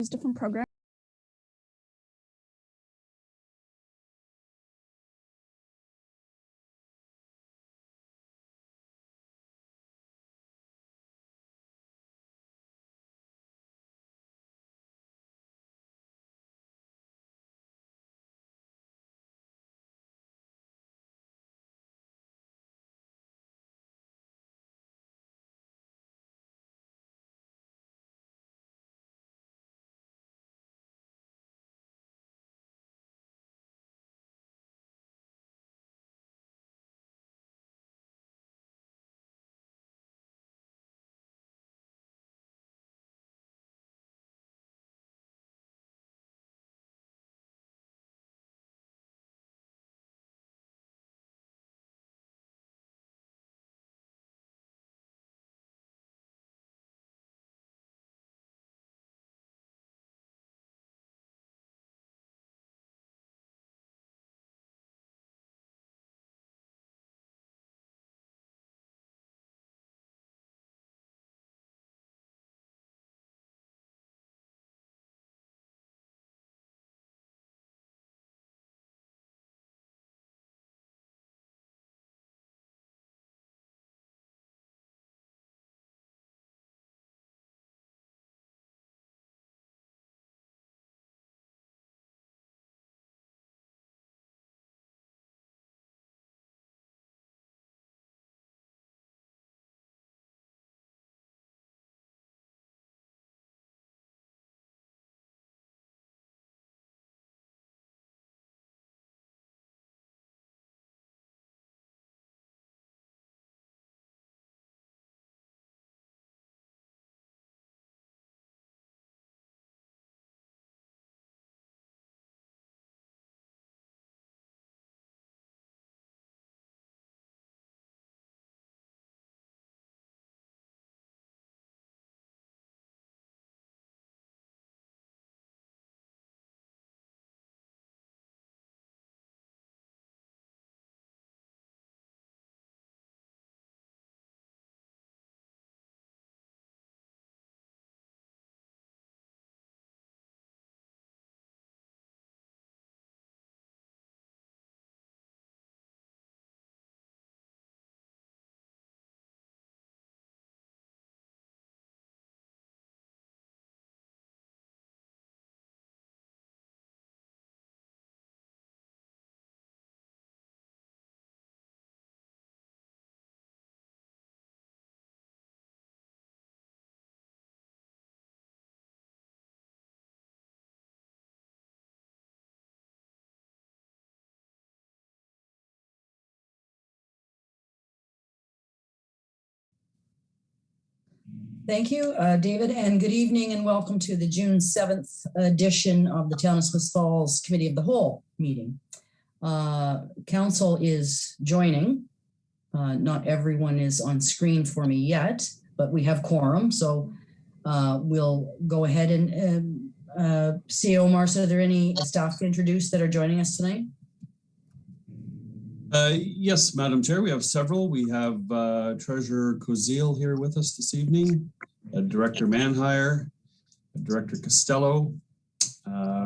those different programs. Thank you, David, and good evening and welcome to the June 7th edition of the Town of Smith Falls Committee of the Whole meeting. Council is joining. Not everyone is on screen for me yet, but we have quorum, so we'll go ahead and CEO Marcia, are there any staff to introduce that are joining us tonight? Yes, Madam Chair, we have several. We have Treasurer Kozil here with us this evening, Director Manhire, Director Costello.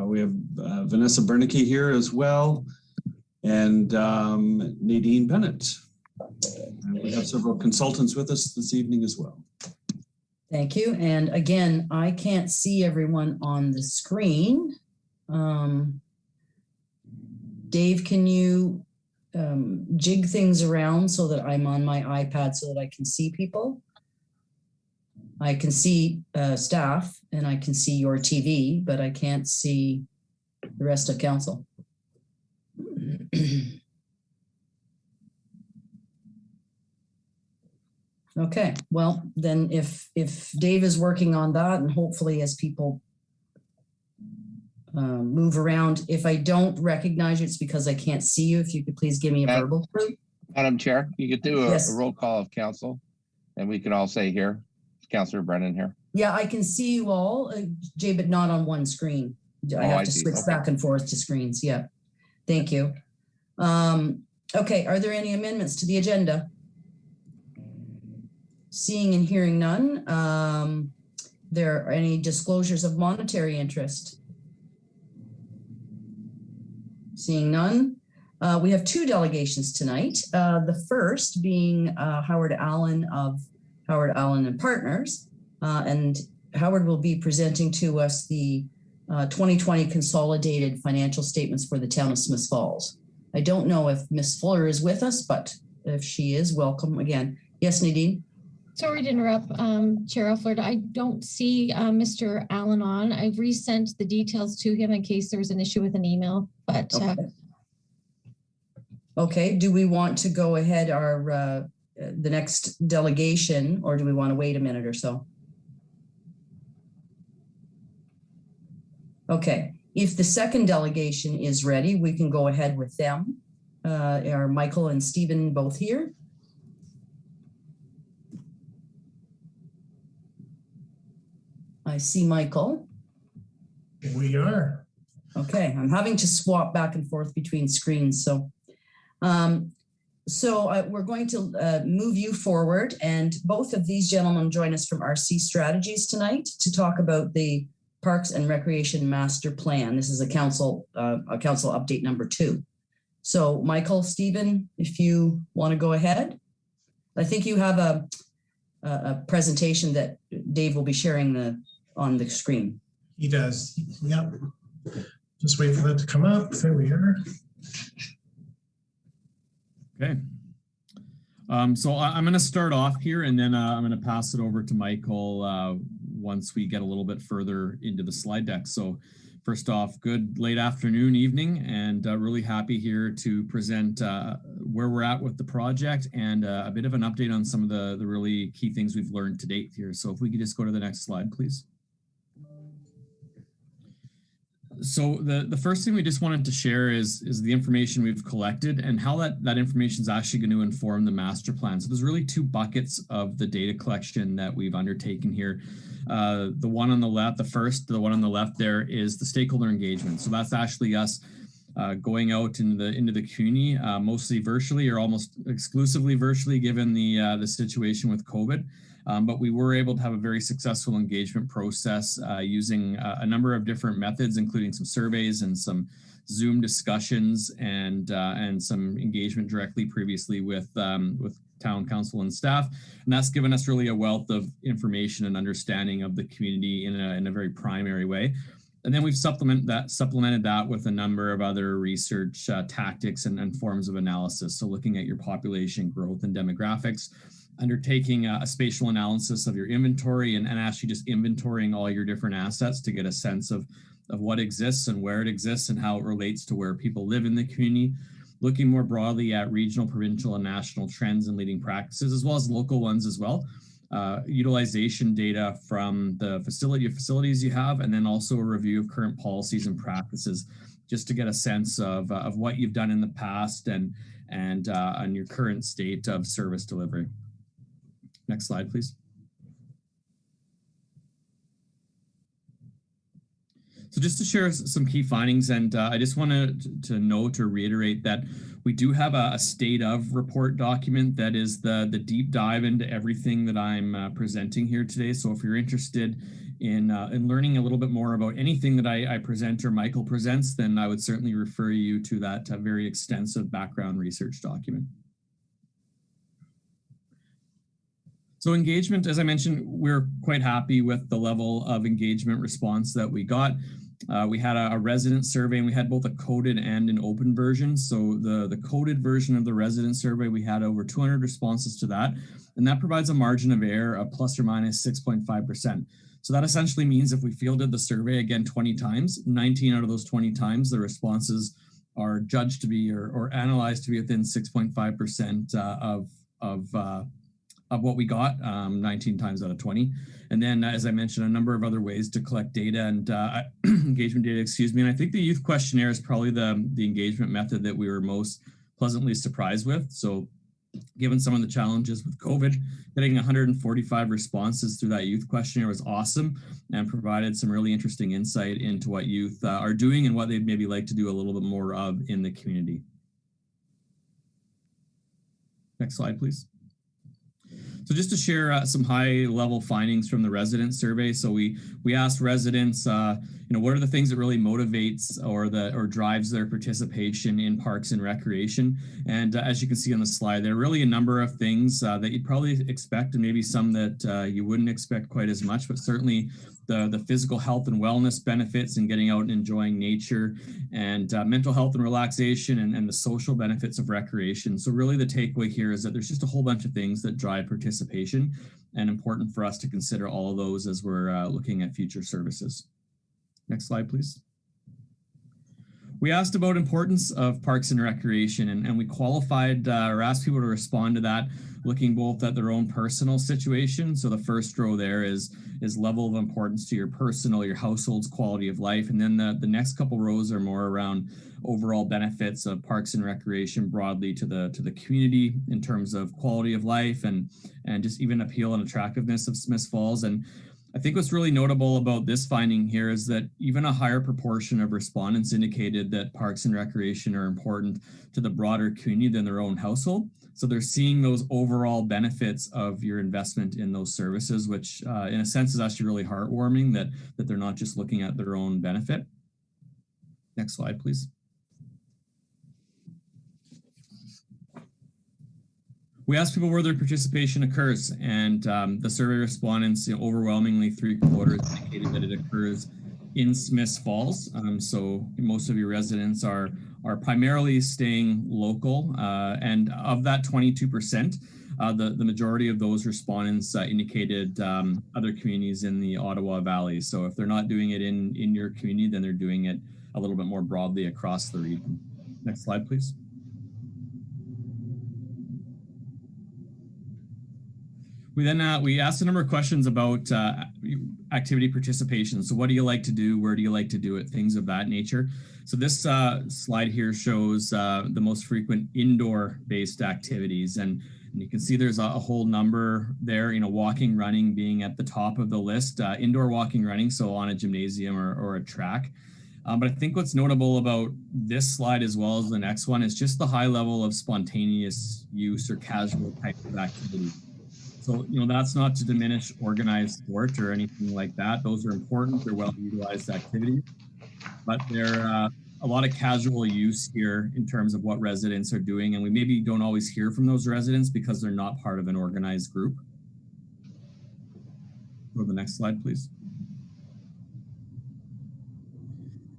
We have Vanessa Bernicke here as well, and Nadine Bennett. And we have several consultants with us this evening as well. Thank you. And again, I can't see everyone on the screen. Dave, can you jig things around so that I'm on my iPad so that I can see people? I can see staff and I can see your TV, but I can't see the rest of council. Okay, well then if Dave is working on that, and hopefully as people move around, if I don't recognize you, it's because I can't see you. If you could please give me a verbal clue. Madam Chair, you could do Yes. a roll call of council, and we can all say here. Councillor Brennan here. Yeah, I can see you all, Jay, but not on one screen. I have to switch back and forth to screens. Yeah, thank you. Okay, are there any amendments to the agenda? Seeing and hearing none. there any disclosures of monetary interest? Seeing none. We have two delegations tonight. The first being Howard Allen of Howard Allen and Partners. And Howard will be presenting to us the 2020 consolidated financial statements for the town of Smith Falls. I don't know if Ms. Fuller is with us, but if she is, welcome again. Yes, Nadine? Sorry to interrupt, Chair Elford. I don't see Mr. Allen on. I've resent the details to him in case there's an issue with an email, but Okay, do we want to go ahead the next delegation, or do we want to wait a minute or so? Okay, if the second delegation is ready, we can go ahead with them. Are Michael and Stephen both here? I see Michael. We are. Okay, I'm having to swap back and forth between screens. So we're going to move you forward, and both of these gentlemen join us from RC Strategies tonight to talk about the Parks and Recreation Master Plan. This is a council update number 2. So Michael, Stephen, if you want to go ahead. I think you have a presentation that Dave will be sharing on the screen. He does. Yep. Just wait for that to come up. There we are. Okay. So I'm going to start off here, and then I'm going to pass it over to Michael once we get a little bit further into the slide deck. So first off, good late afternoon, evening, and really happy here to present where we're at with the project and a bit of an update on some of the really key things we've learned to date here. So if we could just go to the next slide, please. So the first thing we just wanted to share is the information we've collected and how that information is actually going to inform the master plan. So there's really 2 buckets of the data collection that we've undertaken here. The one on the left, the one on the left there is the stakeholder engagement. So that's actually us going out into the community, mostly virtually or almost exclusively virtually, given the situation with COVID. But we were able to have a very successful engagement process using a number of different methods, including some surveys and some Zoom discussions and some engagement directly previously with town council and staff. And that's given us really a wealth of information and understanding of the community in a very primary way. And then we've supplemented that with a number of other research tactics and forms of analysis. So looking at your population growth and demographics, undertaking a spatial analysis of your inventory and actually just inventorying all your different assets to get a sense of what exists and where it exists and how it relates to where people live in the community. Looking more broadly at regional, provincial, and national trends and leading practices, as well as local ones as well. Utilization data from the facilities you have, and then also a review of current policies and practices, just to get a sense of what you've done in the past and on your current state of service delivery. Next slide, please. So just to share some key findings, and I just wanted to note or reiterate that we do have a state of report document that is the deep dive into everything that I'm presenting here today. So if you're interested in learning a little bit more about anything that I present or Michael presents, then I would certainly refer you to that very extensive background research document. So engagement, as I mentioned, we're quite happy with the level of engagement response that we got. We had a resident survey, and we had both a coded and an open version. So the coded version of the resident survey, we had over 200 responses to that, and that provides a margin of error of plus or minus 6.5%. So that essentially means if we fielded the survey again 20 times, 19 out of those 20 times, the responses are judged to be or analyzed to be within 6.5% of what we got, 19 times out of 20. And then, as I mentioned, a number of other ways to collect data and engagement data, And I think the youth questionnaire is probably the engagement method that we were most pleasantly surprised with. So given some of the challenges with COVID, getting 145 responses through that youth questionnaire was awesome and provided some really interesting insight into what youth are doing and what they'd maybe like to do a little bit more of in the community. Next slide, please. So just to share some high level findings from the resident survey. So we asked residents, what are the things that really motivates or drives their participation in parks and recreation? And as you can see on the slide, there are really a number of things that you'd probably expect, and maybe some that you wouldn't expect quite as much, but certainly the physical health and wellness benefits and getting out and enjoying nature, and mental health and relaxation, and the social benefits of recreation. So really the takeaway here is that there's just a whole bunch of things that drive participation, and important for us to consider all of those as we're looking at future services. Next slide, please. We asked about importance of parks and recreation, and we qualified or asked people to respond to that, looking both at their own personal situation. So the first row there is level of importance to your personal, your household's quality of life. And then the next couple rows are more around overall benefits of parks and recreation broadly to the community in terms of quality of life and just even appeal and attractiveness of Smiths Falls. And I think what's really notable about this finding here is that even a higher proportion of respondents indicated that parks and recreation are important to the broader community than their own household. So they're seeing those overall benefits of your investment in those services, which in a sense is actually really heartwarming that they're not just looking at their own benefit. Next slide, please. We asked people where their participation occurs, and the survey respondents, overwhelmingly 3/4 indicated that it occurs in Smiths Falls. So most of your residents are primarily staying local, and of that 22%, the majority of those respondents indicated other communities in the Ottawa Valley. So if they're not doing it in your community, then they're doing it a little bit more broadly across the region. Next slide, please. We asked a number of questions about activity participation. So what do you like to do? Where do you like to do it? Things of that nature. So this slide here shows the most frequent indoor-based activities. And you can see there's a whole number there, walking, running being at the top of the list, indoor walking, running, so on a gymnasium or a track. But I think what's notable about this slide as well as the next one is just the high level of spontaneous use or casual type of activity. So, that's not to diminish organized sport or anything like that. Those are important. They're well-utilized activities. But there are a lot of casual use here in terms of what residents are doing. And we maybe don't always hear from those residents because they're not part of an organized group. Go to the next slide, please.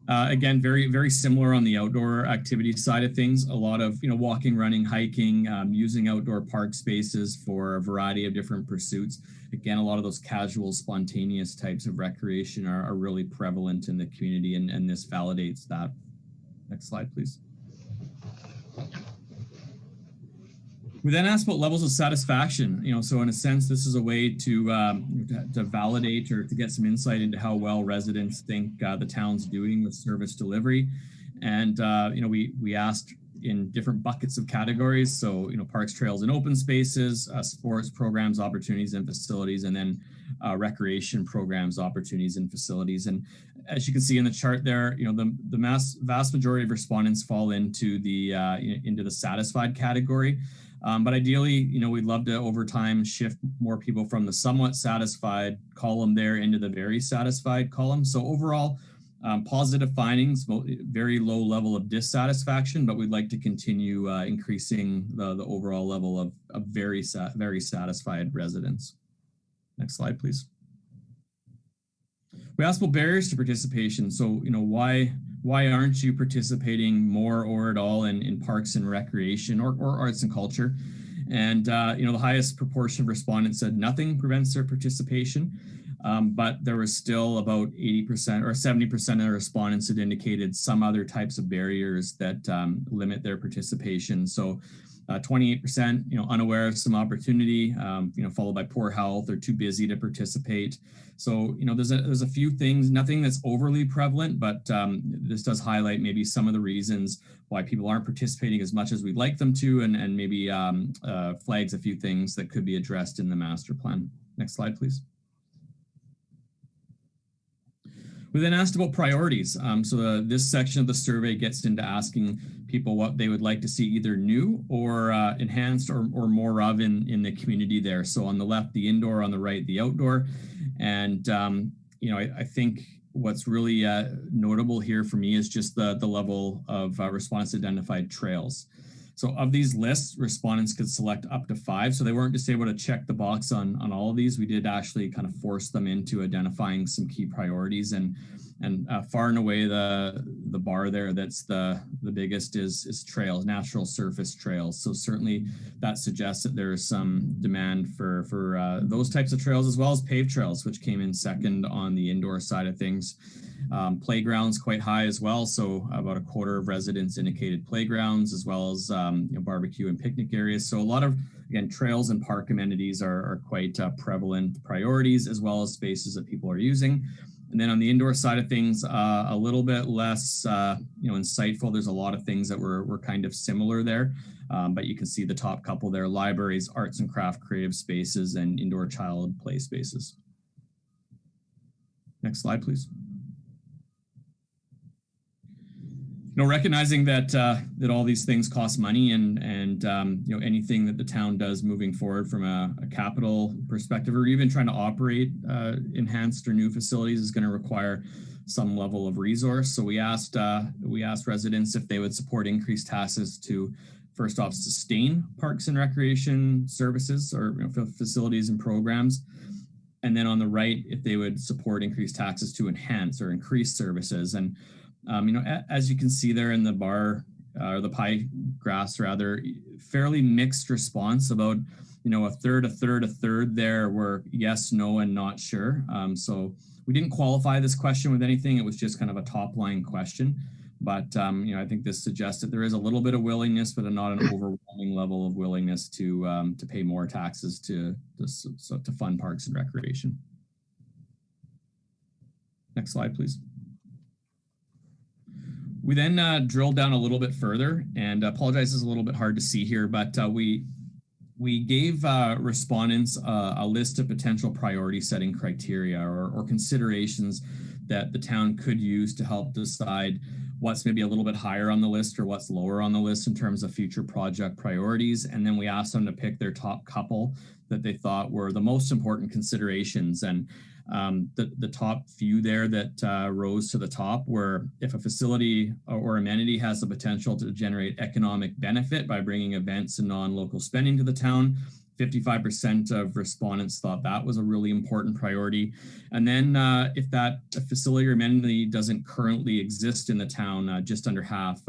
Again, very, very similar on the outdoor activity side of things. A lot of, walking, running, hiking, using outdoor park spaces for a variety of different pursuits. Again, a lot of those casual, spontaneous types of recreation are really prevalent in the community, and this validates that. Next slide, please. We then asked about levels of satisfaction. So in a sense, this is a way to validate or to get some insight into how well residents think the town's doing with service delivery. And, we asked in different buckets of categories. So, parks, trails, and open spaces, sports programs, opportunities, and facilities, and then recreation programs, opportunities, and facilities. And as you can see in the chart there, the vast majority of respondents fall into the satisfied category. But ideally, we'd love to over time shift more people from the somewhat satisfied column there into the very satisfied column. So overall, positive findings, very low level of dissatisfaction, but we'd like to continue increasing the overall level of very satisfied residents. Next slide, please. We asked about barriers to participation. So, why aren't you participating more or at all in parks and recreation or arts and culture? And, the highest proportion of respondents said nothing prevents their participation. But there was still about 80% or 70% of the respondents that indicated some other types of barriers that limit their participation. So 28%, unaware of some opportunity, followed by poor health or too busy to participate. So, there's a few things, nothing that's overly prevalent, but this does highlight maybe some of the reasons why people aren't participating as much as we'd like them to, and maybe flags a few things that could be addressed in the master plan. Next slide, please. We then asked about priorities. This section of the survey gets into asking people what they would like to see either new or enhanced or more of in the community there. So on the left, the indoor, on the right, the outdoor. And, I think what's really notable here for me is just the level of respondents identified trails. So of these lists, respondents could select up to 5. So they weren't just able to check the box on all of these. We did actually kind of force them into identifying some key priorities, and far and away the bar there that's the biggest is trails, natural surface trails. So certainly that suggests that there is some demand for those types of trails, as well as paved trails, which came in second on the indoor side of things. Playgrounds quite high as well. So about a quarter of residents indicated playgrounds, as well as barbecue and picnic areas. So a lot of, again, trails and park amenities are quite prevalent priorities, as well as spaces that people are using. And then on the indoor side of things, a little bit less insightful. There's a lot of things that were kind of similar there, but you can see the top couple there: libraries, arts and craft creative spaces, and indoor child play spaces. Next slide, please. Recognizing that all these things cost money, and anything that the town does moving forward from a capital perspective, or even trying to operate enhanced or new facilities, is going to require some level of resource. So we asked residents if they would support increased taxes to, first off, sustain parks and recreation services or facilities and programs. And then on the right, if they would support increased taxes to enhance or increase services. And as you can see there in the bar, or the pie graphs rather, fairly mixed response. About, a third there were yes, no, and not sure. So we didn't qualify this question with anything. It was just kind of a top line question. But, I think this suggests that there is a little bit of willingness, but not an overwhelming level of willingness to pay more taxes to fund parks and recreation. Next slide, please. We then drilled down a little bit further, and apologize, it's a little bit hard to see here, but we gave respondents a list of potential priority setting criteria or considerations that the town could use to help decide what's maybe a little bit higher on the list or what's lower on the list in terms of future project priorities. And then we asked them to pick their top couple that they thought were the most important considerations. And the top few there that rose to the top were: if a facility or amenity has the potential to generate economic benefit by bringing events and non-local spending to the town. 55% of respondents thought that was a really important priority. And then if that facility or amenity doesn't currently exist in the town, just under half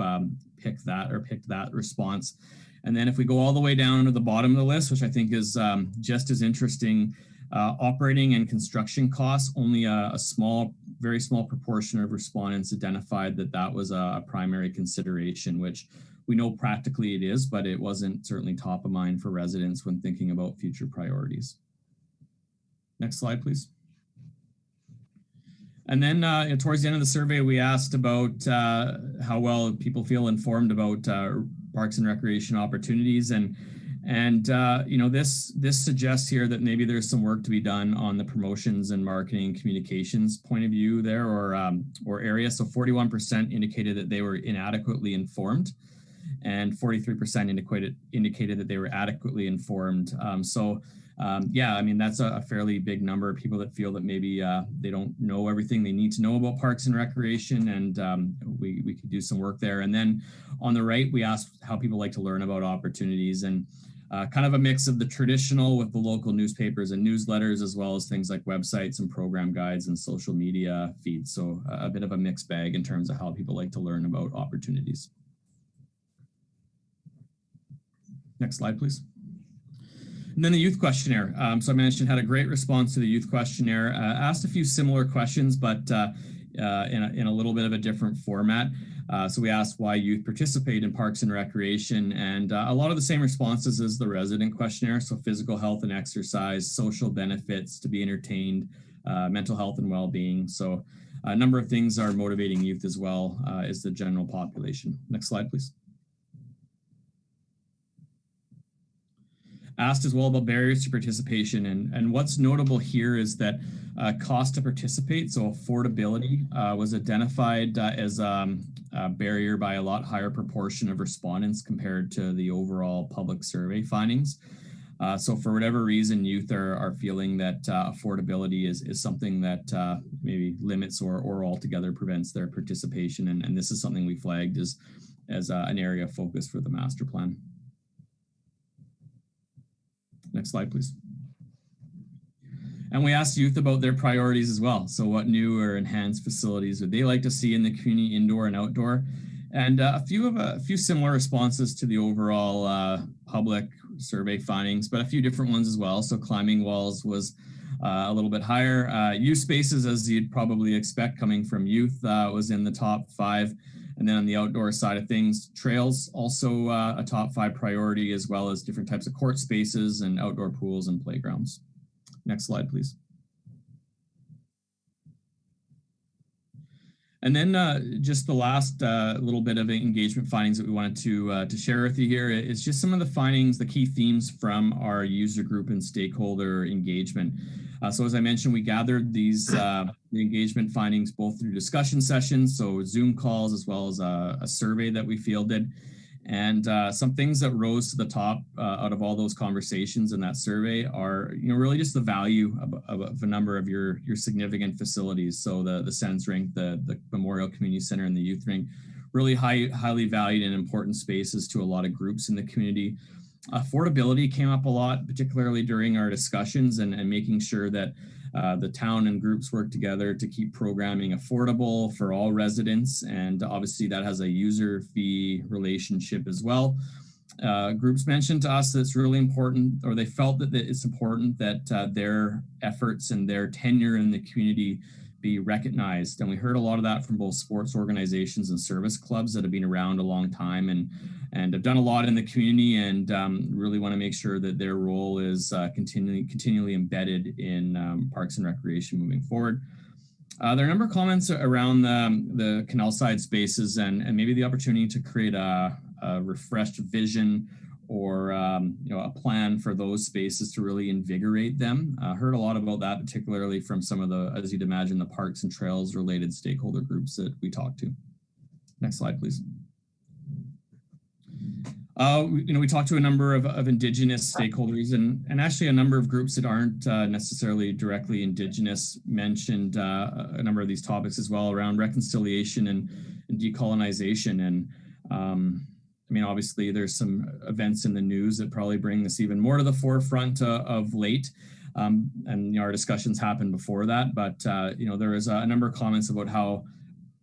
picked that response. And then if we go all the way down to the bottom of the list, which I think is just as interesting, operating and construction costs, only a very small proportion of respondents identified that was a primary consideration, which we know practically it is, but it wasn't certainly top of mind for residents when thinking about future priorities. Next slide, please. And then towards the end of the survey, we asked about how well people feel informed about parks and recreation opportunities. And this suggests here that maybe there's some work to be done on the promotions and marketing and communications point of view there, or area. So 41% indicated that they were inadequately informed, and 43% indicated that they were adequately informed. That's a fairly big number of people that feel that maybe they don't know everything they need to know about parks and recreation, and we could do some work there. And then on the right, we asked how people like to learn about opportunities, and kind of a mix of the traditional with the local newspapers and newsletters, as well as things like websites and program guides and social media feeds. So a bit of a mixed bag in terms of how people like to learn about opportunities. Next slide, please. And then the youth questionnaire. So I mentioned had a great response to the youth questionnaire. Asked a few similar questions, but in a little bit of a different format. So we asked why youth participate in parks and recreation, and a lot of the same responses as the resident questionnaire. So physical health and exercise, social benefits, to be entertained, mental health and well-being. So a number of things are motivating youth as well as the general population. Next slide, please. asked as well about barriers to participation. And what's notable here is that cost to participate, so affordability, was identified as a barrier by a lot higher proportion of respondents compared to the overall public survey findings. So for whatever reason, youth are feeling that affordability is something that maybe limits or altogether prevents their participation. And this is something we flagged as an area of focus for the master plan. Next slide, please. And we asked youth about their priorities as well. So what new or enhanced facilities would they like to see in the community, indoor and outdoor? And a few similar responses to the overall public survey findings, but a few different ones as well. So climbing walls was a little bit higher. Youth spaces, as you'd probably expect coming from youth, was in the top 5. And then on the outdoor side of things, trails also a top 5 priority, as well as different types of court spaces and outdoor pools and playgrounds. Next slide, please. And then just the last little bit of engagement findings that we wanted to share with you here is just some of the findings, the key themes from our user group and stakeholder engagement. So as I mentioned, we gathered these the engagement findings both through discussion sessions, so Zoom calls, as well as a survey that we fielded. And some things that rose to the top out of all those conversations in that survey are, really just the value of a number of your significant facilities. So the Sens Rink, the Memorial Community Center, and the Youth Rink, really highly valued and important spaces to a lot of groups in the community. Affordability came up a lot, particularly during our discussions, and making sure that the town and groups work together to keep programming affordable for all residents. And obviously that has a user fee relationship as well. Groups mentioned to us that it's really important, or they felt that it's important that their efforts and their tenure in the community be recognized. And we heard a lot of that from both sports organizations and service clubs that have been around a long time and have done a lot in the community, and really want to make sure that their role is continually embedded in Parks and Recreation moving forward. There are a number of comments around the canal side spaces and maybe the opportunity to create a refreshed vision or a plan for those spaces to really invigorate them. Heard a lot about that, particularly from some of the, as you'd imagine, the parks and trails related stakeholder groups that we talked to. Next slide, please. We talked to a number of Indigenous stakeholders and actually a number of groups that aren't necessarily directly Indigenous mentioned a number of these topics as well around reconciliation and decolonization. And obviously there's some events in the news that probably bring this even more to the forefront of late. And our discussions happened before that, but there is a number of comments about how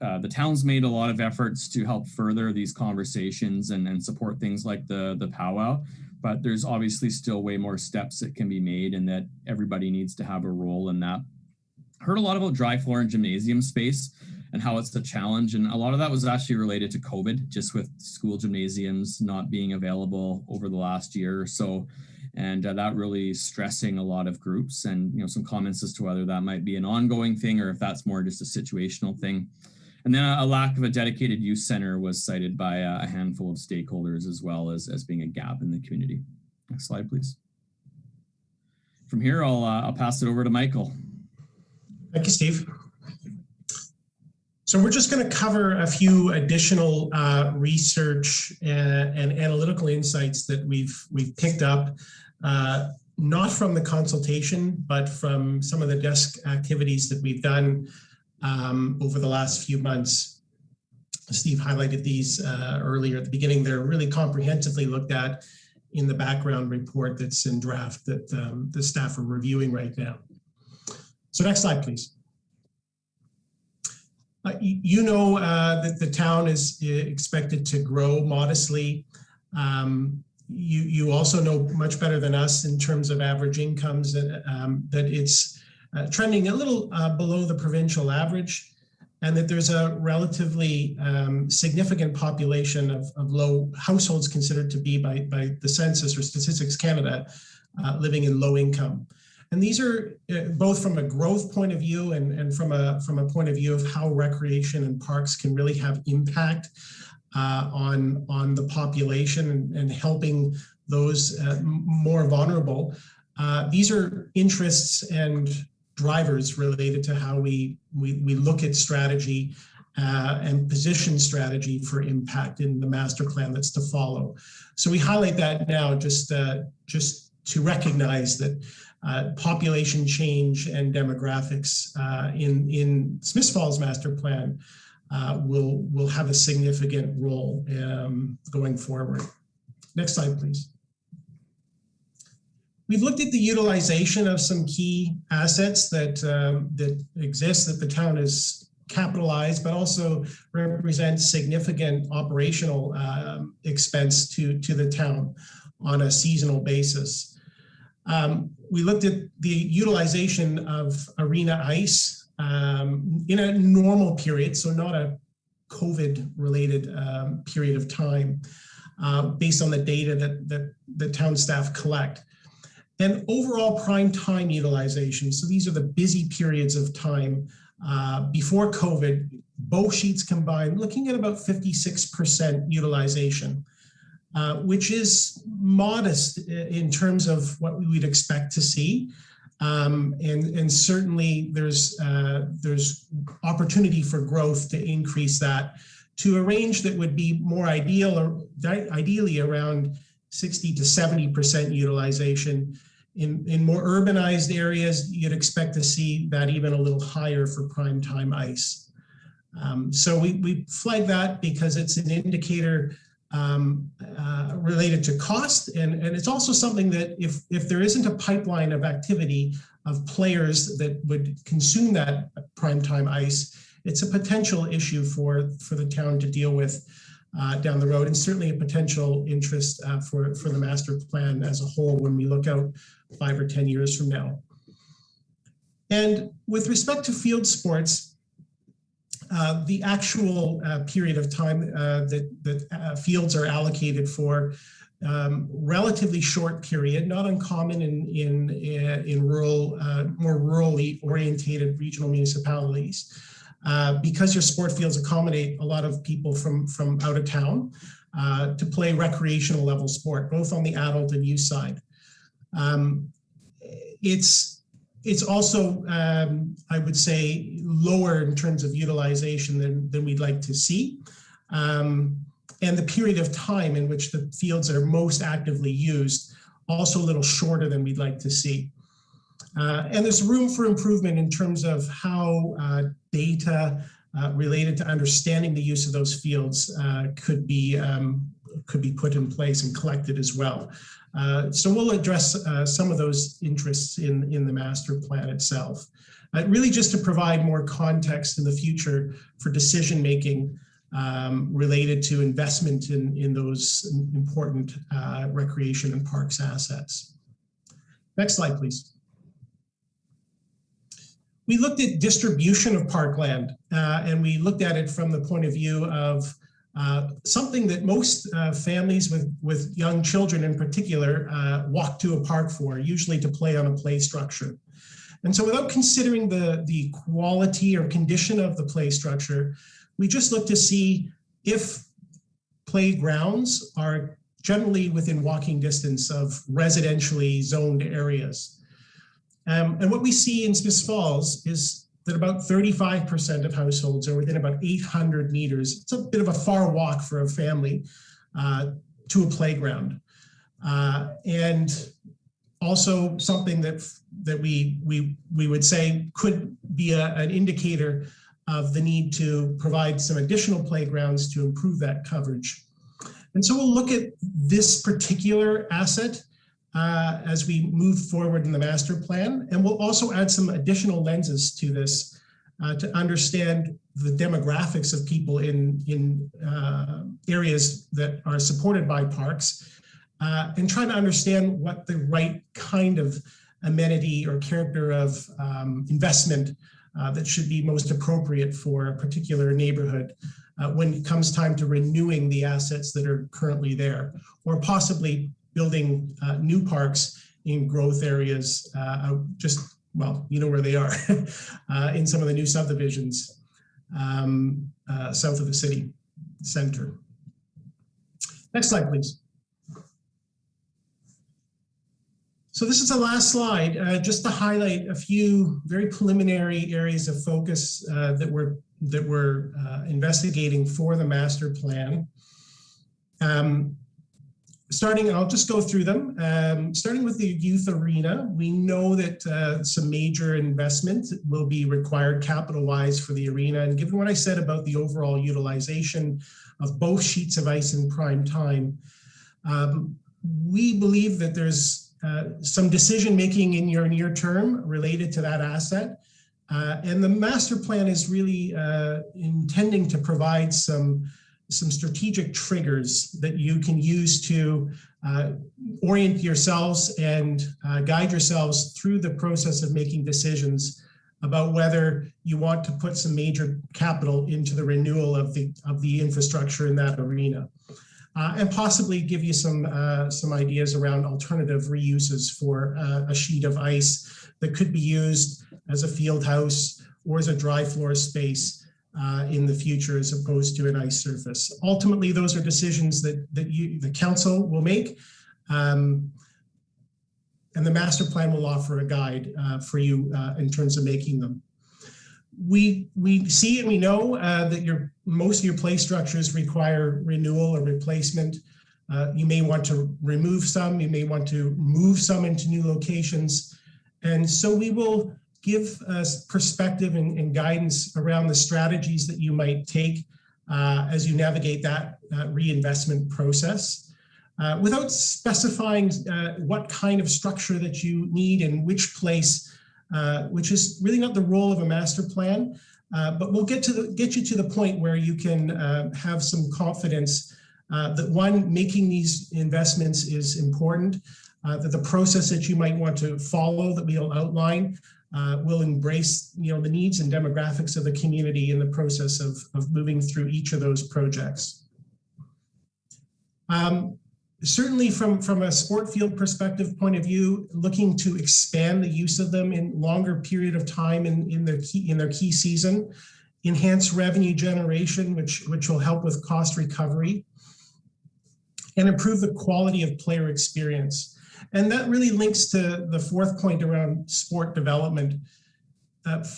the town's made a lot of efforts to help further these conversations and support things like the powwow, but there's obviously still way more steps that can be made, and that everybody needs to have a role in that. Heard a lot about dry floor and gymnasium space and how it's the challenge, and a lot of that was actually related to COVID, just with school gymnasiums not being available over the last year or so, and that really stressing a lot of groups, and some comments as to whether that might be an ongoing thing or if that's more just a situational thing. And then a lack of a dedicated youth center was cited by a handful of stakeholders, as well as being a gap in the community. Next slide, please. From here, I'll pass it over to Michael. Thank you, Steve. So we're just going to cover a few additional research and analytical insights that we've picked up, not from the consultation, but from some of the desk activities that we've done over the last few months. Steve highlighted these earlier at the beginning. They're really comprehensively looked at in the background report that's in draft that the staff are reviewing right now. So next slide, please. That the town is expected to grow modestly. You also know much better than us in terms of average incomes that it's trending a little below the provincial average, and that there's a relatively significant population of low households considered to be by the Census or Statistics Canada living in low income. And these are both from a growth point of view and from a point of view of how recreation and parks can really have impact on the population and helping those more vulnerable. These are interests and drivers related to how we look at strategy and position strategy for impact in the master plan that's to follow. So we highlight that now just to recognize that population change and demographics in Smiths Falls master plan will have a significant role going forward. Next slide, please. We've looked at the utilization of some key assets that exist that the town has capitalized, but also represent significant operational expense to the town on a seasonal basis. We looked at the utilization of arena ice in a normal period, so not a COVID-related period of time, based on the data that the town staff collect. And overall prime time utilization, so these are the busy periods of time before COVID, both sheets combined, looking at about 56% utilization, which is modest in terms of what we would expect to see. And certainly there's opportunity for growth to increase that to a range that would be more ideal, or ideally around 60 to 70% utilization. In more urbanized areas, you'd expect to see that even a little higher for prime time ice. So we flag that because it's an indicator related to cost, and it's also something that if there isn't a pipeline of activity of players that would consume that prime time ice, it's a potential issue for the town to deal with down the road, and certainly a potential interest for the master plan as a whole when we look out 5 or 10 years from now. And with respect to field sports, the actual period of time that fields are allocated for, relatively short period, not uncommon in rural, more rurally orientated regional municipalities, because your sport fields accommodate a lot of people from out of town to play recreational level sport, both on the adult and youth side. It's also, I would say, lower in terms of utilization than we'd like to see. And the period of time in which the fields are most actively used, also a little shorter than we'd like to see. And there's room for improvement in terms of how data related to understanding the use of those fields could be put in place and collected as well. So we'll address some of those interests in the master plan itself. Really just to provide more context in the future for decision making related to investment in those important recreation and parks assets. Next slide, please. We looked at distribution of parkland, and we looked at it from the point of view of something that most families with young children in particular walk to a park for, usually to play on a play structure. And so without considering the quality or condition of the play structure, we just look to see if playgrounds are generally within walking distance of residentially zoned areas. And what we see in Smiths Falls is that about 35% of households are within about 800 meters. It's a bit of a far walk for a family to a playground. And also something that we would say could be an indicator of the need to provide some additional playgrounds to improve that coverage. And so we'll look at this particular asset as we move forward in the master plan. And we'll also add some additional lenses to this to understand the demographics of people in areas that are supported by parks, and trying to understand what the right kind of amenity or character of investment that should be most appropriate for a particular neighborhood when it comes time to renewing the assets that are currently there, or possibly building new parks in growth areas, just, well, you know where they are, in some of the new subdivisions south of the city center. Next slide, please. So this is the last slide, just to highlight a few very preliminary areas of focus that we're investigating for the master plan. I'll just go through them. Starting with the youth arena, we know that some major investment will be required capital-wise for the arena. And given what I said about the overall utilization of both sheets of ice in prime time, we believe that there's some decision-making in your near term related to that asset. And the master plan is really intending to provide some strategic triggers that you can use to orient yourselves and guide yourselves through the process of making decisions about whether you want to put some major capital into the renewal of the infrastructure in that arena. And possibly give you some ideas around alternative reuses for a sheet of ice that could be used as a field house or as a dry floor space in the future as opposed to an ice surface. Ultimately, those are decisions that the council will make, and the master plan will offer a guide for you in terms of making them. We see and we know that most of your play structures require renewal or replacement. You may want to remove some, you may want to move some into new locations. And so we will give perspective and guidance around the strategies that you might take as you navigate that reinvestment process. Without specifying what kind of structure that you need and which place, which is really not the role of a master plan, but we'll get you to the point where you can have some confidence that one, making these investments is important, that the process that you might want to follow that we'll outline will embrace the needs and demographics of the community in the process of moving through each of those projects. Certainly from a sport field perspective point of view, looking to expand the use of them in longer period of time in their key season, enhance revenue generation, which will help with cost recovery, and improve the quality of player experience. And that really links to the fourth point around sport development.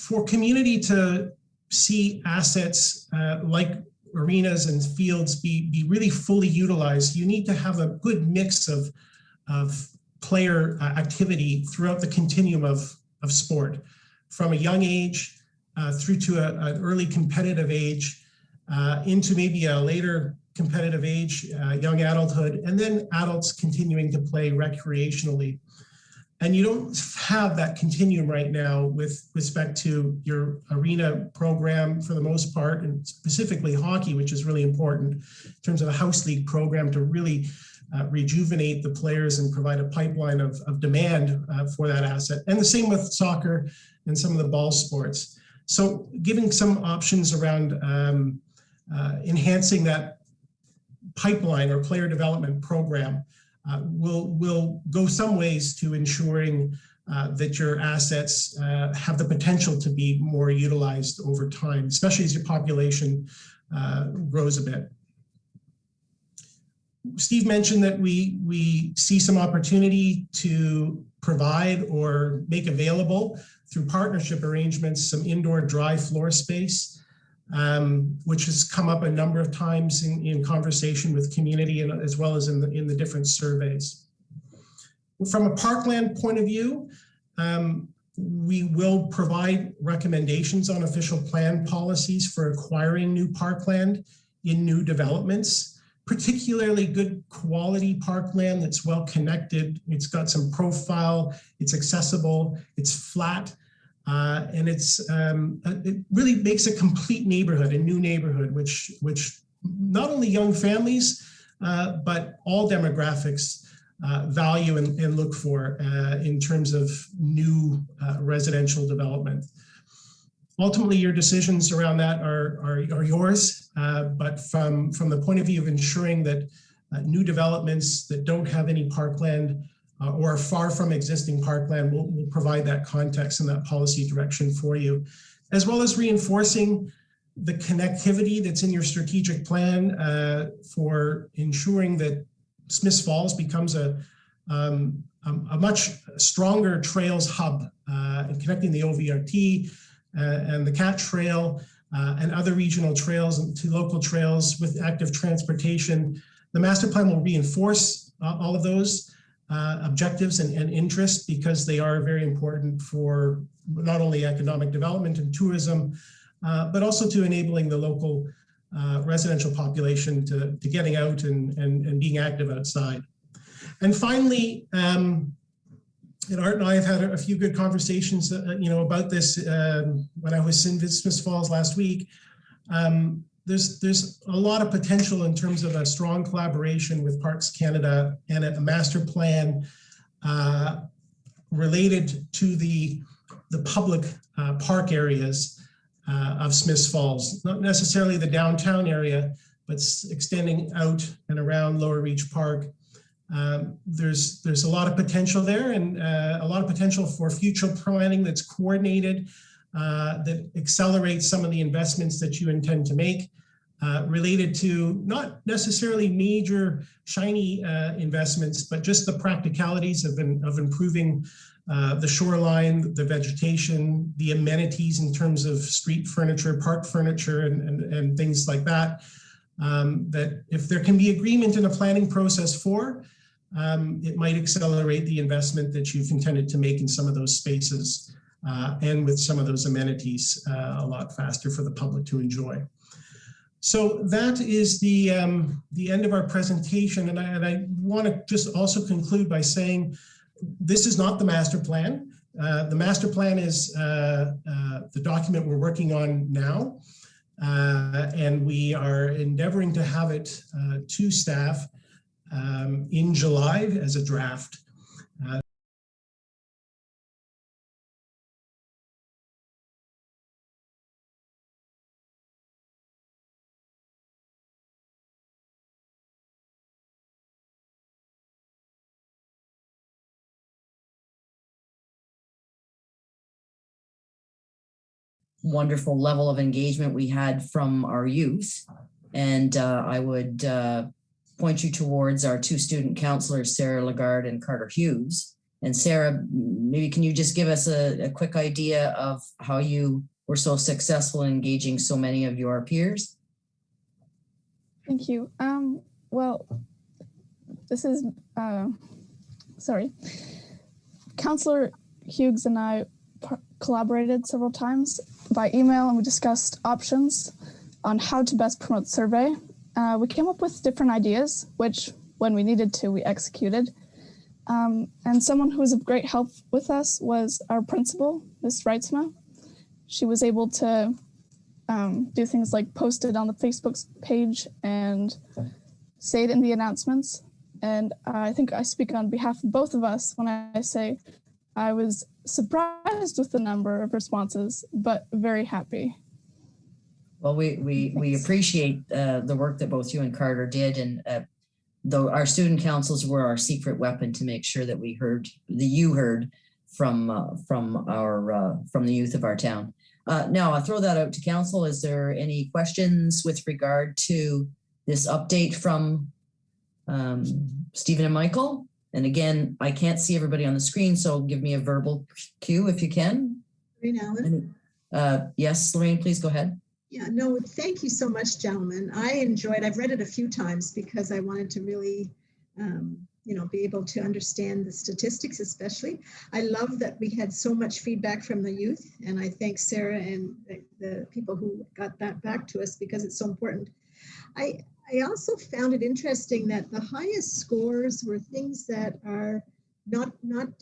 For community to see assets like arenas and fields be really fully utilized, you need to have a good mix of player activity throughout the continuum of sport, from a young age through to an early competitive age, into maybe a later competitive age, young adulthood, and then adults continuing to play recreationally. And you don't have that continuum right now with respect to your arena program for the most part, and specifically hockey, which is really important in terms of a house league program to really rejuvenate the players and provide a pipeline of demand for that asset. And the same with soccer and some of the ball sports. So giving some options around enhancing that pipeline or player development program will go some ways to ensuring that your assets have the potential to be more utilized over time, especially as your population grows a bit. Steve mentioned that we see some opportunity to provide or make available through partnership arrangements some indoor dry floor space, which has come up a number of times in conversation with community and as well as in the different surveys. From a parkland point of view, we will provide recommendations on official plan policies for acquiring new parkland in new developments, particularly good quality parkland that's well connected. It's got some profile, it's accessible, it's flat, and it really makes a complete neighborhood, a new neighborhood, which not only young families, but all demographics value and look for in terms of new residential development. Ultimately, your decisions around that are yours, but from the point of view of ensuring that new developments that don't have any parkland or are far from existing parkland will provide that context and that policy direction for you, as well as reinforcing the connectivity that's in your strategic plan for ensuring that Smiths Falls becomes a a much stronger trails hub and connecting the OVRT and the CAT Trail and other regional trails to local trails with active transportation. The master plan will reinforce all of those objectives and interests because they are very important for not only economic development and tourism, but also to enabling the local residential population to getting out and being active outside. And finally, and Art and I have had a few good conversations, about this when I was in Smiths Falls last week. There's a lot of potential in terms of a strong collaboration with Parks Canada and a master plan related to the public park areas of Smiths Falls, not necessarily the downtown area, but extending out and around Lower Reach Park. There's a lot of potential there and a lot of potential for future planning that's coordinated, that accelerates some of the investments that you intend to make related to not necessarily major shiny investments, but just the practicalities of improving the shoreline, the vegetation, the amenities in terms of street furniture, park furniture, and things like that. That if there can be agreement in a planning process for, it might accelerate the investment that you've intended to make in some of those spaces and with some of those amenities a lot faster for the public to enjoy. So that is the end of our presentation. And I want to just also conclude by saying this is not the master plan. The master plan is the document we're working on now. And we are endeavoring to have it to staff in July as a draft. Wonderful level of engagement we had from our youth. And I would point you towards our two student counselors, Sarah Lagarde and Carter Hughes. And Sarah, maybe can you just give us a quick idea of how you were so successful in engaging so many of your peers? Thank you. Well, this is, Counselor Hughes and I collaborated several times by email, and we discussed options on how to best promote survey. We came up with different ideas, which when we needed to, we executed. And someone who was of great help with us was our principal, Ms. Reitzma. She was able to do things like post it on the Facebook page and say it in the announcements. And I think I speak on behalf of both of us when I say I was surprised with the number of responses, but very happy. Well, we appreciate the work that both you and Carter did, and though our student councils were our secret weapon to make sure that we heard, you heard from the youth of our town. Now I'll throw that out to council. Is there any questions with regard to this update from Stephen and Michael? And again, I can't see everybody on the screen, so give me a verbal cue if you can. Lorraine Allen. Yes, Lorraine, please go ahead. Yeah, no, thank you so much, gentlemen. I've read it a few times because I wanted to really, be able to understand the statistics, especially. I love that we had so much feedback from the youth, and I thank Sarah and the people who got that back to us because it's so important. I also found it interesting that the highest scores were things that are not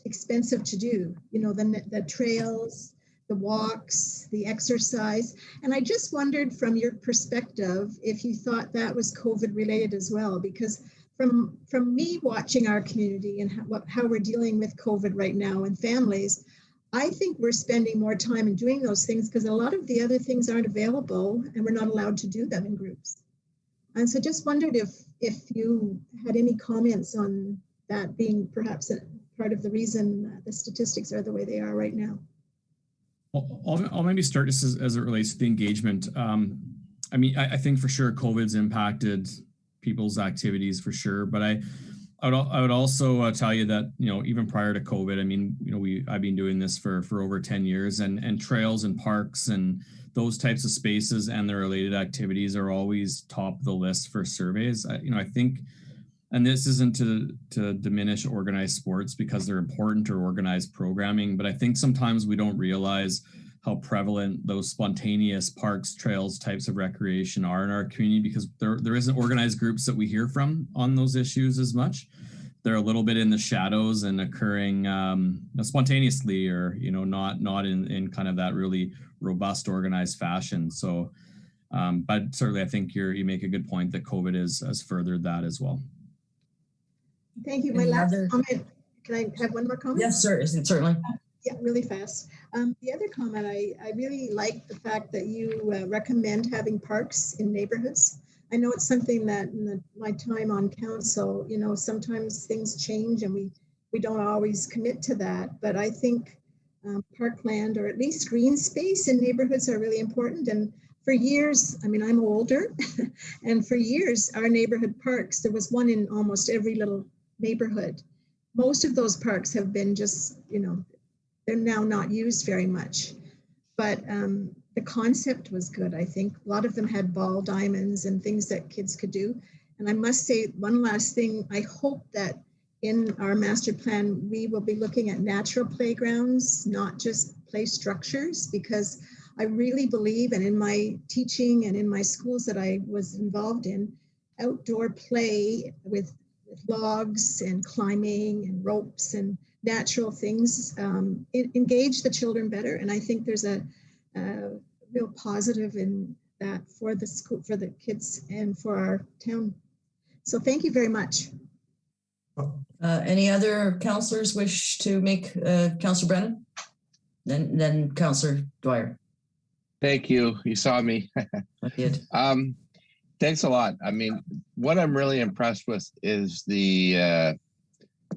expensive to do, the trails, the walks, the exercise. And I just wondered from your perspective if you thought that was COVID related as well, because from me watching our community and how we're dealing with COVID right now and families, I think we're spending more time in doing those things because a lot of the other things aren't available and we're not allowed to do them in groups. And so just wondered if you had any comments on that being perhaps a part of the reason the statistics are the way they are right now. Well, I'll maybe start just as it relates to the engagement. I think for sure COVID's impacted people's activities for sure, but I would also tell you that, even prior to COVID, I mean, I've been doing this for over 10 years, and trails and parks and those types of spaces and their related activities are always top of the list for surveys. I think, and this isn't to diminish organized sports because they're important, or organized programming, but I think sometimes we don't realize how prevalent those spontaneous parks, trails, types of recreation are in our community, because there isn't organized groups that we hear from on those issues as much. They're a little bit in the shadows and occurring spontaneously, or not in kind of that really robust organized fashion. So, but certainly I think you make a good point that COVID has furthered that as well. Thank you. My last comment. Can I have one more comment? Yes, sir. Certainly. Yeah, really fast. The other comment, I really like the fact that you recommend having parks in neighborhoods. I know it's something that in my time on council, sometimes things change and we don't always commit to that. But I think parkland, or at least green space in neighborhoods, are really important. And for years, I mean, I'm older, and for years, our neighborhood parks, there was one in almost every little neighborhood. Most of those parks have been just, they're now not used very much, but the concept was good. I think a lot of them had ball diamonds and things that kids could do. And I must say one last thing. I hope that in our master plan, we will be looking at natural playgrounds, not just play structures, because I really believe, and in my teaching and in my schools that I was involved in, outdoor play with logs and climbing and ropes and natural things engage the children better. And I think there's a real positive in that for the school, for the kids, and for our town. So thank you very much. Any other councillors wish to make Councillor Brennan? Then Councillor Dwyer. Thank you. You saw me. I did. Thanks a lot. I mean, what I'm really impressed with is the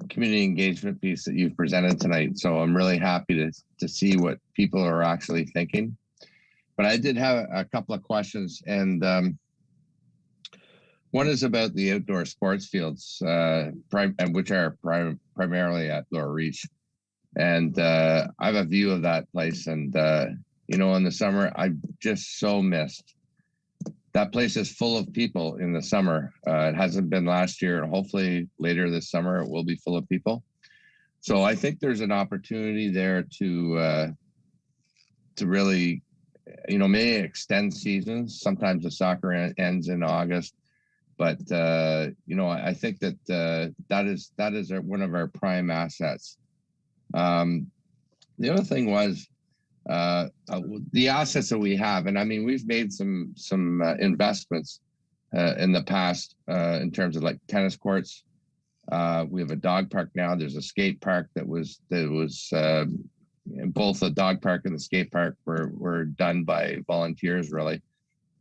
community engagement piece that you've presented tonight. So I'm really happy to see what people are actually thinking. But I did have a couple of questions, and one is about the outdoor sports fields, which are primarily at Lower Reach. And I have a view of that place, and in the summer, I just so missed. That place is full of people in the summer. It hasn't been last year, and hopefully later this summer it will be full of people. So I think there's an opportunity there to really, may extend seasons. Sometimes the soccer ends in August, but I think that that is one of our prime assets. The other thing was the assets that we have, and I mean, we've made some investments in the past in terms of like tennis courts. We have a dog park now. There's a skate park that was both the dog park and the skate park were done by volunteers, really.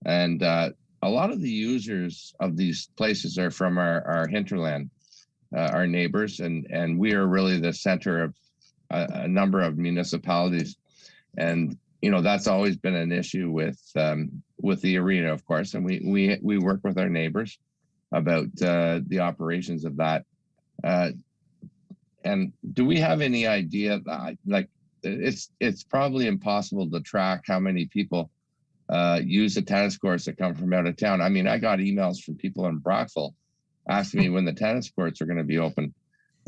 And a lot of the users of these places are from our hinterland, our neighbors, and we are really the center of a number of municipalities. And that's always been an issue with the arena, of course, and we work with our neighbors about the operations of that. And do we have any idea that, like, it's probably impossible to track how many people use the tennis courts that come from out of town? I mean, I got emails from people in Brockville asking me when the tennis courts are going to be open,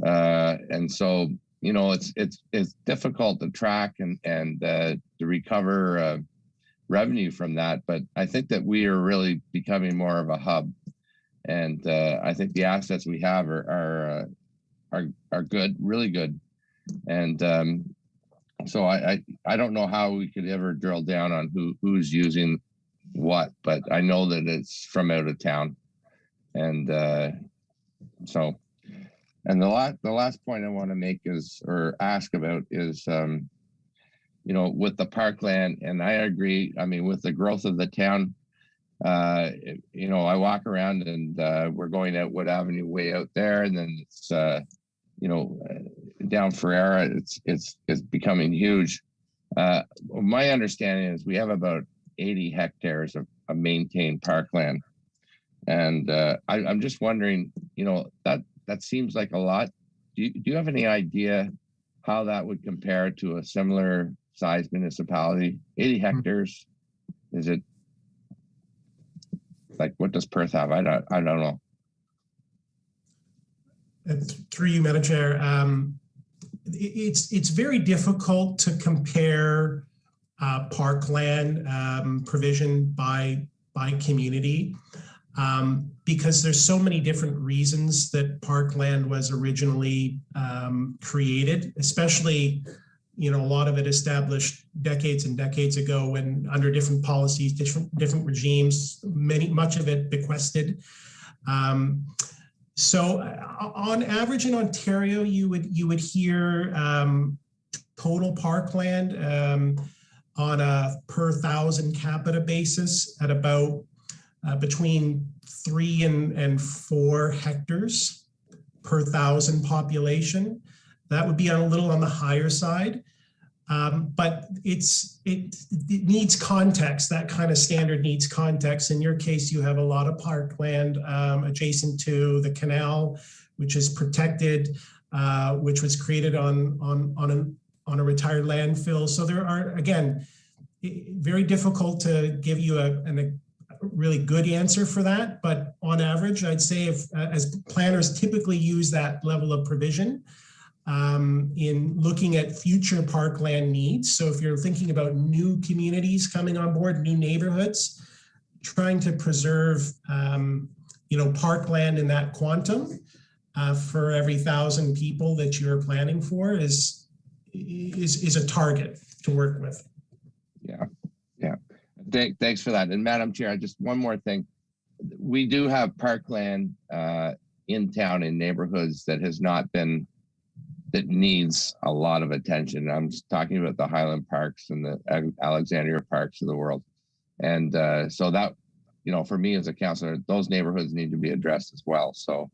and so. It's difficult to track and to recover revenue from that, but I think that we are really becoming more of a hub, and I think the assets we have are good, really good, and so I don't know how we could ever drill down on who's using what, but I know that it's from out of town, and so. And the last point I want to make ask about is, with the parkland, and I agree. I mean, with the growth of the town, I walk around and we're going out Wood Avenue way out there, and then it's, down Ferreira, it's becoming huge. My understanding is we have about 80 hectares of maintained parkland, and I'm just wondering, that seems like a lot. Do you have any idea how that would compare to a similar size municipality? 80 hectares, is it like, what does Perth have? I don't know. Through you, Madam Chair, it's very difficult to compare parkland provision by community because there's so many different reasons that parkland was originally created, especially, you know, a lot of it established decades and decades ago when under different policies, different regimes, much of it bequested. So on average in Ontario, you would hear total parkland on a per 1,000 capita basis at about between 3 and 4 hectares per 1,000 population. That would be a little on the higher side, but it needs context. That kind of standard needs context. In your case, you have a lot of parkland adjacent to the canal, which is protected, which was created on a retired landfill. So there are, again, very difficult to give you a really good answer for that. But on average, I'd say if as planners typically use that level of provision in looking at future parkland needs. So if you're thinking about new communities coming on board, new neighborhoods, trying to preserve, you know, parkland in that quantum for every 1,000 people that you're planning for is a target to work with. Yeah. Thanks for that. And Madam Chair, just one more thing. We do have parkland in town in neighborhoods that needs a lot of attention. I'm just talking about the Highland Parks and the Alexandria Parks of the world. And so that, you know, for me as a councillor, those neighborhoods need to be addressed as well. So,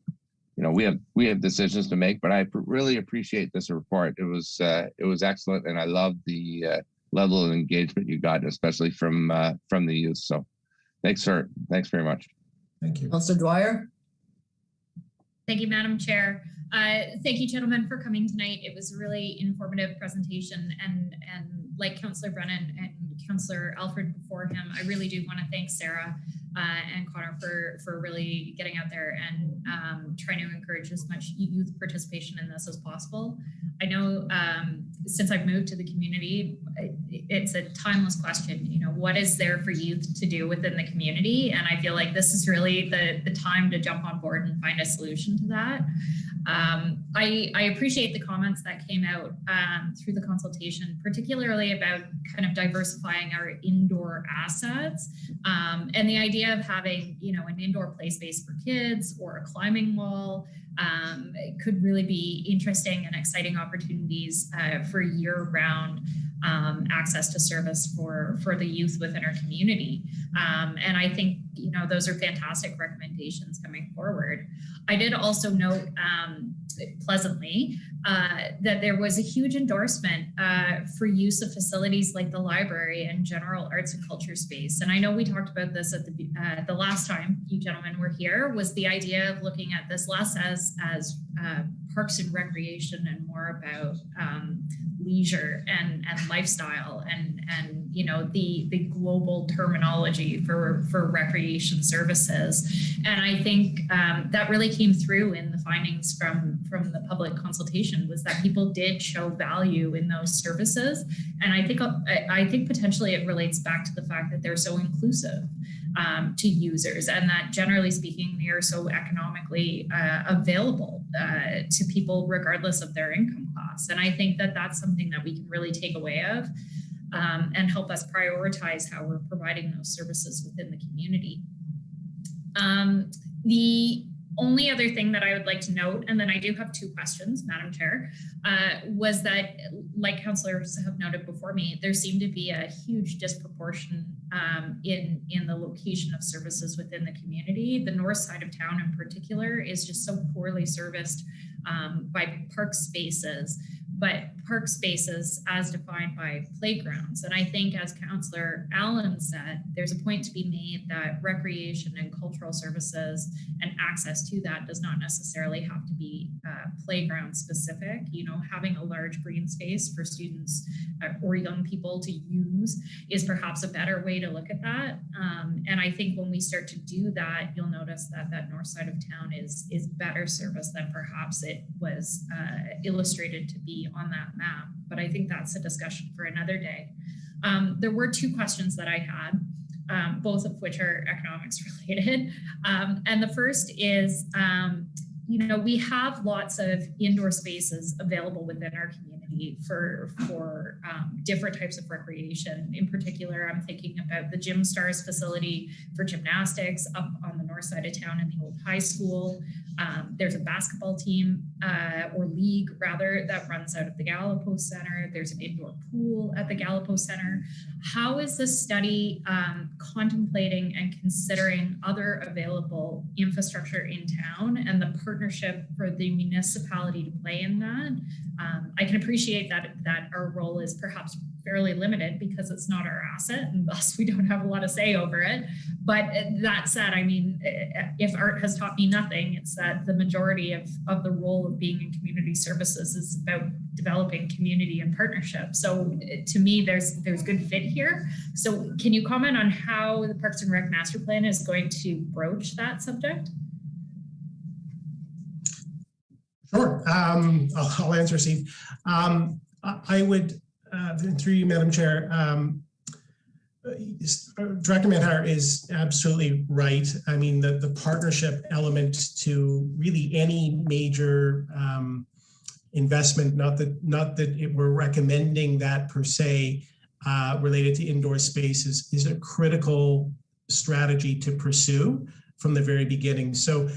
you know, we have decisions to make, but I really appreciate this report. It was excellent, and I love the level of engagement you got, especially from the youth. So, thanks very much. Thank you, Councillor Dwyer. Thank you, Madam Chair. Thank you, gentlemen, for coming tonight. It was a really informative presentation, and like Councillor Brennan and Councillor Alfred before him, I really do want to thank Sarah and Connor for really getting out there and trying to encourage as much youth participation in this as possible. I know since I've moved to the community, it's a timeless question. You know, what is there for youth to do within the community? And I feel like this is really the time to jump on board and find a solution to that. I appreciate the comments that came out through the consultation, particularly about kind of diversifying our indoor assets and the idea of having, you know, an indoor play space for kids or a climbing wall could really be interesting and exciting opportunities for year-round access to service for the youth within our community. And I think, you know, those are fantastic recommendations coming forward. I did also note pleasantly that there was a huge endorsement for use of facilities like the library and general arts and culture space. And I know we talked about this at the last time you gentlemen were here, was the idea of looking at this less as parks and recreation and more about leisure and lifestyle and you know the global terminology for recreation services. And I think that really came through in the findings from the public consultation, was that people did show value in those services. And I think potentially it relates back to the fact that they're so inclusive to users, and that generally speaking, they are so economically available to people regardless of their income class. And I think that that's something that we can really take away of and help us prioritize how we're providing those services within the community. The only other thing that I would like to note, and then I do have 2 questions, Madam Chair, was that, like councillors have noted before me, there seemed to be a huge disproportion in the location of services within the community. The north side of town in particular is just so poorly serviced by park spaces. but park spaces as defined by playgrounds. And I think, as Councillor Allen said, there's a point to be made that recreation and cultural services and access to that does not necessarily have to be playground specific. You know, having a large green space for students or young people to use is perhaps a better way to look at that. And I think when we start to do that, you'll notice that that north side of town is better serviced than perhaps it was illustrated to be on that map. But I think that's a discussion for another day. There were two questions that I had, both of which are economics related. And the first is, you know, we have lots of indoor spaces available within our community for different types of recreation. In particular, I'm thinking about the Gym Stars facility for gymnastics up on the north side of town in the old high school. There's a basketball team or league rather that runs out of the Gallipost Center. There's an indoor pool at the Gallipost Center. How is this study contemplating and considering other available infrastructure in town and the partnership for the municipality to play in that? I can appreciate that our role is perhaps fairly limited because it's not our asset and thus we don't have a lot of say over it. But that said, I mean, if art has taught me nothing, it's that the majority of the role of being in community services is about developing community and partnership. So to me, there's good fit here. So can you comment on how the Parks and Rec Master Plan is going to broach that subject? Sure. I'll answer, Steve. I would, through you, Madam Chair, Director Manhire is absolutely right. I mean, the partnership element to really any major investment, not that we're recommending that per se, related to indoor spaces, is a critical strategy to pursue from the very beginning. So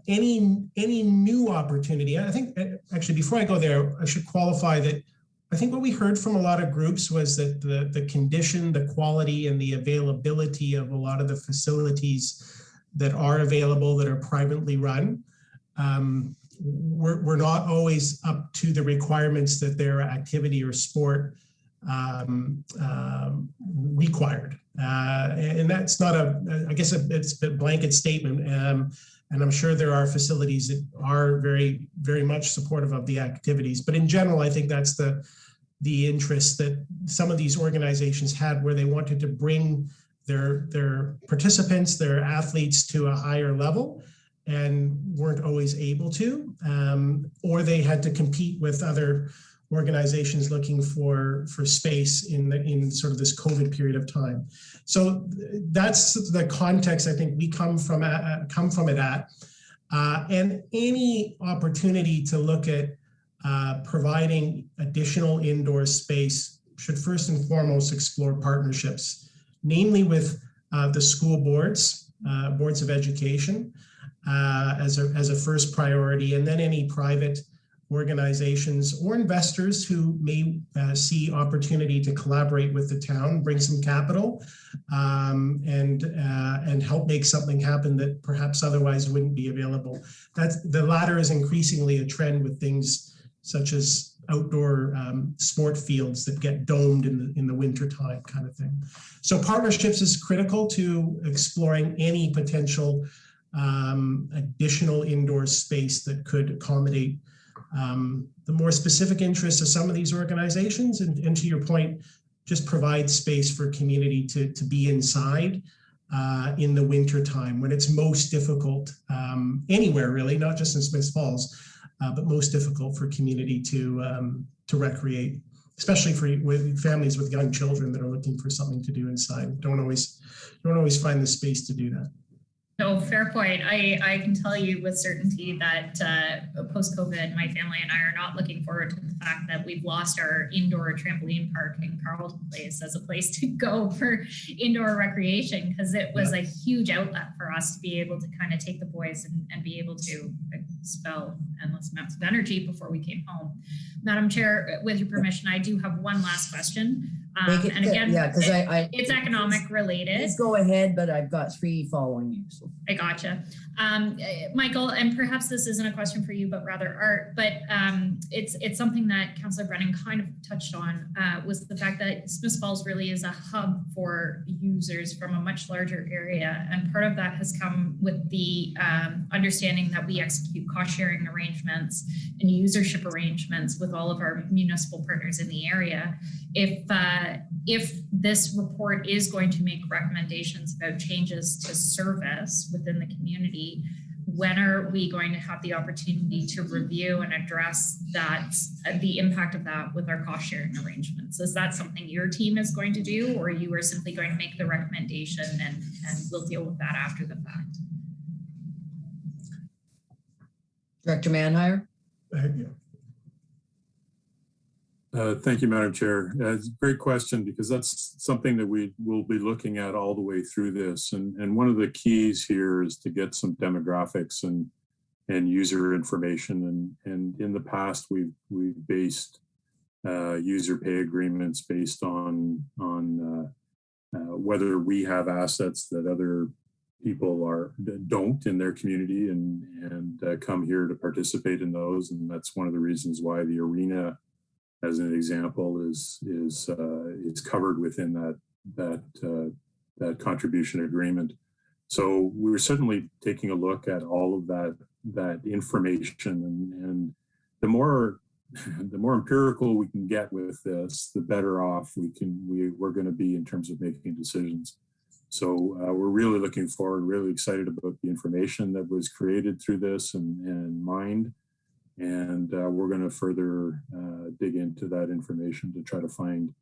any new opportunity, I think, actually, before I go there, I should qualify that I think what we heard from a lot of groups was that the condition, the quality, and the availability of a lot of the facilities that are available that are privately run were not always up to the requirements that their activity or sport required. And that's not I guess it's a blanket statement. And I'm sure there are facilities that are very, very much supportive of the activities. But in general, I think that's the interest that some of these organizations had, where they wanted to bring their participants, their athletes to a higher level and weren't always able to, or they had to compete with other organizations looking for space in sort of this COVID period of time. So that's the context I think we come from it at. And any opportunity to look at providing additional indoor space should first and foremost explore partnerships, namely with the school boards, boards of education, as a first priority, and then any private organizations or investors who may see opportunity to collaborate with the town, bring some capital, and help make something happen that perhaps otherwise wouldn't be available. The latter is increasingly a trend with things such as outdoor sport fields that get domed in the winter time, kind of thing. So partnerships is critical to exploring any potential additional indoor space that could accommodate the more specific interests of some of these organizations, and to your point, just provide space for community to be inside in the winter time when it's most difficult anywhere, really, not just in Smiths Falls, but most difficult for community to recreate, especially with families with young children that are looking for something to do inside. Don't always find the space to do that. No, fair point. I can tell you with certainty that post-COVID, my family and I are not looking forward to the fact that we've lost our indoor trampoline park in Carleton Place as a place to go for indoor recreation, because it was a huge outlet for us to be able to kind of take the boys and be able to expel endless amounts of energy before we came home. Madam Chair, with your permission, I do have one last question. And again, it's economic related. Please go ahead, but I've got 3 following you. So. I gotcha. Michael, and perhaps this isn't a question for you, but rather Art, but it's something that Councillor Brennan kind of touched on, was the fact that Smith Falls really is a hub for users from a much larger area. And part of that has come with the understanding that we execute cost sharing arrangements and usership arrangements with all of our municipal partners in the area. If this report is going to make recommendations about changes to service within the community, when are we going to have the opportunity to review and address that, the impact of that with our cost sharing arrangements? Is that something your team is going to do, or you are simply going to make the recommendation and we'll deal with that after the fact? Director Manhire? Thank you, Madam Chair. It's a great question, because that's something that we will be looking at all the way through this. And one of the keys here is to get some demographics and user information. And in the past, we've based user pay agreements based on whether we have assets that other people don't in their community and come here to participate in those. And that's one of the reasons why the arena, as an example, is covered within that contribution agreement. So we're certainly taking a look at all of that information, and the more empirical we can get with this, the better off we're going to be in terms of making decisions. So we're really looking forward, really excited about the information that was created through this and mined. And we're going to further dig into that information to try to find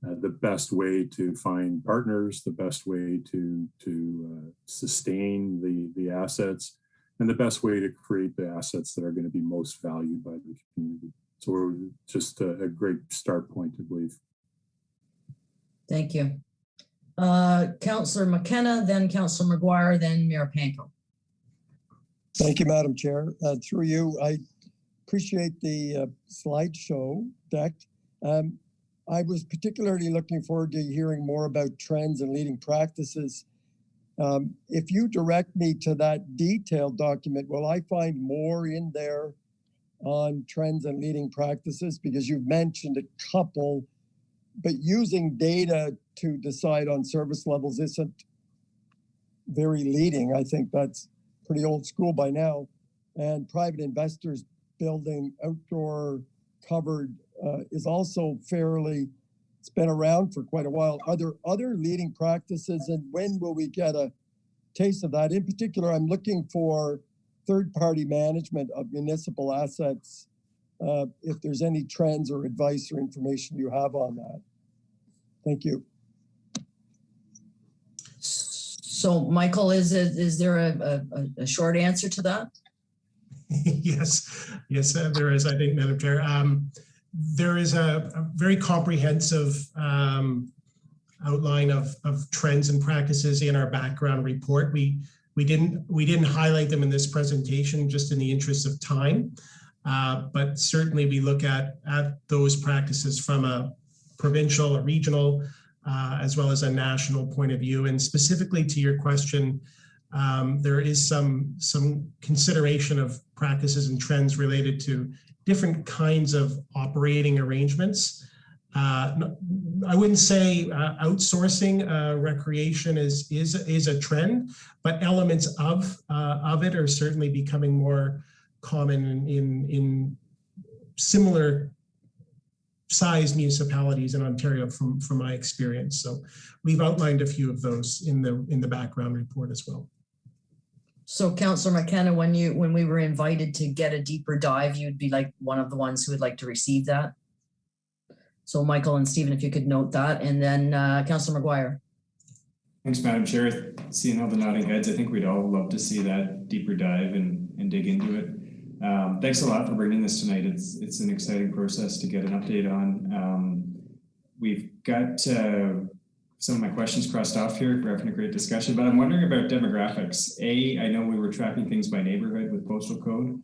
the best way to find partners, the best way to sustain the assets, and the best way to create the assets that are going to be most valued by the community. So we're just a great start point, I believe. Thank you. Councillor McKenna, then Councillor McGuire, then Mayor Panko. Thank you, Madam Chair. Through you, I appreciate the slideshow deck. I was particularly looking forward to hearing more about trends and leading practices. If you direct me to that detailed document, will I find more in there on trends and leading practices? Because you've mentioned a couple, but using data to decide on service levels isn't very leading. I think that's pretty old school by now. And private investors building outdoor covered is also it's been around for quite a while. Are there other leading practices, and when will we get a taste of that? In particular, I'm looking for third-party management of municipal assets, if there's any trends or advice or information you have on that. Thank you. So, Michael, is there a short answer to that? Yes, there is, I think, Madam Chair. There is a very comprehensive outline of trends and practices in our background report. We didn't highlight them in this presentation just in the interest of time, but certainly we look at those practices from a provincial, a regional, as well as a national point of view. And specifically to your question, there is some consideration of practices and trends related to different kinds of operating arrangements. I wouldn't say outsourcing recreation is a trend, but elements of it are certainly becoming more common in similar sized municipalities in Ontario from my experience. So we've outlined a few of those in the background report as well. So, Councillor McKenna, when we were invited to get a deeper dive, you'd be like one of the ones who would like to receive that. So, Michael and Stephen, if you could note that, and then Councillor McGuire. Thanks, Madam Chair. Seeing all the nodding heads, I think we'd all love to see that deeper dive and dig into it. Thanks a lot for bringing this tonight. It's an exciting process to get an update on. We've got some of my questions crossed off here. We're having a great discussion, but I'm wondering about demographics. I know we were tracking things by neighborhood with postal code,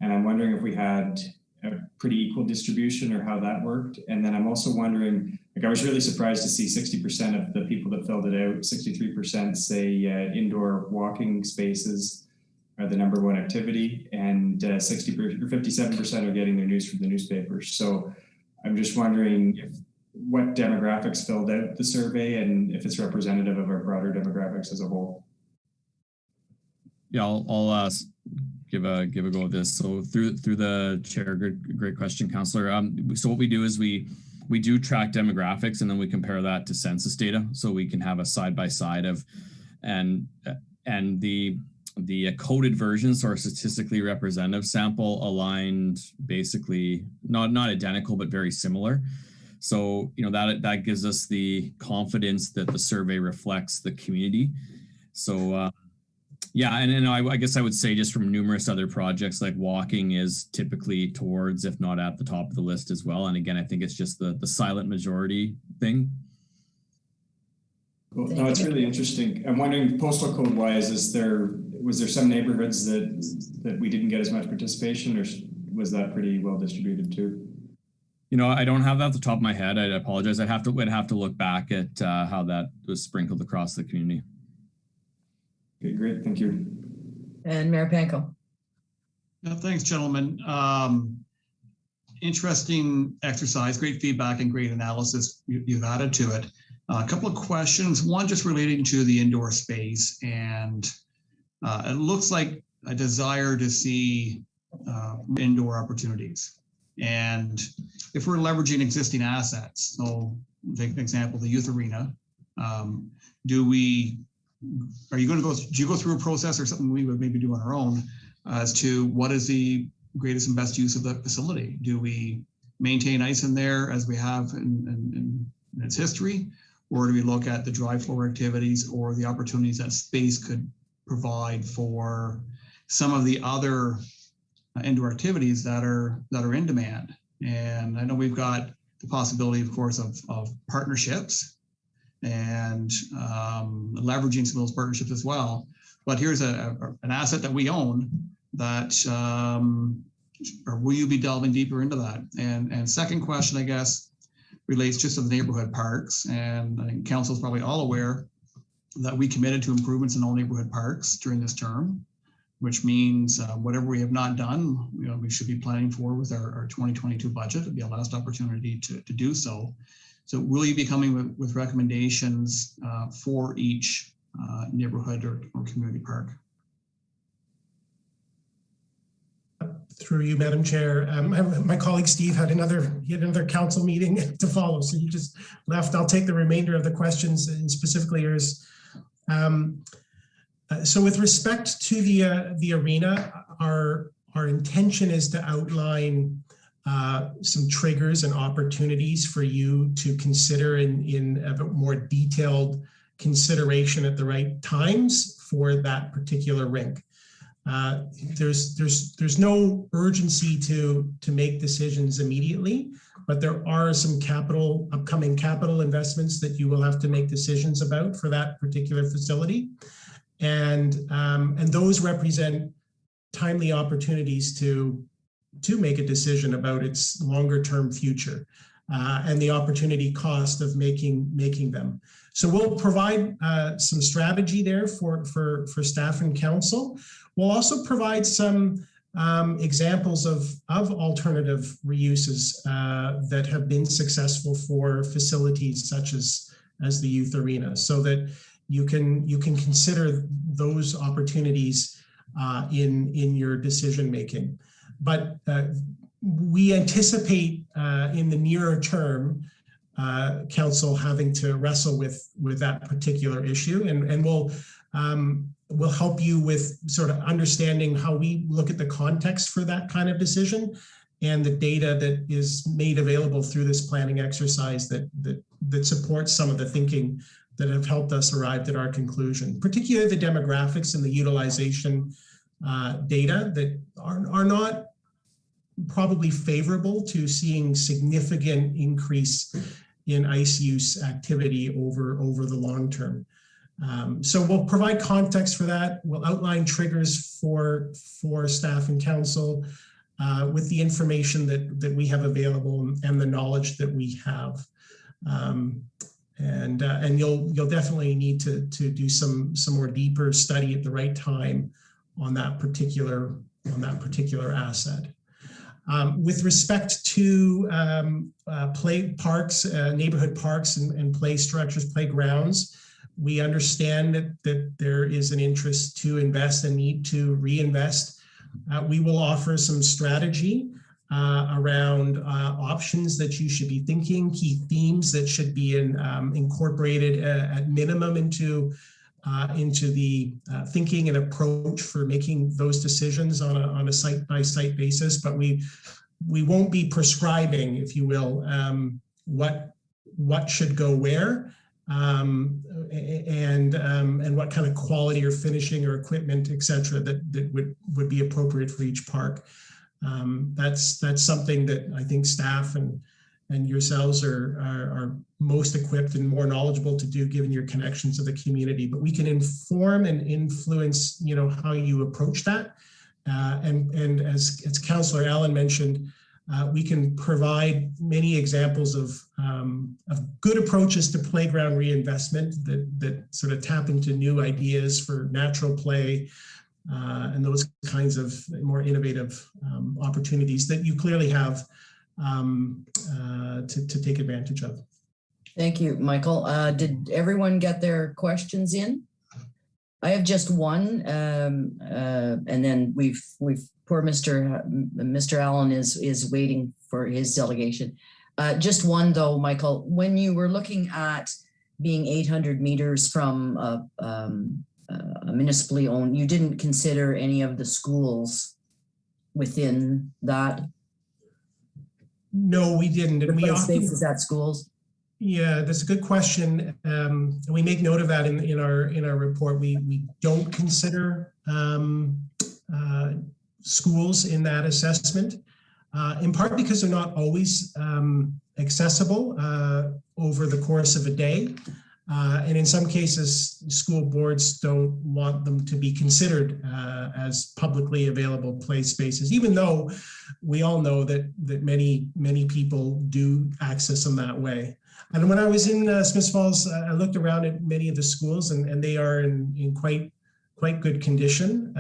and I'm wondering if we had a pretty equal distribution or how that worked. And then I'm also wondering Like I was really surprised to see 60% of the people that filled it out, 63% say indoor walking spaces are the number one activity, and 57% are getting their news from the newspapers. So I'm just wondering what demographics filled out the survey and if it's representative of our broader demographics as a whole. Yeah, I'll give a go at this. So through the chair, great question, Councillor. So what we do is we do track demographics, and then we compare that to census data, so we can have a side by side of, and the coded versions or statistically representative sample aligned, basically not identical but very similar. So that gives us the confidence that the survey reflects the community. So yeah, and I guess I would say just from numerous other projects, like walking is typically towards, if not at the top of the list as well. And again, I think it's just the silent majority thing. Well, no, it's really interesting. I'm wondering, postal code wise, was there some neighborhoods that we didn't get as much participation, or was that pretty well distributed too? I don't have that at the top of my head. I apologize. I'd have to look back at how that was sprinkled across the community. Okay, great. Thank you. And Mayor Panko. Yeah, thanks, gentlemen. Interesting exercise, great feedback and great analysis you've added to it. A couple of questions, one just relating to the indoor space, and it looks like a desire to see indoor opportunities. And if we're leveraging existing assets, so take an example, the youth arena, do you go through a process or something we would maybe do on our own as to what is the greatest and best use of the facility? Do we maintain ice in there as we have in its history? Or do we look at the dry floor activities or the opportunities that space could provide for some of the other indoor activities that are in demand? And I know we've got the possibility, of course, of partnerships and leveraging some of those partnerships as well. But here's an asset that we own that, or will you be delving deeper into that? And second question, I guess, relates just to the neighborhood parks. And I think council is probably all aware that we committed to improvements in all neighborhood parks during this term, which means whatever we have not done, we should be planning for with our 2022 budget. It'll be a last opportunity to do so. So will you be coming with recommendations for each neighborhood or community park? Through you, Madam Chair. My colleague Steve had another council meeting to follow, so he just left. I'll take the remainder of the questions, and specifically yours. So with respect to the arena, our intention is to outline some triggers and opportunities for you to consider in a bit more detailed consideration at the right times for that particular rink. There's no urgency to make decisions immediately, but there are some upcoming capital investments that you will have to make decisions about for that particular facility. And those represent timely opportunities to make a decision about its longer term future and the opportunity cost of making them. So we'll provide some strategy there for staff and council. We'll also provide some examples of alternative reuses that have been successful for facilities such as the youth arena, so that you can consider those opportunities in your decision making. But we anticipate in the nearer term, council having to wrestle with that particular issue, and we'll help you with sort of understanding how we look at the context for that kind of decision and the data that is made available through this planning exercise that supports some of the thinking that have helped us arrive at our conclusion, particularly the demographics and the utilization data that are not probably favorable to seeing significant increase in ice use activity over the long term. So we'll provide context for that. We'll outline triggers for staff and council with the information that we have available and the knowledge that we have. And you'll definitely need to do some more deeper study at the right time on that particular asset. With respect to play parks, neighborhood parks and play structures, playgrounds, we understand that there is an interest to invest and need to reinvest. We will offer some strategy around options that you should be thinking, key themes that should be incorporated at minimum into the thinking and approach for making those decisions on a site-by-site basis. But we won't be prescribing, if you will, what should go where, and what kind of quality or finishing or equipment, et cetera, that would be appropriate for each park. That's something that I think staff and yourselves are most equipped and more knowledgeable to do, given your connections to the community. But we can inform and influence, how you approach that. And as Councillor Allen mentioned, we can provide many examples of good approaches to playground reinvestment that sort of tap into new ideas for natural play, and those kinds of more innovative opportunities that you clearly have to take advantage of. Thank you, Michael. Did everyone get their questions in? I have just one, and then poor Mr. Allen is waiting for his delegation. Just one though, Michael. When you were looking at being 800 meters from municipally owned, you didn't consider any of the schools within that? No, we didn't. And we often, spaces at schools? Yeah, that's a good question. And we make note of that in our report. We don't consider schools in that assessment, in part because they're not always accessible over the course of a day. And in some cases, school boards don't want them to be considered as publicly available play spaces, even though we all know that many people do access them that way. And when I was in Smiths Falls, I looked around at many of the schools, and they are in quite good condition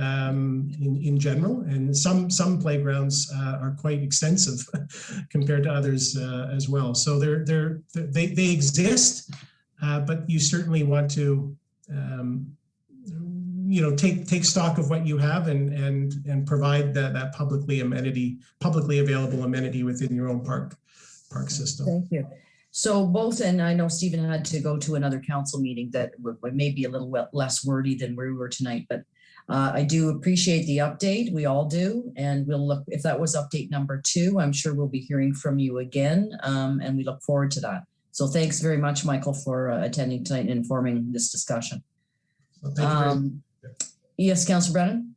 in general. And some playgrounds are quite extensive compared to others as well. So they exist. But you certainly want to, take stock of what you have and provide that publicly available amenity within your own park system. Thank you. So both, and I know Stephen had to go to another council meeting that may be a little less wordy than where we were tonight, but I do appreciate the update. We all do. And we'll look, if that was update number 2, I'm sure we'll be hearing from you again. And we look forward to that. So thanks very much, Michael, for attending tonight and informing this discussion. Well, yes, Councillor Brennan?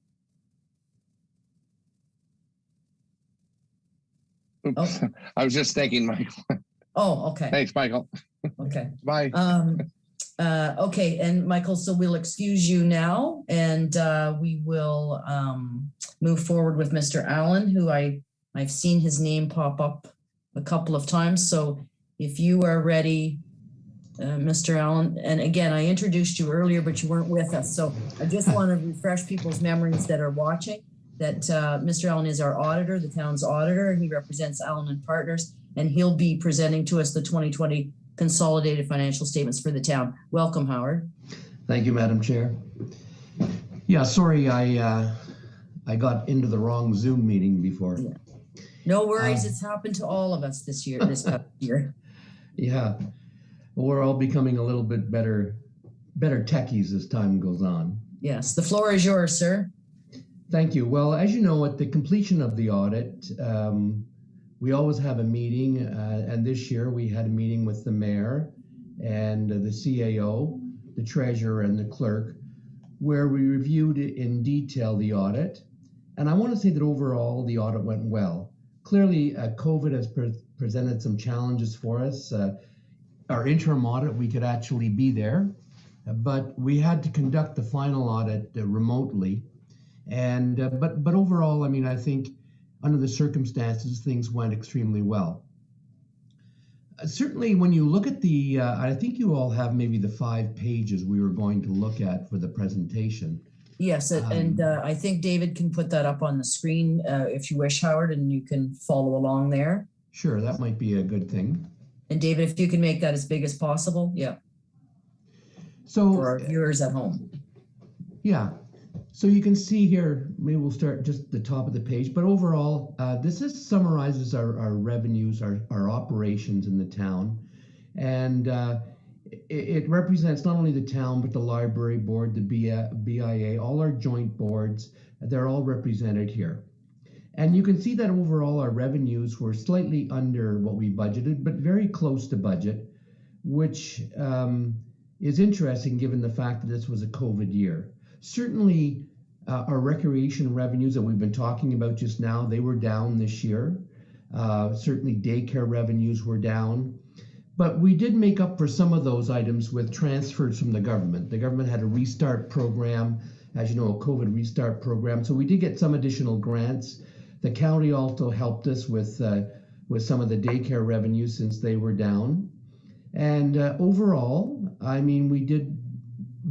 Oops. Oh. I was just thanking Michael. Oh, okay. Thanks, Michael. Okay. Bye. Okay, and Michael, so we'll excuse you now, and we will move forward with Mr. Allen, who I've seen his name pop up a couple of times. So if you are ready, Mr. Allen, and again, I introduced you earlier, but you weren't with us. So I just want to refresh people's memories that are watching that Mr. Allen is our auditor, the town's auditor, and he represents Allen and Partners, and he'll be presenting to us the 2020 consolidated financial statements for the town. Welcome, Howard. Thank you, Madam Chair. Yeah, sorry, I got into the wrong Zoom meeting before. Yeah. No worries, it's happened to all of us this past year. Yeah, we're all becoming a little bit better techies as time goes on. Yes, the floor is yours, sir. Thank you. Well, as you know, at the completion of the audit, we always have a meeting, and this year we had a meeting with the mayor and the CAO, the treasurer, and the clerk, where we reviewed in detail the audit. And I want to say that overall the audit went well. Clearly, COVID has presented some challenges for us. Our interim audit, we could actually be there, but we had to conduct the final audit remotely. And but overall, I mean, I think under the circumstances, things went extremely well. Certainly, when you look at the, I think you all have maybe the 5 pages we were going to look at for the presentation. Yes, and I think David can put that up on the screen if you wish, Howard, and you can follow along there. Sure, that might be a good thing. And David, if you can make that as big as possible, yeah. So for our viewers at home. Yeah. So you can see here, maybe we'll start just the top of the page, but overall, this summarizes our revenues, our operations in the town. And it represents not only the town, but the library board, the BIA, all our joint boards, they're all represented here. And you can see that overall our revenues were slightly under what we budgeted, but very close to budget, which is interesting given the fact that this was a COVID year. Certainly, our recreation revenues that we've been talking about just now, they were down this year. Certainly daycare revenues were down. But we did make up for some of those items with transfers from the government. The government had a restart program, as you know, a COVID restart program. So we did get some additional grants. The county also helped us with some of the daycare revenues since they were down. And overall, I mean, we did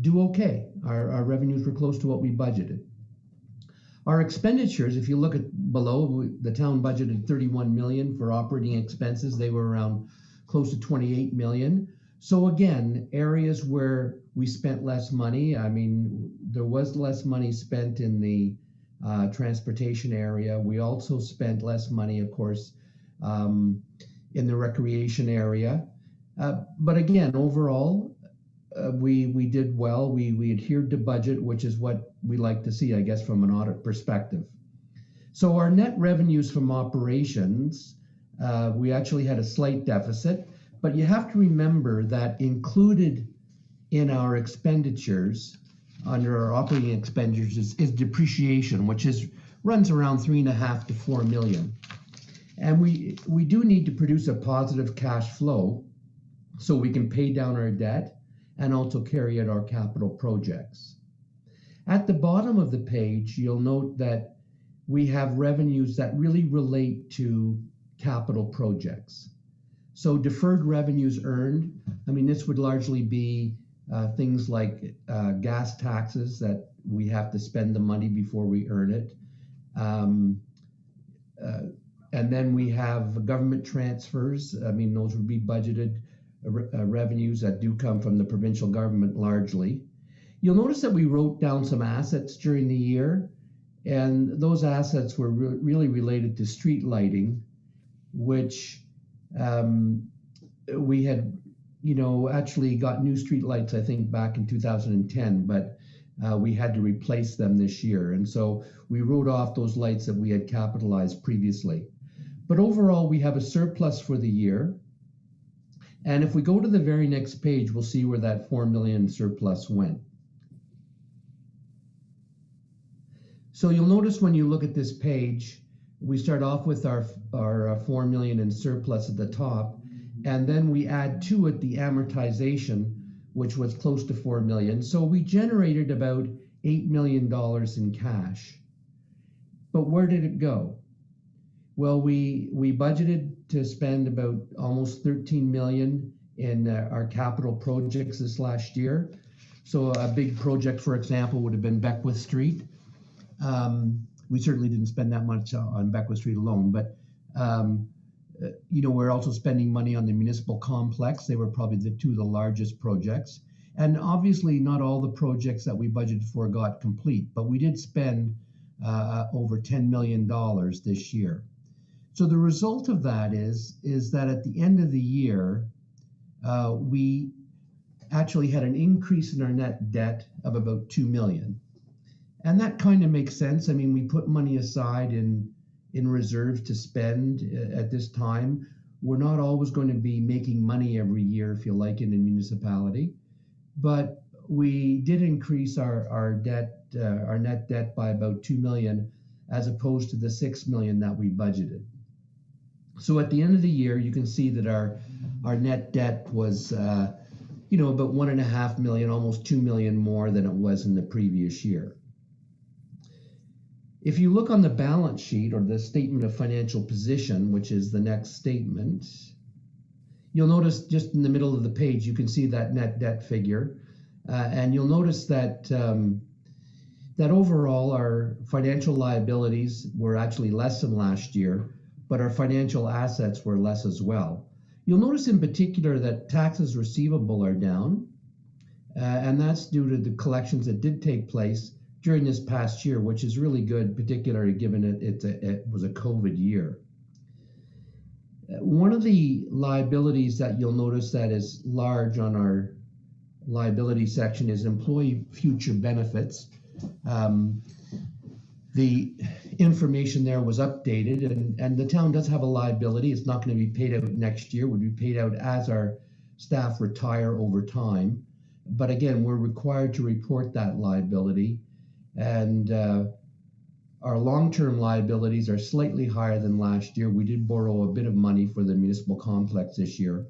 do okay. Our revenues were close to what we budgeted. Our expenditures, if you look at below, the town budgeted 31 million for operating expenses. They were around close to 28 million. So again, areas where we spent less money, I mean, there was less money spent in the transportation area. We also spent less money, of course, in the recreation area. But again, overall, we did well. We adhered to budget, which is what we like to see, I guess, from an audit perspective. So our net revenues from operations, we actually had a slight deficit, but you have to remember that included in our expenditures, under our operating expenditures, is depreciation, which runs around 3.5 to 4 million. And we do need to produce a positive cash flow so we can pay down our debt and also carry out our capital projects. At the bottom of the page, you'll note that we have revenues that really relate to capital projects. So deferred revenues earned, I mean, this would largely be things like gas taxes that we have to spend the money before we earn it. And then we have government transfers. I mean, those would be budgeted revenues that do come from the provincial government largely. You'll notice that we wrote down some assets during the year, and those assets were really related to street lighting, which we had, actually got new street lights, I think, back in 2010, but we had to replace them this year. And so we wrote off those lights that we had capitalized previously. But overall, we have a surplus for the year. And if we go to the very next page, we'll see where that 4 million surplus went. So you'll notice when you look at this page, we start off with our 4 million in surplus at the top, and then we add to it the amortization, which was close to 4 million. So we generated about $8 million in cash. But where did it go? Well, we budgeted to spend about almost 13 million in our capital projects this last year. So a big project, for example, would have been Beckwith Street. We certainly didn't spend that much on Beckwith Street alone, but we're also spending money on the municipal complex. They were probably the two of the largest projects. And obviously not all the projects that we budgeted for got complete, but we did spend over $10 million this year. So the result of that is that at the end of the year, we actually had an increase in our net debt of about 2 million. And that kind of makes sense. I mean, we put money aside in reserves to spend at this time. We're not always going to be making money every year, if you like, in a municipality. But we did increase our net debt by about 2 million, as opposed to the 6 million that we budgeted. So at the end of the year, you can see that our net debt was, about 1.5 million, almost 2 million more than it was in the previous year. If you look on the balance sheet or the statement of financial position, which is the next statement, you'll notice just in the middle of the page, you can see that net debt figure. And you'll notice that that overall our financial liabilities were actually less than last year, but our financial assets were less as well. You'll notice in particular that taxes receivable are down, and that's due to the collections that did take place during this past year, which is really good, particularly given it was a COVID year. One of the liabilities that you'll notice that is large on our liability section is employee future benefits. The information there was updated, and the town does have a liability. It's not going to be paid out next year. It would be paid out as our staff retire over time. But again, we're required to report that liability, and our long-term liabilities are slightly higher than last year. We did borrow a bit of money for the municipal complex this year,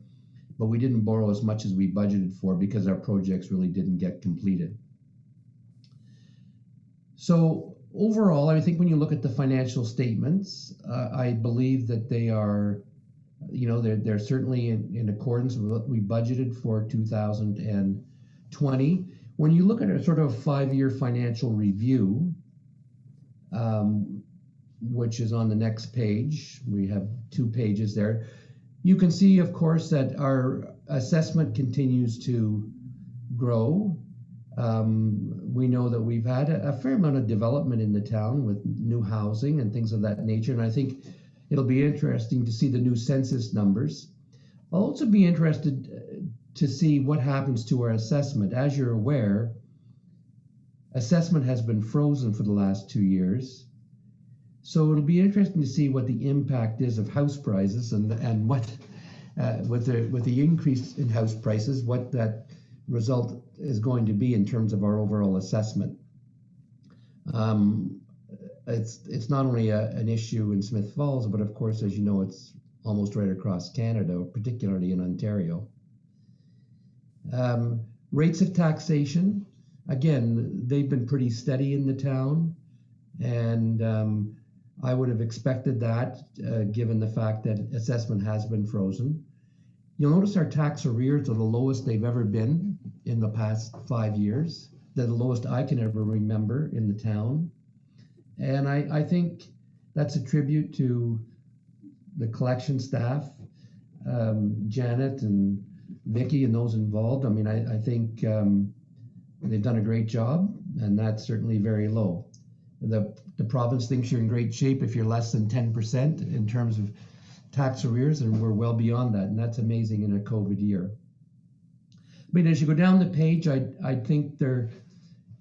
but we didn't borrow as much as we budgeted for because our projects really didn't get completed. So overall, I think when you look at the financial statements, I believe that they are, they're certainly in accordance with what we budgeted for 2020. When you look at a sort of 5-year financial review, which is on the next page, we have 2 pages there. You can see, of course, that our assessment continues to grow. We know that we've had a fair amount of development in the town with new housing and things of that nature, and I think it'll be interesting to see the new census numbers. I'll also be interested to see what happens to our assessment. As you're aware, assessment has been frozen for the last 2 years. So it'll be interesting to see what the impact is of house prices and what, with the increase in house prices, what that result is going to be in terms of our overall assessment. It's not only an issue in Smith Falls, but of course, as you know, it's almost right across Canada, particularly in Ontario. Rates of taxation, again, they've been pretty steady in the town, and I would have expected that given the fact that assessment has been frozen. You'll notice our tax arrears are the lowest they've ever been in the past 5 years. They're the lowest I can ever remember in the town. And I think that's a tribute to the collection staff, Janet and Vicky and those involved. I mean, I think they've done a great job, and that's certainly very low. The province thinks you're in great shape if you're less than 10% in terms of tax arrears, and we're well beyond that, and that's amazing in a COVID year. But as you go down the page, I think there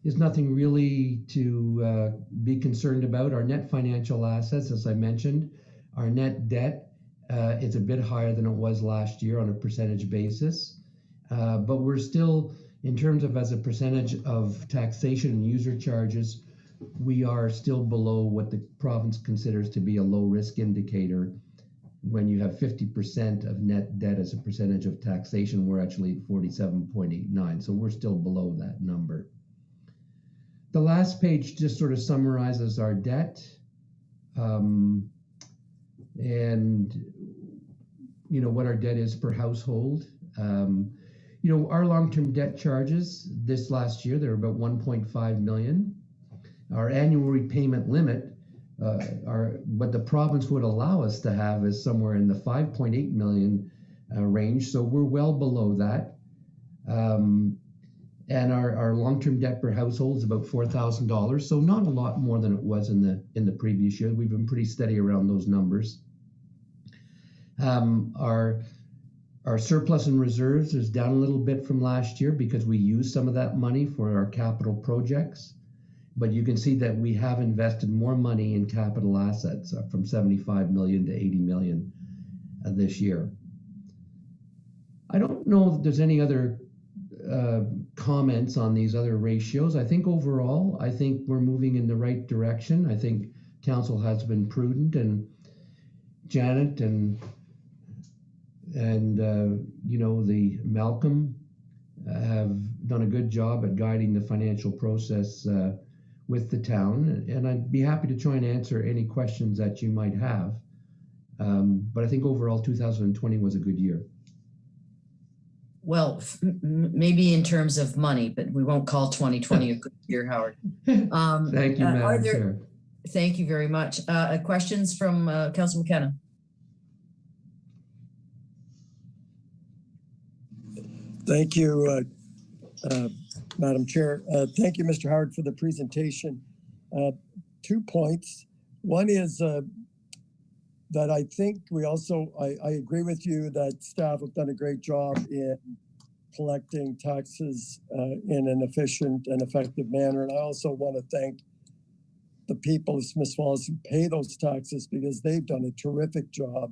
is nothing really to be concerned about. Our net financial assets, as I mentioned, our net debt is a bit higher than it was last year on a percentage basis, but we're still, in terms of as a percentage of taxation and user charges, we are still below what the province considers to be a low risk indicator. When you have 50% of net debt as a percentage of taxation, we're actually at 47.89. So we're still below that number. The last page just sort of summarizes our debt. And what our debt is per household. Our long-term debt charges this last year, they were about 1.5 million. Our annual repayment limit, what the province would allow us to have, is somewhere in the 5.8 million range. So we're well below that. And our long-term debt per household is about $4,000. So not a lot more than it was in the previous year. We've been pretty steady around those numbers. Our surplus and reserves is down a little bit from last year because we used some of that money for our capital projects. But you can see that we have invested more money in capital assets from 75 million to 80 million this year. I don't know if there's any other comments on these other ratios. I think overall, we're moving in the right direction. I think council has been prudent, and Janet and the Malcolm have done a good job at guiding the financial process with the town, and I'd be happy to try and answer any questions that you might have. But I think overall 2020 was a good year. Well, maybe in terms of money, but we won't call 2020 a good year, Howard. Thank you, Madam Chair. Thank you very much. Questions from Councilor McKenna? Thank you, Madam Chair. Thank you, Mr. Howard, for the presentation. 2 points. One is that I think I agree with you that staff have done a great job in collecting taxes in an efficient and effective manner. And I also want to thank the people of Smiths Falls who pay those taxes, because they've done a terrific job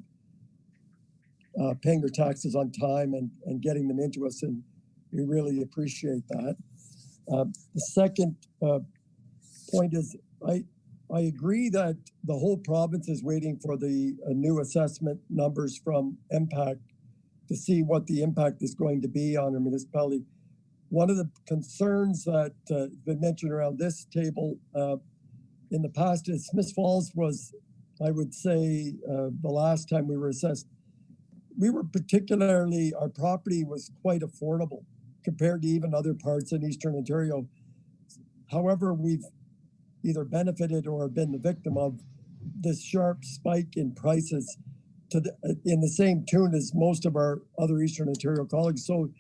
paying their taxes on time and getting them into us. And we really appreciate that. The second point is I agree that the whole province is waiting for the new assessment numbers from MPAC to see what the impact is going to be on our municipality. One of the concerns that has been mentioned around this table in the past is Smiths Falls was, I would say, the last time we were assessed, our property was quite affordable compared to even other parts in Eastern Ontario. However, we've either benefited or been the victim of this sharp spike in prices in the same tune as most of our other Eastern Ontario colleagues. So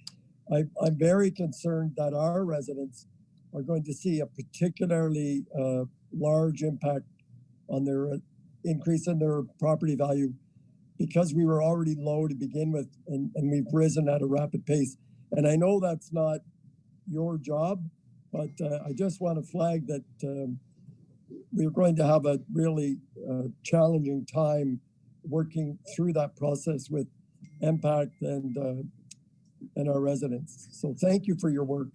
I'm very concerned that our residents are going to see a particularly large impact on their increase in their property value, because we were already low to begin with, and we've risen at a rapid pace. And I know that's not your job, but I just want to flag that we're going to have a really challenging time working through that process with MPAC and our residents. So thank you for your work.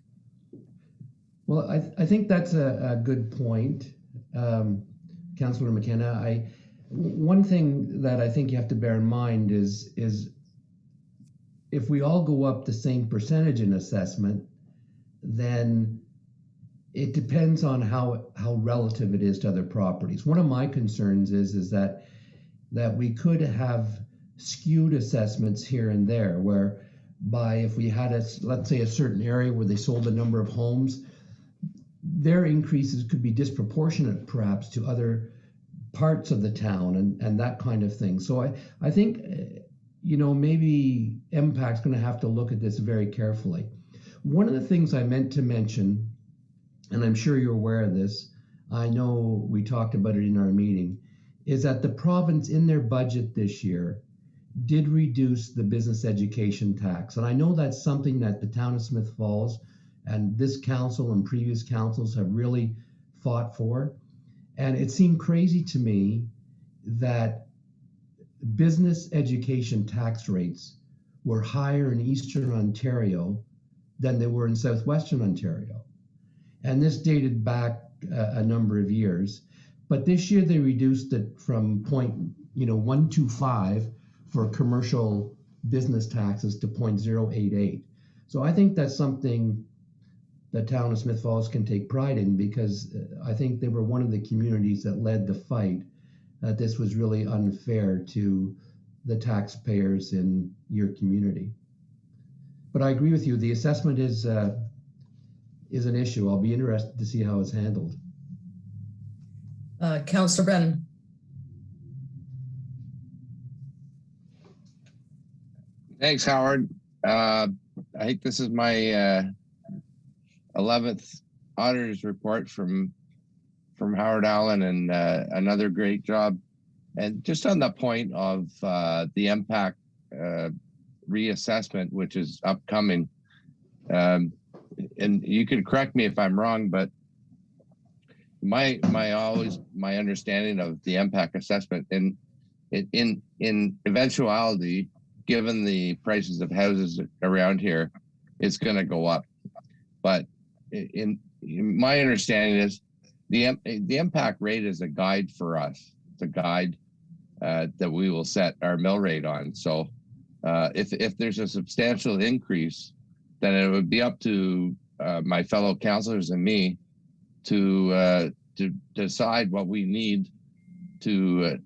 Well, I think that's a good point, Councillor McKenna. One thing that I think you have to bear in mind is if we all go up the same percentage in assessment, then it depends on how relative it is to other properties. One of my concerns is that we could have skewed assessments here and there, whereby if we had let's say a certain area where they sold a number of homes, their increases could be disproportionate perhaps to other parts of the town and that kind of thing. So I think, maybe MPAC's going to have to look at this very carefully. One of the things I meant to mention, and I'm sure you're aware of this, I know we talked about it in our meeting, is that the province in their budget this year did reduce the business education tax. And I know that's something that the town of Smiths Falls and this council and previous councils have really fought for. And it seemed crazy to me that business education tax rates were higher in Eastern Ontario than they were in Southwestern Ontario. And this dated back a number of years. But this year they reduced it from 0.125 for commercial business taxes to 0.088. So I think that's something the town of Smiths Falls can take pride in, because I think they were one of the communities that led the fight that this was really unfair to the taxpayers in your community. But I agree with you, the assessment is an issue. I'll be interested to see how it's handled. Councillor Brennan. Thanks, Howard. I think this is my 11th auditor's report from Howard Allen, and another great job. And just on the point of the MPAC reassessment, which is upcoming, and you can correct me if I'm wrong, but my understanding of the MPAC assessment in eventuality, given the prices of houses around here, it's going to go up. But in my understanding is the MPAC rate is a guide for us. It's a guide that we will set our mill rate on. So if there's a substantial increase, then it would be up to my fellow councillors and me to decide what we need to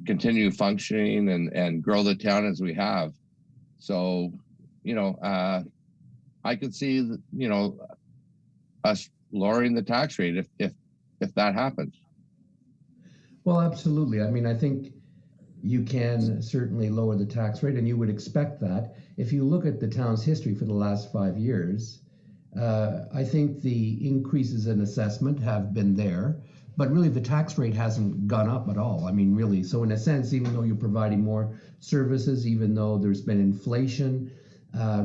continue functioning and grow the town as we have. So, I could see, us lowering the tax rate if that happens. Well, absolutely. I mean, I think you can certainly lower the tax rate, and you would expect that. If you look at the town's history for the last 5 years, I think the increases in assessment have been there, but really the tax rate hasn't gone up at all. I mean, really. So in a sense, even though you're providing more services, even though there's been inflation,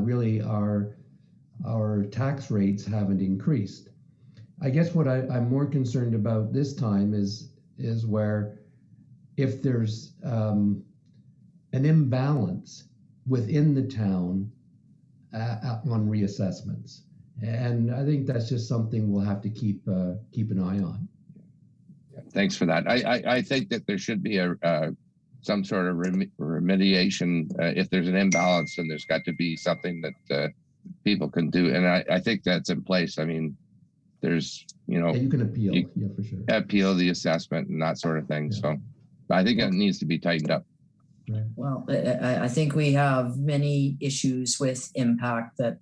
really our tax rates haven't increased. I guess what I'm more concerned about this time is where if there's an imbalance within the town on reassessments. And I think that's just something we'll have to keep an eye on. Thanks for that. I think that there should be some sort of remediation. If there's an imbalance, then there's got to be something that people can do. And I think that's in place. I mean, there's, Yeah, you can appeal, yeah, for sure. Appeal the assessment and that sort of thing. Yeah. So I think it needs to be tightened up. Right. Well, I think we have many issues with impact that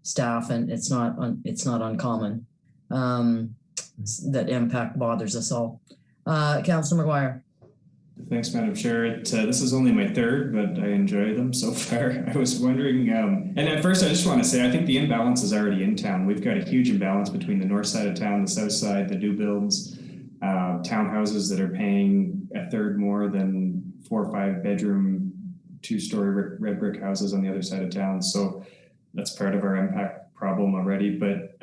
staff, and it's not uncommon that impact bothers us all. Councillor McGuire. Thanks, Madam Chair. This is only my third, but I enjoy them so far. I was wondering, and at first I just want to say, I think the imbalance is already in town. We've got a huge imbalance between the north side of town, the south side, the new builds, townhouses that are paying a third more than 4 or 5 bedroom, 2-story red brick houses on the other side of town. So that's part of our impact problem already. But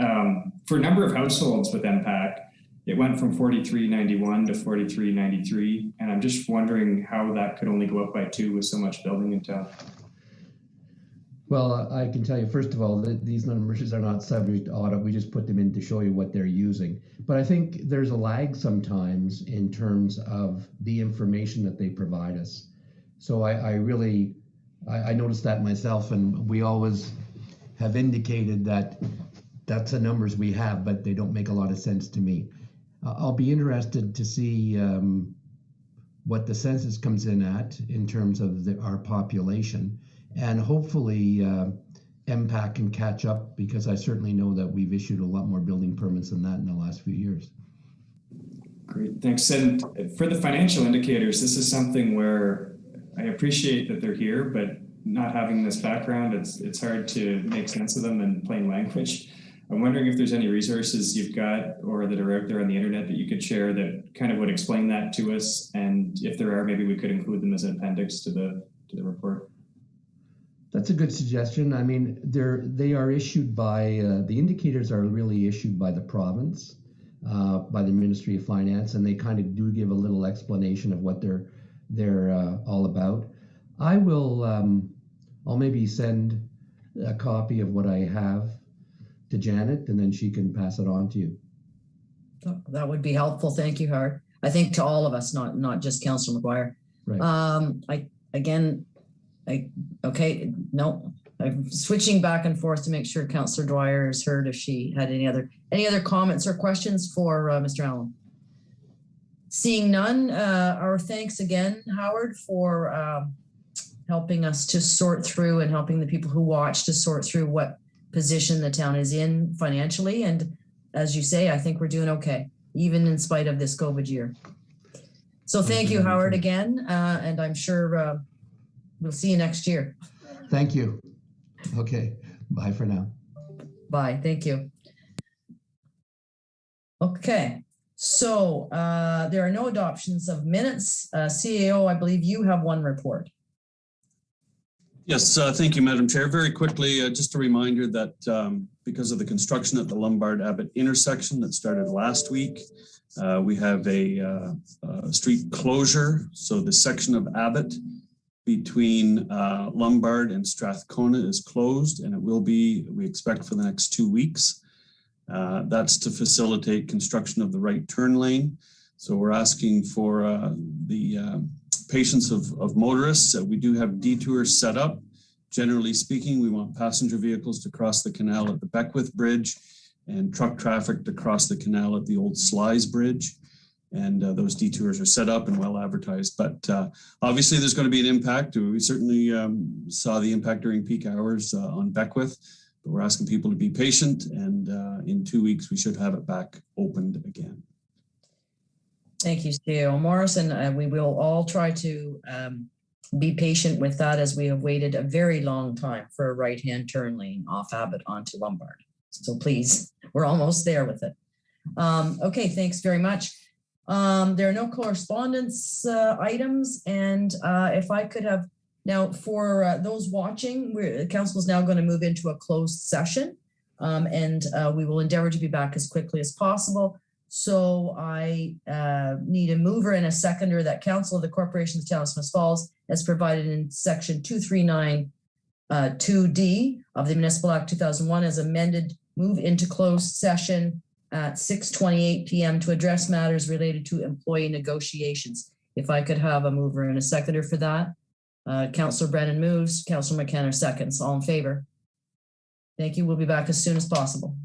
for a number of households with impact, it went from 4391 to 4393, and I'm just wondering how that could only go up by 2 with so much building in town. Well, I can tell you, first of all, that these numbers are not subject to audit. We just put them in to show you what they're using. But I think there's a lag sometimes in terms of the information that they provide us. So I noticed that myself, and we always have indicated that that's the numbers we have, but they don't make a lot of sense to me. I'll be interested to see what the census comes in at in terms of our population, and hopefully MPAC can catch up, because I certainly know that we've issued a lot more building permits than that in the last few years. Great, thanks. And for the financial indicators, this is something where I appreciate that they're here, but not having this background, it's hard to make sense of them in plain language. I'm wondering if there's any resources you've got or that are out there on the internet that you could share that kind of would explain that to us. And if there are, maybe we could include them as an appendix to the report. That's a good suggestion. I mean, they are issued by, the indicators are really issued by the province, by the Ministry of Finance, and they kind of do give a little explanation of what they're all about. I'll maybe send a copy of what I have to Janet, and then she can pass it on to you. That would be helpful. Thank you, Howard. I think to all of us, not just Councillor McGuire. Right. I'm switching back and forth to make sure Councillor Dwyer is heard if she had any other comments or questions for Mr. Allen. Seeing none, our thanks again, Howard, for helping us to sort through and helping the people who watch to sort through what position the town is in financially. And as you say, I think we're doing okay, even in spite of this COVID year. So thank you, Howard, again. And I'm sure we'll see you next year. Thank you. Okay, bye for now. Bye, thank you. Okay, so there are no adoptions of minutes. CAO, I believe you have one report. Yes, thank you, Madam Chair. Very quickly, just a reminder that because of the construction at the Lombard-Abbott intersection that started last week, we have a street closure. So the section of Abbott between Lombard and Strathcona is closed, and it will be, we expect, for the next 2 weeks. That's to facilitate construction of the right turn lane. So we're asking for the patience of motorists. We do have detours set up. Generally speaking, we want passenger vehicles to cross the canal at the Beckwith Bridge and truck traffic to cross the canal at the old Slies Bridge. And those detours are set up and well advertised. But obviously there's going to be an impact. We certainly saw the impact during peak hours on Beckwith. we're asking people to be patient, and in 2 weeks, we should have it back opened again. Thank you, CEO Morris, and we will all try to be patient with that as we have waited a very long time for a right-hand turn lane off Abbott onto Lombard. So please, we're almost there with it. Okay, thanks very much. There are no correspondence items, and if I could have now for those watching, the council is now going to move into a closed session, and we will endeavor to be back as quickly as possible. So I need a mover and a seconder that Council of the Corporation of the Town of Smith Falls, as provided in section 239 2D of the Municipal Act 2001 as amended, move into closed session at 6:28 p.m. to address matters related to employee negotiations. If I could have a mover and a seconder for that. Councillor Brennan moves, Councillor McKenna seconds. All in favor? Thank you. We'll be back as soon as possible.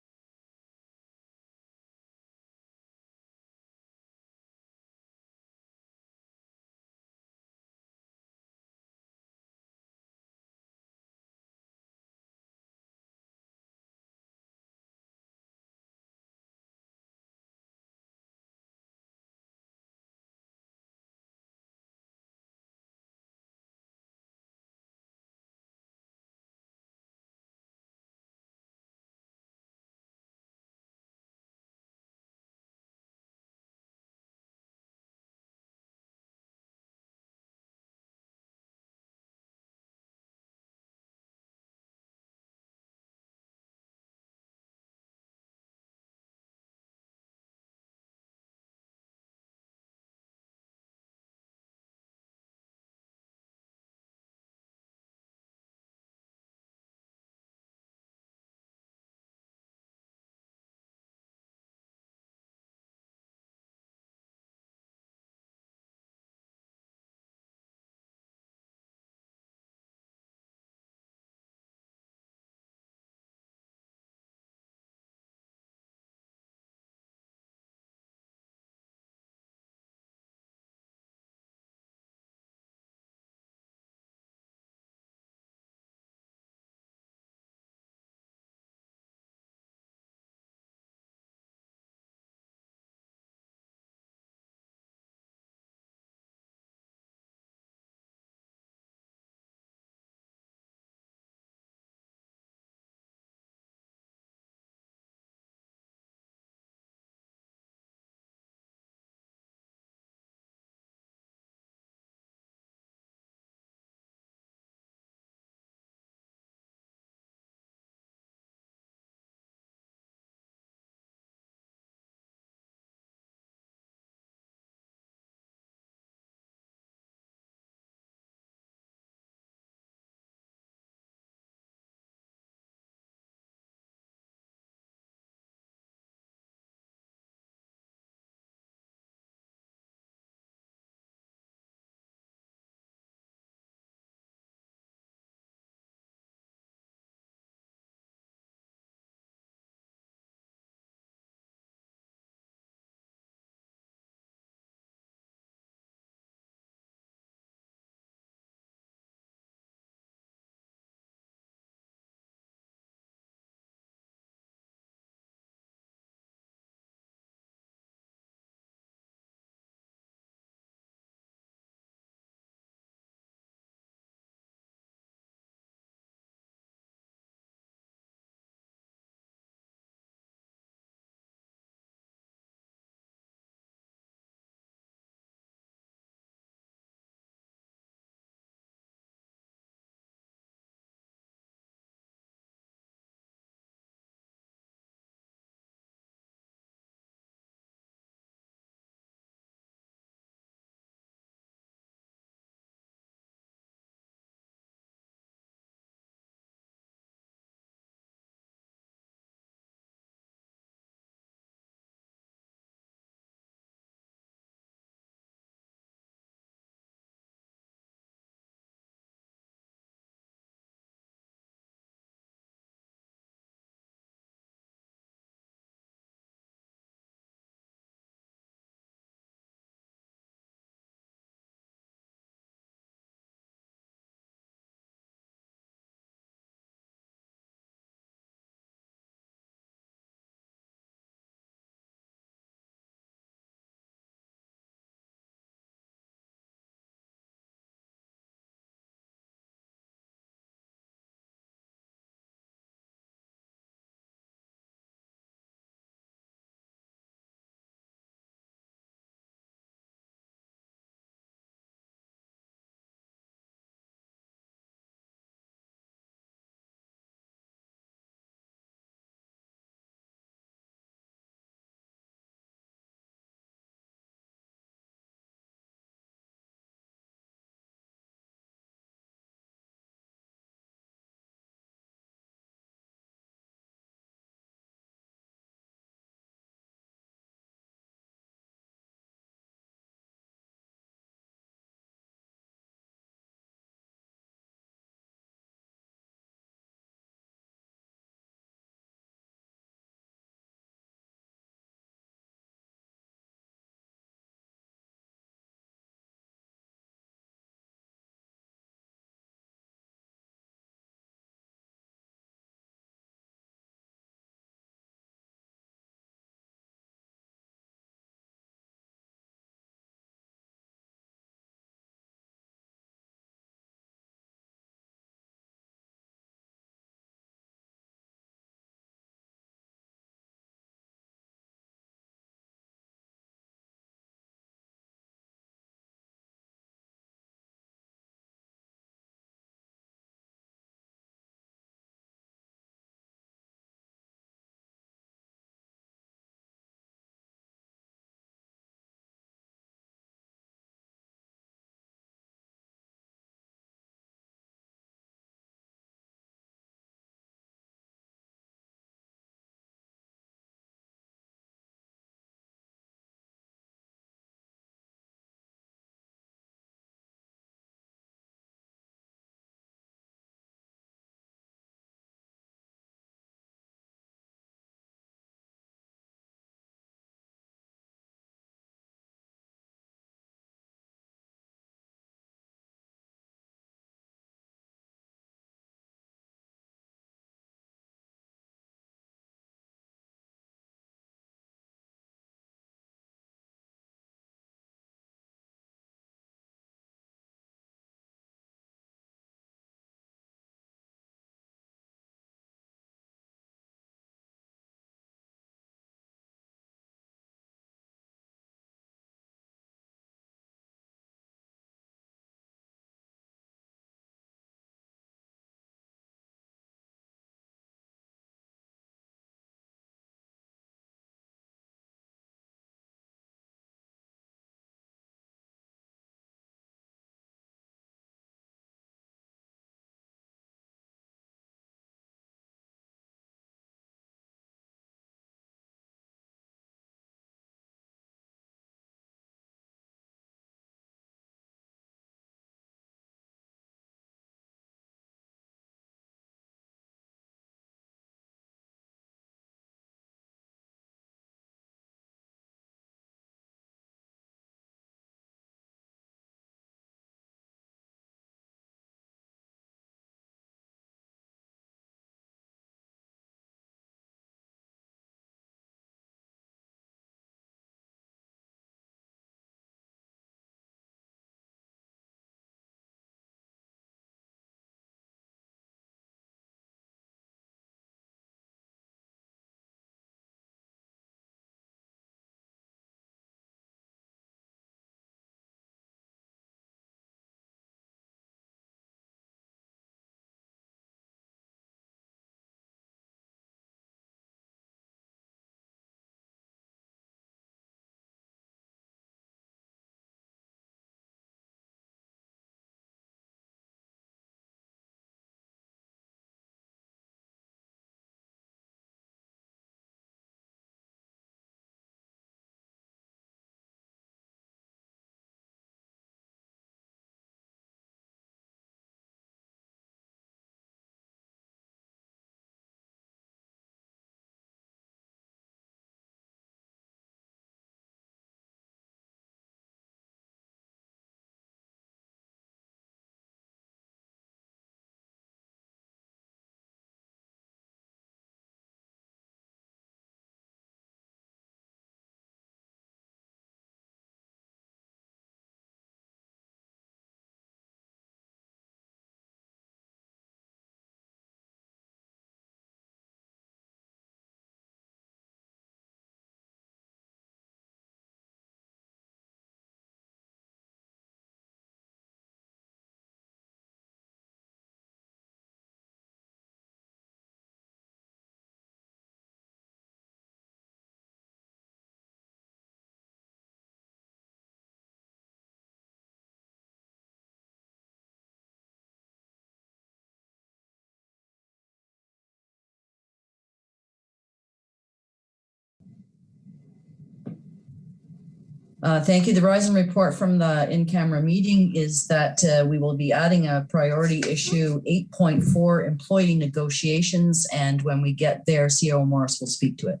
Thank you. The Verizon report from the in-camera meeting is that we will be adding a priority issue 8.4 employee negotiations. And when we get there, CEO Morris will speak to it.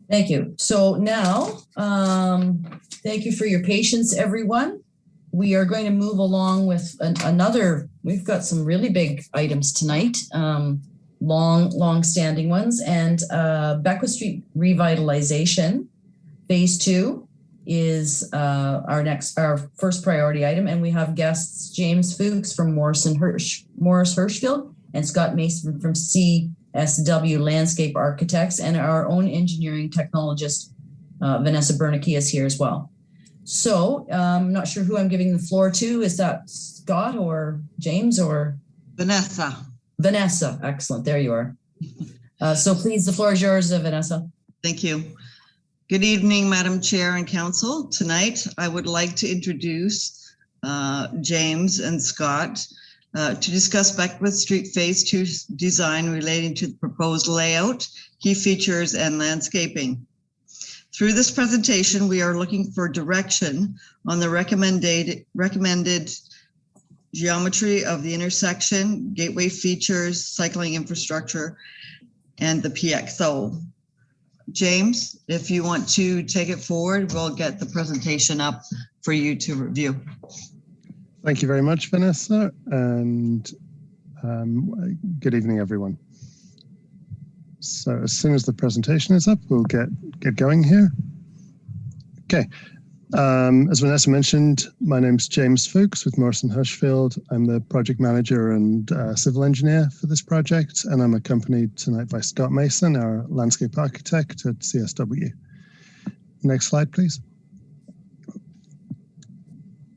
Thank you. So now, thank you for your patience, everyone. We are going to move along with we've got some really big items tonight, long-standing ones. And Beckwith Street revitalization, phase 2 is our first priority item. And we have guests, James Fuchs from Morris Hirschfield and Scott Mason from CSW Landscape Architects, and our own engineering technologist, Vanessa Bernicki, is here as well. So I'm not sure who I'm giving the floor to. Is that Scott or James or? Vanessa. Vanessa, excellent. There you are. So please, the floor is yours, Vanessa. Thank you. Good evening, Madam Chair and Council. Tonight, I would like to introduce James and Scott to discuss Beckwith Street Phase 2 design relating to the proposed layout, key features, and landscaping. Through this presentation, we are looking for direction on the recommended geometry of the intersection, gateway features, cycling infrastructure, and the PXO. James, if you want to take it forward, we'll get the presentation up for you to review. Thank you very much, Vanessa, and good evening, everyone. So as soon as the presentation is up, we'll get going here. Okay. As Vanessa mentioned, my name's James Fuchs with Morris Hirschfield. I'm the project manager and civil engineer for this project, and I'm accompanied tonight by Scott Mason, our landscape architect at CSW. Next slide, please.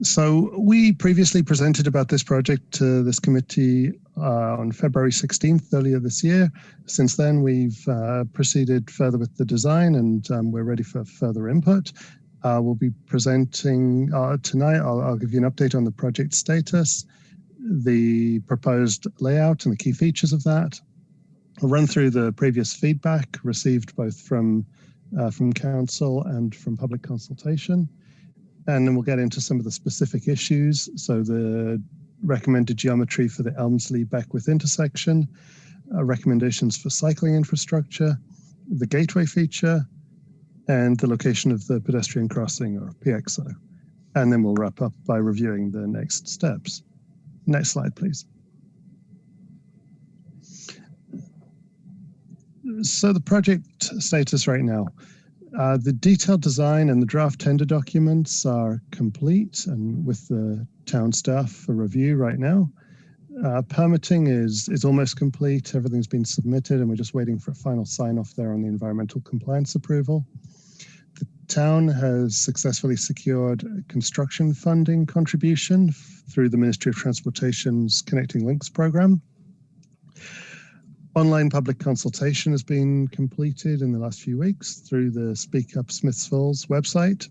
So we previously presented about this project to this committee on February 16th, earlier this year. Since then, we've proceeded further with the design, and we're ready for further input. We'll be presenting tonight. I'll give you an update on the project status, the proposed layout and the key features of that. I'll run through the previous feedback received both from council and from public consultation. And then we'll get into some of the specific issues. So the recommended geometry for the Elmsley-Beckwith intersection, recommendations for cycling infrastructure, the gateway feature, and the location of the pedestrian crossing, or PXO. And then we'll wrap up by reviewing the next steps. Next slide, please. So the project status right now. The detailed design and the draft tender documents are complete and with the town staff for review right now. Permitting is almost complete. Everything's been submitted and we're just waiting for a final sign off there on the environmental compliance approval. The town has successfully secured a construction funding contribution through the Ministry of Transportation's Connecting Links program. Online public consultation has been completed in the last few weeks through the Speak Up Smiths Falls website.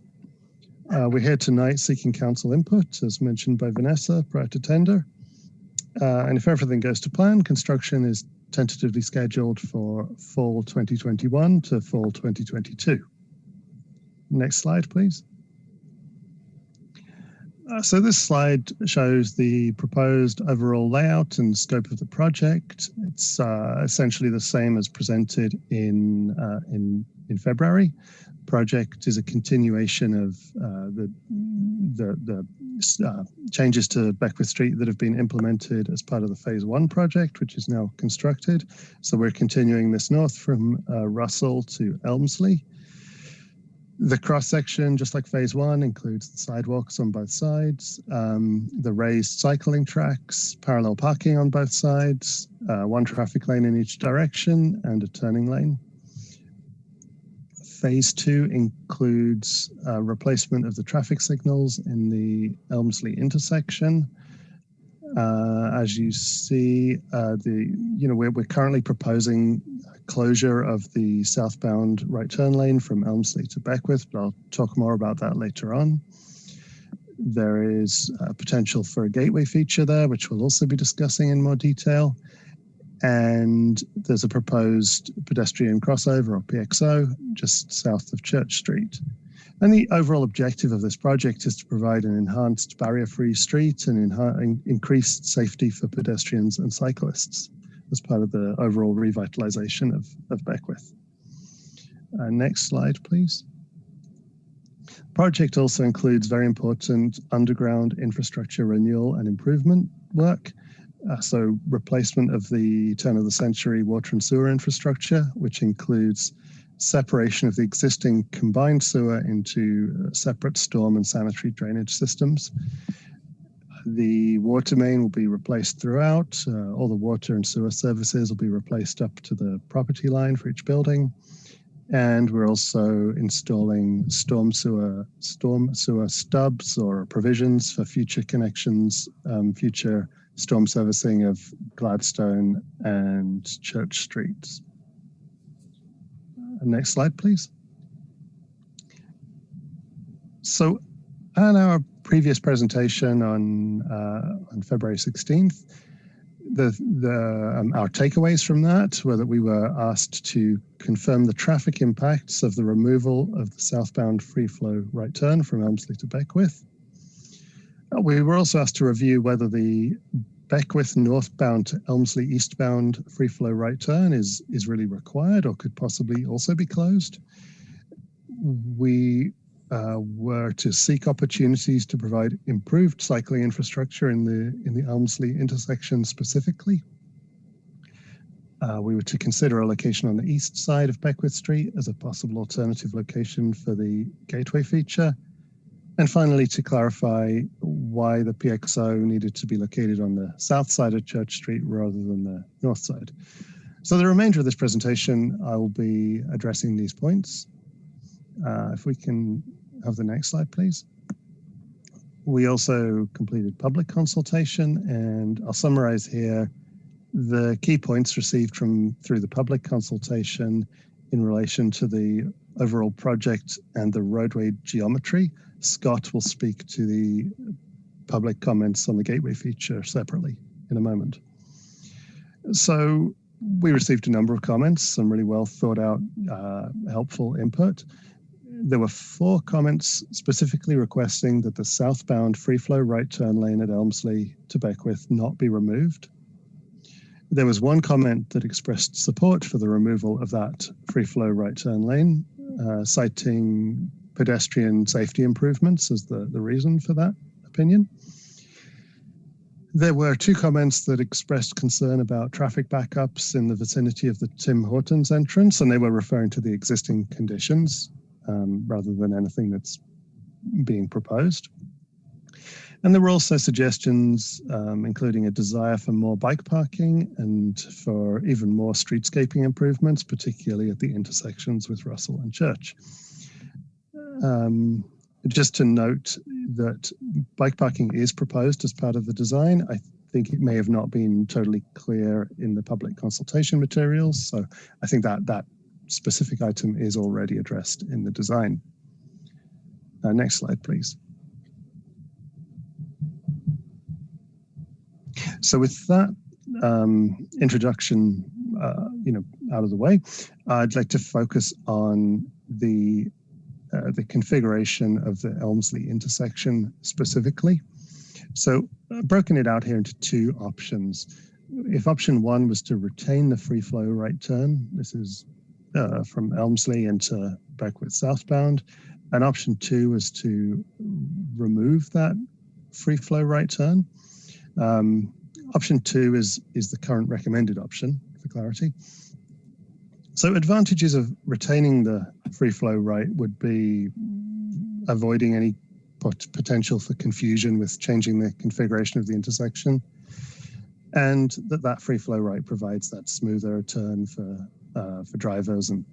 We're here tonight seeking council input, as mentioned by Vanessa, prior to tender. And if everything goes to plan, construction is tentatively scheduled for fall 2021 to fall 2022. Next slide, please. So this slide shows the proposed overall layout and scope of the project. It's essentially the same as presented in February. Project is a continuation of the changes to Beckwith Street that have been implemented as part of the Phase 1 project, which is now constructed. So we're continuing this north from Russell to Elmsley. The cross-section, just like Phase 1, includes the sidewalks on both sides, the raised cycling tracks, parallel parking on both sides, one traffic lane in each direction, and a turning lane. Phase 2 includes replacement of the traffic signals in the Elmsley intersection. As you see, we're currently proposing closure of the southbound right turn lane from Elmsley to Beckwith, but I'll talk more about that later on. There is a potential for a gateway feature there, which we'll also be discussing in more detail. And there's a proposed pedestrian crossover, or PXO, just south of Church Street. And the overall objective of this project is to provide an enhanced barrier-free street and increased safety for pedestrians and cyclists as part of the overall revitalization of Beckwith. Next slide, please. The project also includes very important underground infrastructure renewal and improvement work. So replacement of the turn of the century water and sewer infrastructure, which includes separation of the existing combined sewer into separate storm and sanitary drainage systems. The water main will be replaced throughout. All the water and sewer services will be replaced up to the property line for each building. And we're also installing storm sewer stubs or provisions for future connections, future storm servicing of Gladstone and Church Streets. Next slide, please. So on our previous presentation on February 16th, our takeaways from that were that we were asked to confirm the traffic impacts of the removal of the southbound free flow right turn from Elmsley to Beckwith. We were also asked to review whether the Beckwith northbound to Elmsley eastbound free flow right turn is really required or could possibly also be closed. We were to seek opportunities to provide improved cycling infrastructure in the Elmsley intersection specifically. We were to consider a location on the east side of Beckwith Street as a possible alternative location for the gateway feature. And finally, to clarify why the PXO needed to be located on the south side of Church Street rather than the north side. So the remainder of this presentation, I will be addressing these points. If we can have the next slide, please. We also completed public consultation, and I'll summarize here the key points received through the public consultation in relation to the overall project and the roadway geometry. Scott will speak to the public comments on the gateway feature separately in a moment. So we received a number of comments, some really well thought out, helpful input. There were 4 comments specifically requesting that the southbound free flow right turn lane at Elmsley to Beckwith not be removed. There was 1 comment that expressed support for the removal of that free flow right turn lane, citing pedestrian safety improvements as the reason for that opinion. There were 2 comments that expressed concern about traffic backups in the vicinity of the Tim Hortons entrance, and they were referring to the existing conditions rather than anything that's being proposed. And there were also suggestions, including a desire for more bike parking and for even more streetscaping improvements, particularly at the intersections with Russell and Church. Just to note that bike parking is proposed as part of the design. I think it may have not been totally clear in the public consultation materials. So I think that specific item is already addressed in the design. Next slide, please. So with that introduction, out of the way, I'd like to focus on the configuration of the Elmsley intersection specifically. So broken it out here into 2 options. If option 1 was to retain the free flow right turn, this is from Elmsley into Beckwith southbound, and option 2 was to remove that free flow right turn. Option 2 is the current recommended option for clarity. So advantages of retaining the free flow right would be avoiding any potential for confusion with changing the configuration of the intersection, and that free flow right provides that smoother turn for drivers and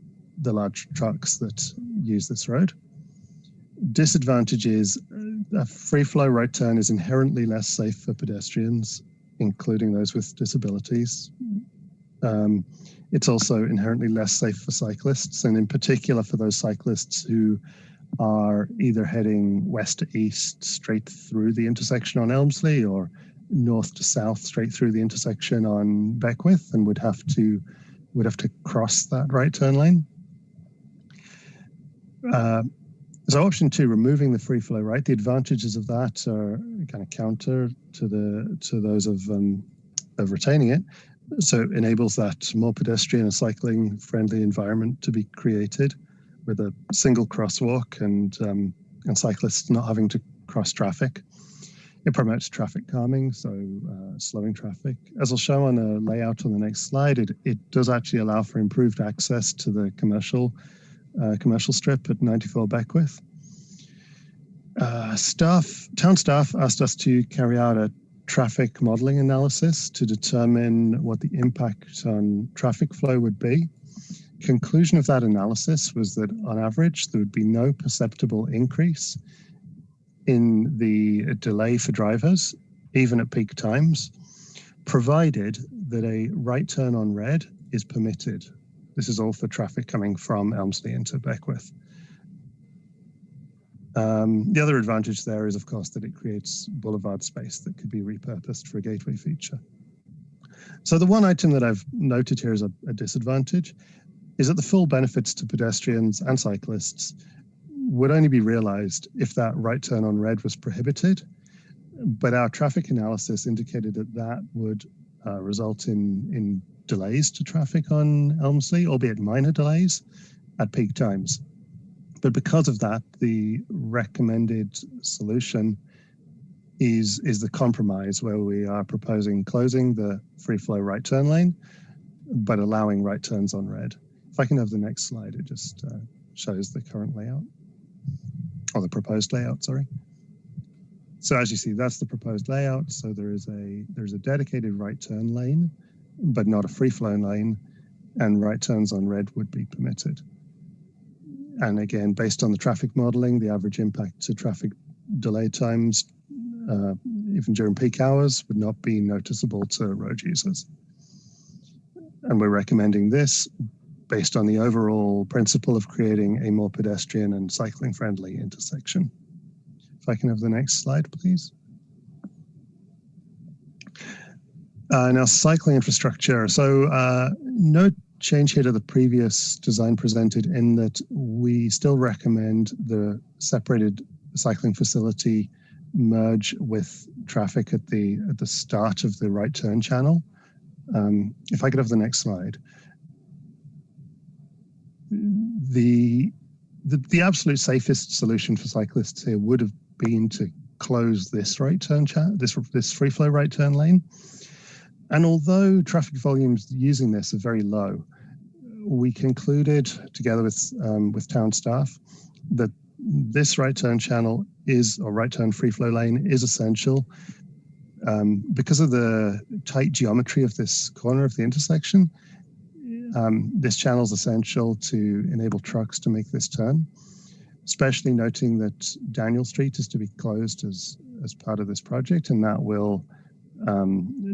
the large trucks that use this road. Disadvantage is a free flow right turn is inherently less safe for pedestrians, including those with disabilities. It's also inherently less safe for cyclists, and in particular for those cyclists who are either heading west to east straight through the intersection on Elmsley or north to south straight through the intersection on Beckwith and would have to cross that right turn lane. So option 2, removing the free flow right. The advantages of that are kind of counter to those of retaining it. So it enables that more pedestrian and cycling friendly environment to be created with a single crosswalk and cyclists not having to cross traffic. It promotes traffic calming, so slowing traffic. As I'll show on a layout on the next slide, it does actually allow for improved access to the commercial strip at 94 Beckwith. Town staff asked us to carry out a traffic modeling analysis to determine what the impact on traffic flow would be. Conclusion of that analysis was that on average, there would be no perceptible increase in the delay for drivers, even at peak times, provided that a right turn on red is permitted. This is all for traffic coming from Elmsley into Beckwith. The other advantage there is, of course, that it creates boulevard space that could be repurposed for a gateway feature. So the one item that I've noted here as a disadvantage is that the full benefits to pedestrians and cyclists would only be realized if that right turn on red was prohibited. But our traffic analysis indicated that that would result in delays to traffic on Elmsley, albeit minor delays at peak times. But because of that, the recommended solution is the compromise where we are proposing closing the free flow right turn lane, but allowing right turns on red. If I can have the next slide, it just shows the current layout, or the proposed layout, sorry. So as you see, that's the proposed layout. So there's a dedicated right turn lane, but not a free flow lane, and right turns on red would be permitted. And again, based on the traffic modeling, the average impact to traffic delay times, even during peak hours, would not be noticeable to road users. And we're recommending this based on the overall principle of creating a more pedestrian and cycling friendly intersection. If I can have the next slide, please. Now, cycling infrastructure. So no change here to the previous design presented in that we still recommend the separated cycling facility merge with traffic at the start of the right turn channel. If I could have the next slide. The absolute safest solution for cyclists here would have been to close this right turn this free flow right turn lane. And although traffic volumes using this are very low, we concluded together with town staff that this right turn channel or right turn free flow lane is essential because of the tight geometry of this corner of the intersection. This channel is essential to enable trucks to make this turn, especially noting that Daniel Street is to be closed as part of this project, and that will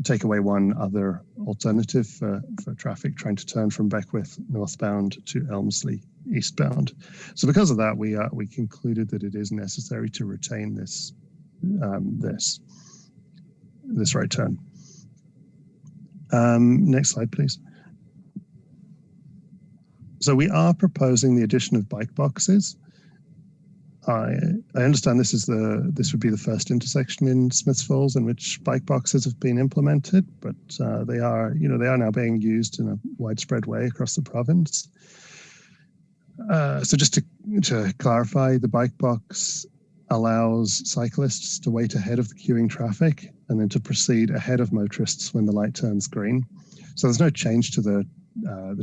take away one other alternative for traffic trying to turn from Beckwith northbound to Elmsley eastbound. So because of that, we concluded that it is necessary to retain this right turn. Next slide, please. So we are proposing the addition of bike boxes. I understand this would be the first intersection in Smiths Falls in which bike boxes have been implemented, but they are now being used in a widespread way across the province. So just to clarify, the bike box allows cyclists to wait ahead of the queuing traffic and then to proceed ahead of motorists when the light turns green. So there's no change to the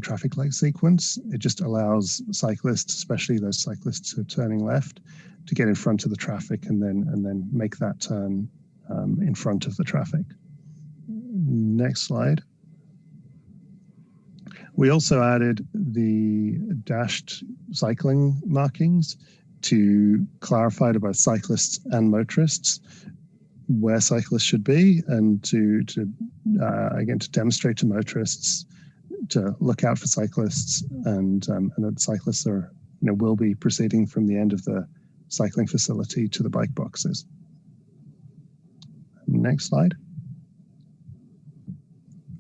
traffic light sequence. It just allows cyclists, especially those cyclists who are turning left, to get in front of the traffic and then make that turn in front of the traffic. Next slide. We also added the dashed cycling markings to clarify to both cyclists and motorists where cyclists should be, and to demonstrate to motorists to look out for cyclists, and that cyclists will be proceeding from the end of the cycling facility to the bike boxes. Next slide.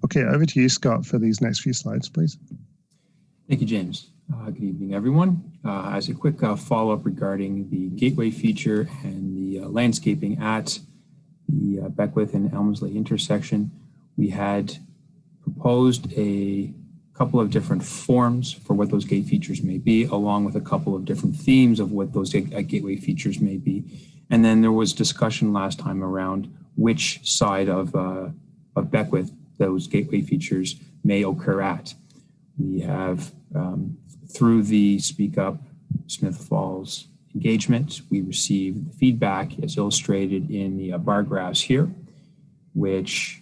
Okay, over to you, Scott, for these next few slides, please. Thank you, James. Good evening, everyone. as a quick follow-up regarding the gateway feature and the landscaping at the Beckwith and Elmsley intersection, we had proposed a couple of different forms for what those gate features may be, along with a couple of different themes of what those gateway features may be. And then there was discussion last time around which side of Beckwith those gateway features may occur at. We have, through the Speak Up Smith Falls engagement, we received feedback as illustrated in the bar graphs here, which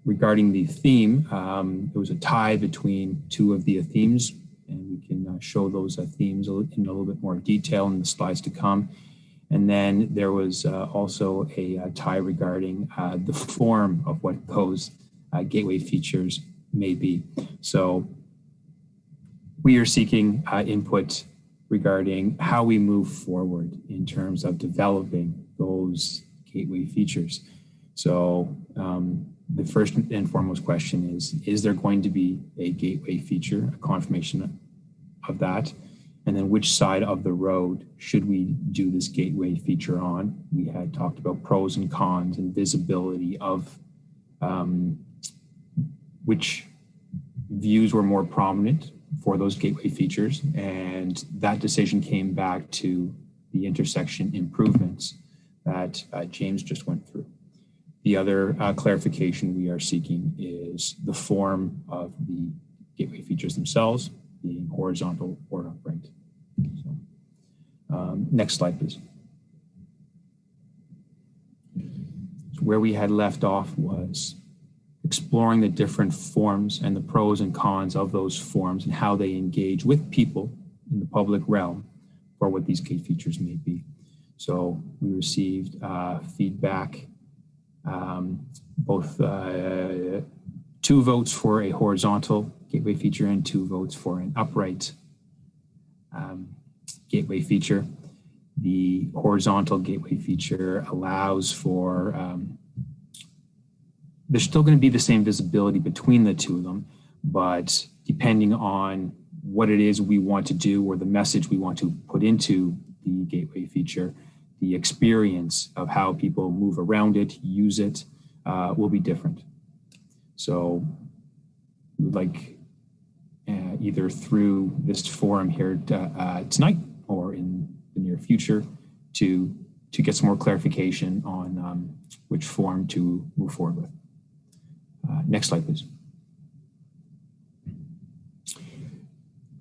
regarding the theme, there was a tie between two of the themes, and we can show those themes in a little bit more detail in the slides to come. And then there was also a tie regarding the form of what those gateway features may be. So we are seeking input regarding how we move forward in terms of developing those gateway features. So the first and foremost question is there going to be a gateway feature, a confirmation of that? And then which side of the road should we do this gateway feature on? We had talked about pros and cons and visibility of which views were more prominent for those gateway features. And that decision came back to the intersection improvements that James just went through. The other clarification we are seeking is the form of the gateway features themselves, being horizontal or upright. So, next slide, please. So where we had left off was exploring the different forms and the pros and cons of those forms and how they engage with people in the public realm for what these gate features may be. So we received feedback, both 2 votes for a horizontal gateway feature and 2 votes for an upright gateway feature. The horizontal gateway feature allows for, there's still going to be the same visibility between the two of them, but depending on what it is we want to do or the message we want to put into the gateway feature, the experience of how people move around it, use it, will be different. So we would like either through this forum here tonight or in the near future to get some more clarification on which form to move forward with. Next slide, please.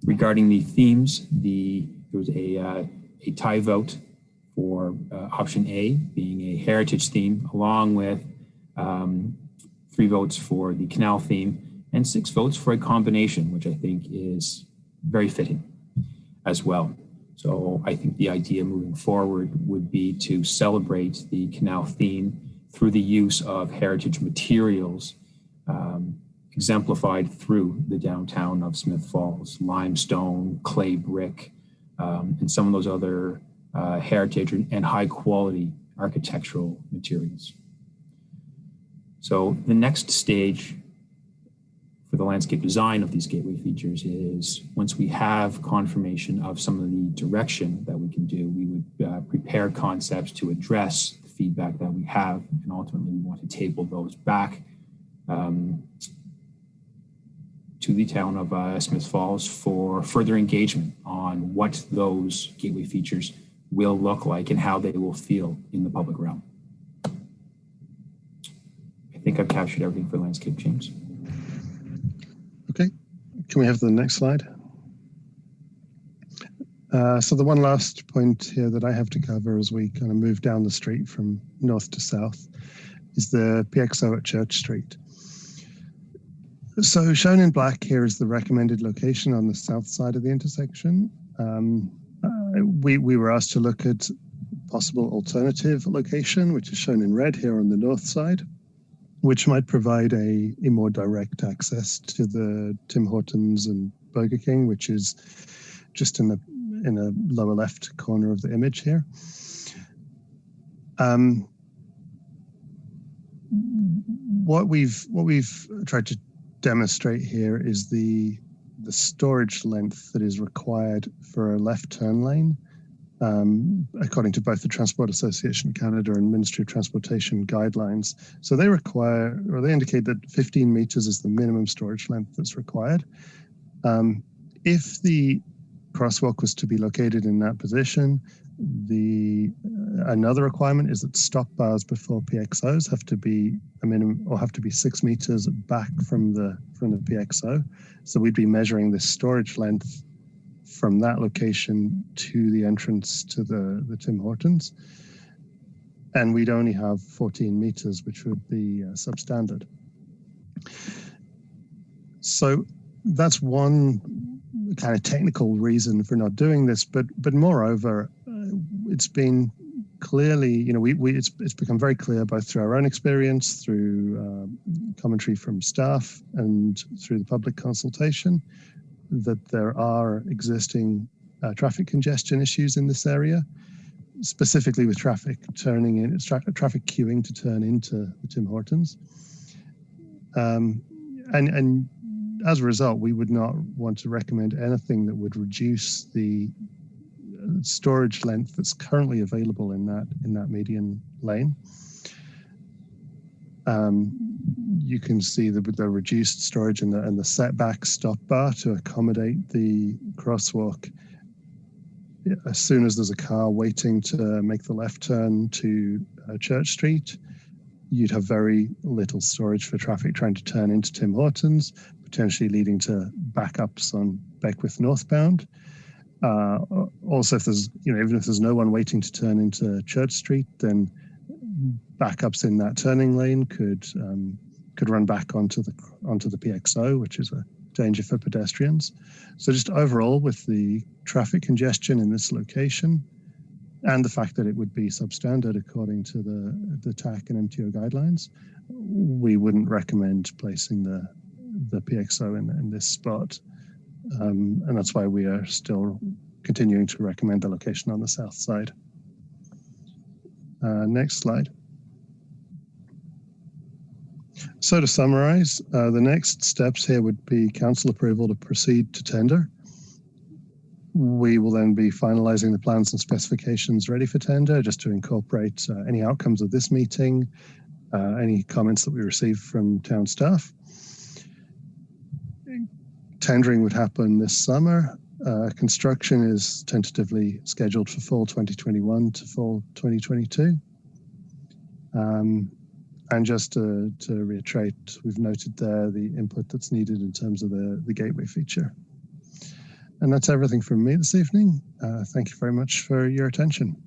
Regarding the themes, there was a tie vote for option A being a heritage theme, along with 3 votes for the canal theme and 6 votes for a combination, which I think is very fitting as well. So I think the idea moving forward would be to celebrate the canal theme through the use of heritage materials exemplified through the downtown of Smith Falls, limestone, clay brick, and some of those other heritage and high quality architectural materials. So the next stage for the landscape design of these gateway features is once we have confirmation of some of the direction that we can do, we would prepare concepts to address the feedback that we have, and ultimately we want to table those back to the town of Smith Falls for further engagement on what those gateway features will look like and how they will feel in the public realm. I think I've captured everything for landscape, James. Okay, can we have the next slide? So the one last point here that I have to cover as we kind of move down the street from north to south is the PXO at Church Street. So shown in black here is the recommended location on the south side of the intersection. We were asked to look at possible alternative location, which is shown in red here on the north side, which might provide a more direct access to the Tim Hortons and Burger King, which is just in the lower left corner of the image here. What we've tried to demonstrate here is the the storage length that is required for a left turn lane, according to both the Transport Association of Canada and Ministry of Transportation guidelines. So they require, or they indicate that 15 meters is the minimum storage length that's required. If the crosswalk was to be located in that position, another requirement is that stop bars before PXOs have to be a minimum, or have to be 6 meters back from the PXO. So we'd be measuring the storage length from that location to the entrance to the Tim Hortons, and we'd only have 14 meters, which would be substandard. So that's one kind of technical reason for not doing this, but moreover, it's been clearly, it's become very clear both through our own experience, through commentary from staff, and through the public consultation, that there are existing traffic congestion issues in this area, specifically with traffic traffic queuing to turn into the Tim Hortons. And as a result, we would not want to recommend anything that would reduce the storage length that's currently available in that median lane. You can see the reduced storage and the setback stop bar to accommodate the crosswalk. As soon as there's a car waiting to make the left turn to Church Street, you'd have very little storage for traffic trying to turn into Tim Hortons, potentially leading to backups on Beckwith northbound. Also, if there's, even if there's no one waiting to turn into Church Street, then backups in that turning lane could run back onto the PXO, which is a danger for pedestrians. So just overall, with the traffic congestion in this location, and the fact that it would be substandard according to the TAC and MTO guidelines, we wouldn't recommend placing the PXO in this spot. And that's why we are still continuing to recommend the location on the south side. Next slide. So to summarize, the next steps here would be council approval to proceed to tender. We will then be finalizing the plans and specifications ready for tender, just to incorporate any outcomes of this meeting, any comments that we receive from town staff. Tendering would happen this summer. Construction is tentatively scheduled for fall 2021 to fall 2022. And just to reiterate, we've noted there the input that's needed in terms of the gateway feature. And that's everything from me this evening. Thank you very much for your attention.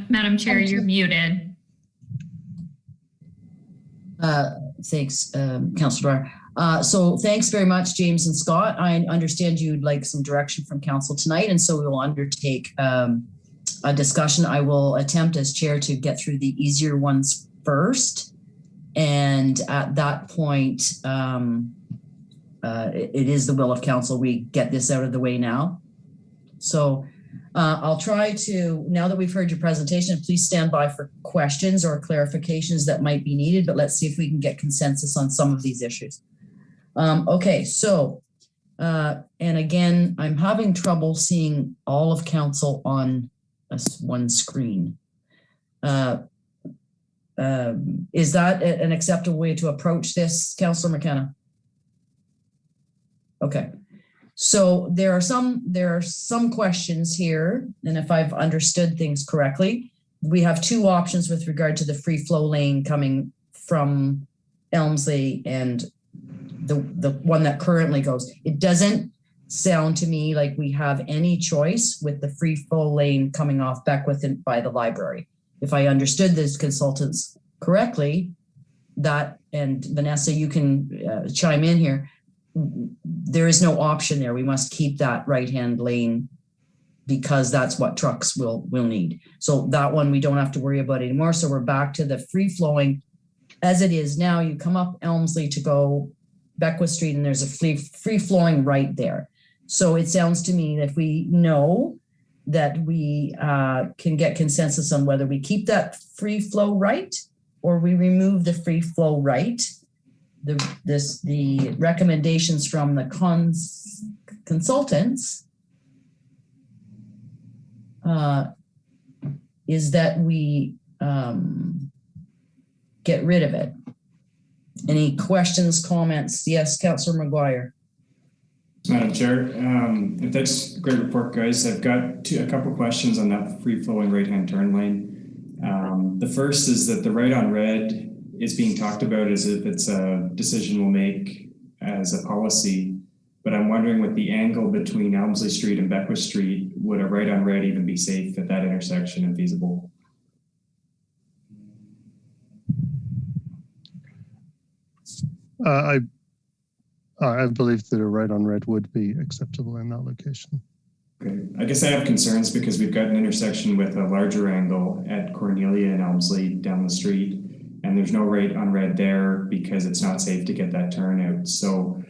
Madam Chair, you're muted. Thanks, Councillor Dwyer. So thanks very much, James and Scott. I understand you'd like some direction from council tonight, and so we will undertake a discussion. I will attempt as chair to get through the easier ones first. And at that point, it is the will of council we get this out of the way now. So I'll try to, now that we've heard your presentation, please stand by for questions or clarifications that might be needed, but let's see if we can get consensus on some of these issues. Okay, so, and again, I'm having trouble seeing all of council on one screen. Is that an acceptable way to approach this, Councillor McKenna? Okay. So there are some questions here, and if I've understood things correctly, we have two options with regard to the free flow lane coming from Elmsley and the one that currently goes. It doesn't sound to me like we have any choice with the free flow lane coming off Beckwith by the library. If I understood this consultants correctly, that, and Vanessa, you can chime in here, there is no option there. We must keep that right-hand lane because that's what trucks will need. So that one we don't have to worry about anymore. So we're back to the free-flowing as it is now. You come up Elmsley to go Beckwith Street and there's a free-flowing right there. So it sounds to me that if we know that we can get consensus on whether we keep that free flow right or we remove the free flow right. The recommendations from the consultants is that we get rid of it. Any questions, comments? Yes, Councillor McGuire. Madam Chair, if that's a great report, guys. I've got a couple questions on that free-flowing right-hand turn lane. The first is that the right on red is being talked about as if it's a decision we'll make as a policy. But I'm wondering, with the angle between Elmsley Street and Beckwith Street, would a right on red even be safe at that intersection and feasible? I believe that a right on red would be acceptable in that location. Okay. I guess I have concerns because we've got an intersection with a larger angle at Cornelia and Elmsley down the street, and there's no right on red there because it's not safe to get that turn out. So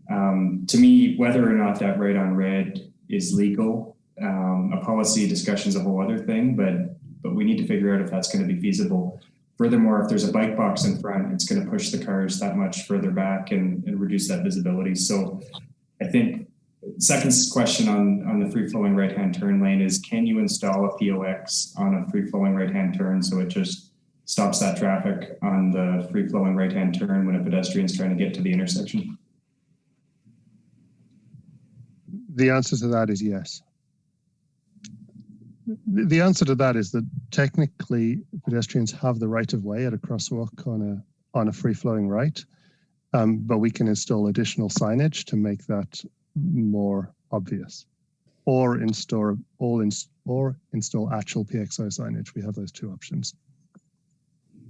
to me, whether or not that right on red is legal, a policy discussion is a whole other thing, but we need to figure out if that's going to be feasible. Furthermore, if there's a bike box in front, it's going to push the cars that much further back and reduce that visibility. So I think second question on the free-flowing right-hand turn lane is, can you install a POX on a free-flowing right-hand turn so it just stops that traffic on the free-flowing right-hand turn when a pedestrian's trying to get to the intersection? The answer to that is yes. The answer to that is that technically pedestrians have the right of way at a crosswalk on a free-flowing right, but we can install additional signage to make that more obvious, or install actual PXO signage. We have those two options.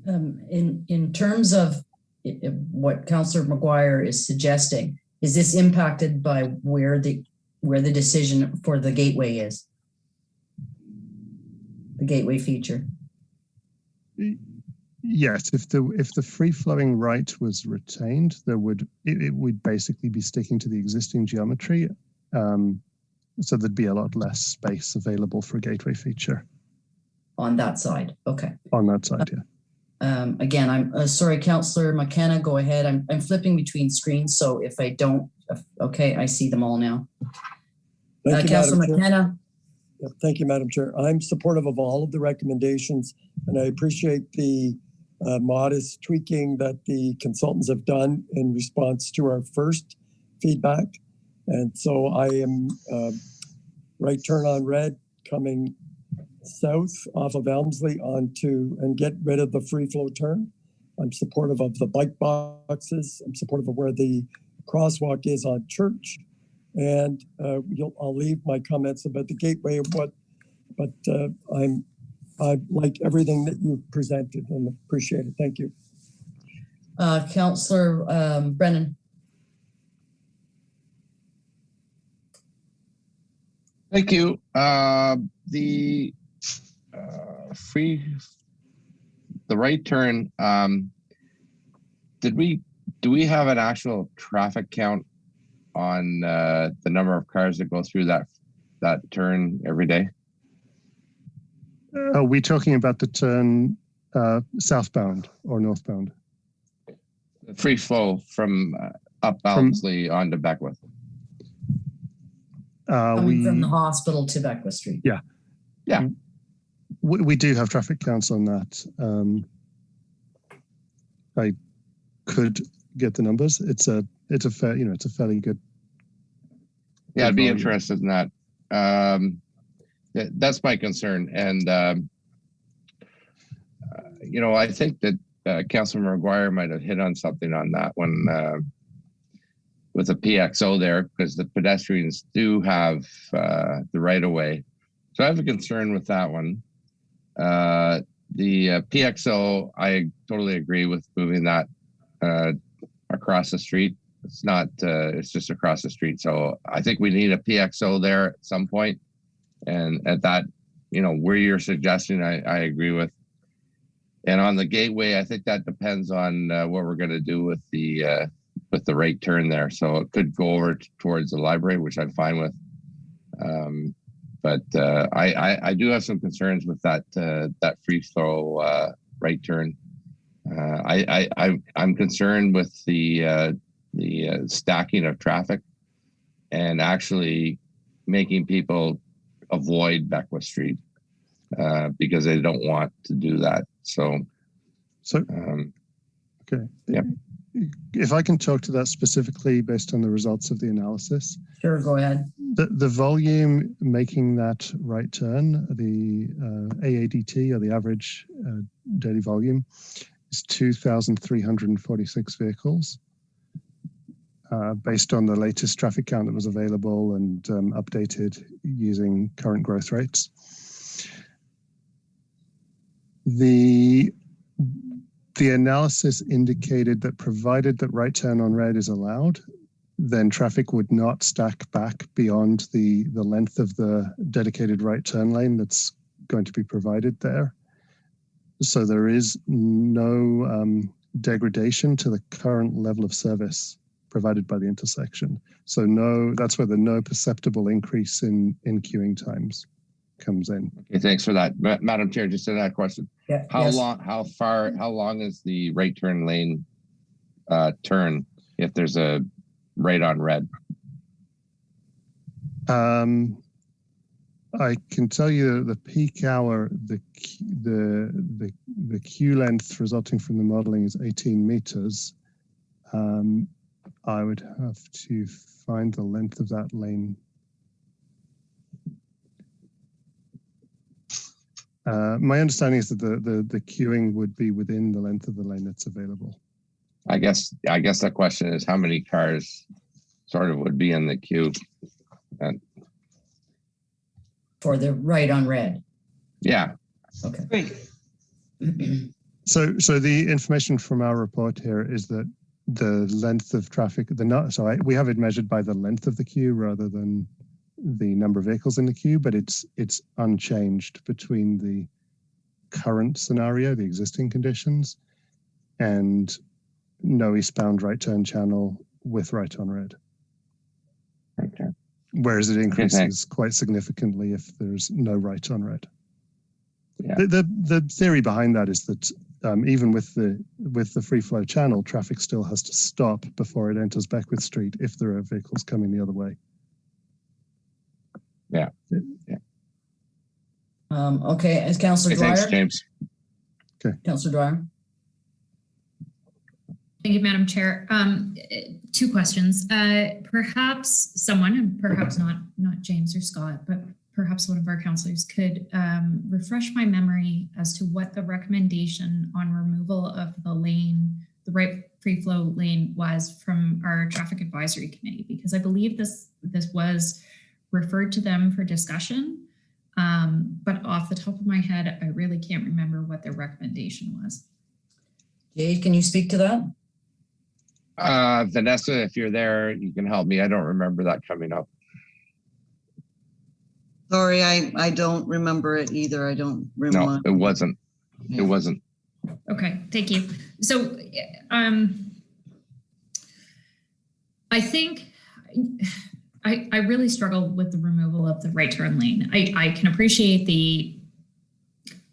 In terms of what Councillor McGuire is suggesting, is this impacted by where the decision for the gateway is? The gateway feature. Yes, if the free-flowing right was retained, it would basically be sticking to the existing geometry, so there'd be a lot less space available for a gateway feature. On that side, okay. On that side, yeah. Again, I'm sorry, Councillor McKenna, go ahead. I'm flipping between screens, so if I don't, okay, I see them all now. Councillor McKenna. Thank you, Madam Chair. I'm supportive of all of the recommendations, and I appreciate the modest tweaking that the consultants have done in response to our first feedback. And so I am right turn on red coming south off of Elmsley onto and get rid of the free flow turn. I'm supportive of the bike boxes. I'm supportive of where the crosswalk is on Church. And I'll leave my comments about the gateway, but I like everything that you've presented and appreciate it. Thank you. Councillor Brennan. Thank you. The right turn. Do we have an actual traffic count on the number of cars that go through that turn every day? Are we talking about the turn southbound or northbound? Free flow from up Elmsley onto Beckwith. From the hospital to Beckwith Street. Yeah. Yeah. We do have traffic counts on that. I could get the numbers. It's a fairly good. Yeah, I'd be interested in that. That's my concern, and I think that Councilor McGuire might have hit on something on that one with the PXO there, because the pedestrians do have the right of way. So I have a concern with that one. The PXO, I totally agree with moving that across the street. It's not, it's just across the street. So I think we need a PXO there at some point. And at that, where you're suggesting, I agree with. And on the gateway, I think that depends on what we're going to do with the right turn there. So it could go over towards the library, which I'm fine with. I do have some concerns with that free flow right turn. I'm concerned with the stacking of traffic and actually making people avoid Beckwith Street because they don't want to do that. So okay. Yeah. If I can talk to that specifically based on the results of the analysis. Sure, go ahead. The volume making that right turn, the AADT, or the average daily volume, is 2,346 vehicles. Based on the latest traffic count that was available and updated using current growth rates. The analysis indicated that provided that right turn on red is allowed, then traffic would not stack back beyond the length of the dedicated right turn lane that's going to be provided there. So there is no degradation to the current level of service provided by the intersection. So that's where the no perceptible increase in queuing times comes in. Okay, thanks for that. Madam Chair, just to that question. Yeah, how yes. how long is the right turn lane turn if there's a right on red? I can tell you the peak hour, the queue length resulting from the modeling is 18 meters. I would have to find the length of that lane. My understanding is that the queuing would be within the length of the lane that's available. I guess the question is how many cars sort of would be in the queue. And for the right on red. Yeah. Okay. Great. So the information from our report here is that the length of traffic, we have it measured by the length of the queue rather than the number of vehicles in the queue, but it's unchanged between the current scenario, the existing conditions, and no eastbound right turn channel with right on red. Okay. Whereas it increases quite significantly if there's no right on red. Yeah. The theory behind that is that even with the free flow channel, traffic still has to stop before it enters Beckwith Street if there are vehicles coming the other way. Yeah. Okay, as Councillor Dwyer. Thanks, James. Okay. Councillor Dwyer. Thank you, Madam Chair. Two questions. Perhaps someone, and perhaps not James or Scott, but perhaps one of our councillors could refresh my memory as to what the recommendation on removal of the lane, the right free flow lane, was from our traffic advisory committee, because I believe this was referred to them for discussion. But off the top of my head, I really can't remember what their recommendation was. Jade, can you speak to that? Vanessa, if you're there, you can help me. I don't remember that coming up. Sorry, I don't remember it either. I don't remember. No, it wasn't. Yeah. It wasn't. Okay, thank you. So I think I really struggle with the removal of the right turn lane. I can appreciate the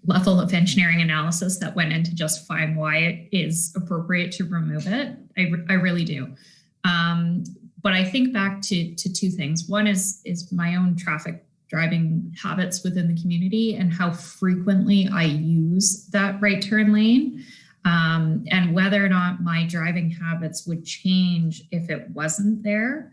level of engineering analysis that went into justifying why it is appropriate to remove it. I really do. But I think back to two things. One is my own traffic driving habits within the community and how frequently I use that right turn lane, and whether or not my driving habits would change if it wasn't there.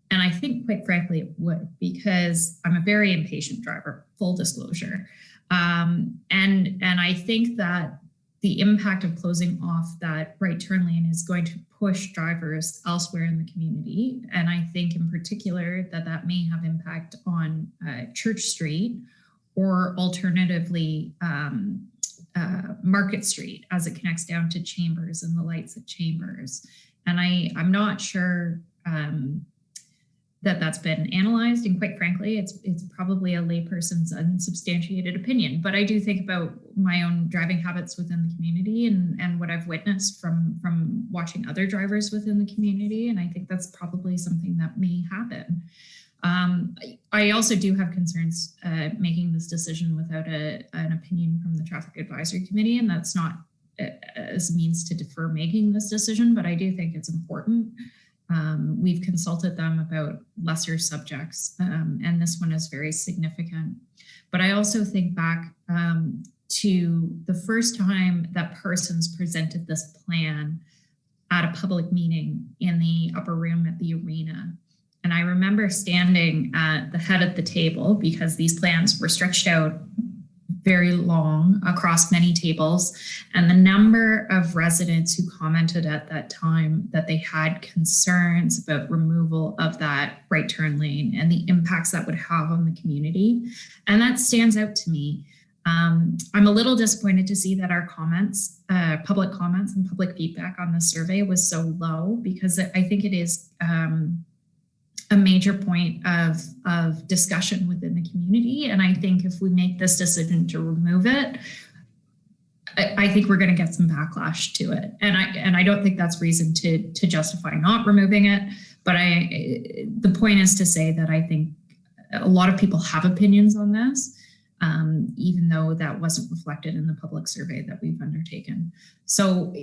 And I think, quite frankly, it would, because I'm a very impatient driver, full disclosure. And I think that the impact of closing off that right turn lane is going to push drivers elsewhere in the community. And I think in particular that may have impact on Church Street, or alternatively Market Street as it connects down to Chambers and the lights at Chambers. And I'm not sure that's been analyzed, and quite frankly, it's probably a layperson's unsubstantiated opinion. But I do think about my own driving habits within the community and what I've witnessed from watching other drivers within the community, and I think that's probably something that may happen. I also do have concerns making this decision without an opinion from the Traffic Advisory Committee, and that's not as a means to defer making this decision, but I do think it's important. We've consulted them about lesser subjects, and this one is very significant. But I also think back to the first time that Parsons presented this plan at a public meeting in the upper room at the arena. And I remember standing at the head of the table because these plans were stretched out very long across many tables. And the number of residents who commented at that time that they had concerns about removal of that right turn lane and the impacts that would have on the community. And that stands out to me. I'm a little disappointed to see that our comments, public comments and public feedback on the survey was so low, because I think it is a major point of discussion within the community. And I think if we make this decision to remove it, I think we're going to get some backlash to it. And I don't think that's reason to justify not removing it. But the point is to say that I think a lot of people have opinions on this, even though that wasn't reflected in the public survey that we've undertaken. So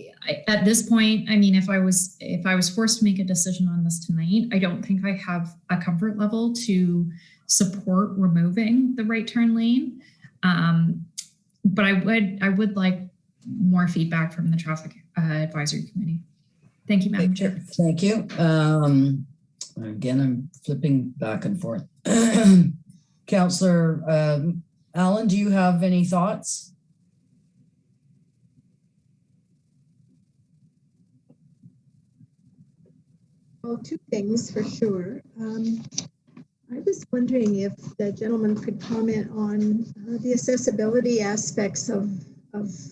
at this point, I mean, if I was forced to make a decision on this tonight, I don't think I have a comfort level to support removing the right turn lane. But I would like more feedback from the Traffic Advisory Committee. Thank you, Madam Chair. Thank you. Again, I'm flipping back and forth. Councillor Allen, do you have any thoughts? Well, two things for sure. I was wondering if the gentleman could comment on the accessibility aspects of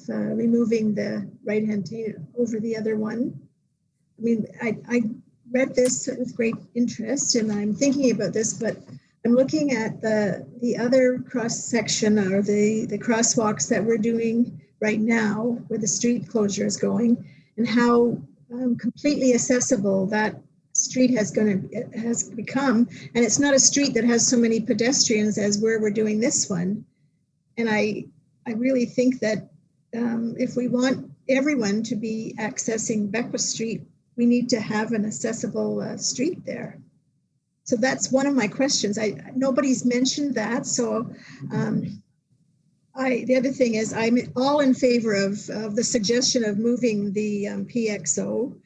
removing the right-hand turn over the other one. I mean, I read this with great interest, and I'm thinking about this, but I'm looking at the other cross section, or the crosswalks that we're doing right now, where the street closure is going, and how completely accessible that street has become. And it's not a street that has so many pedestrians as where we're doing this one. And I really think that if we want everyone to be accessing Beckwith Street, we need to have an accessible street there. So that's one of my questions. Nobody's mentioned that. So the other thing is, I'm all in favor of the suggestion of moving the PXO.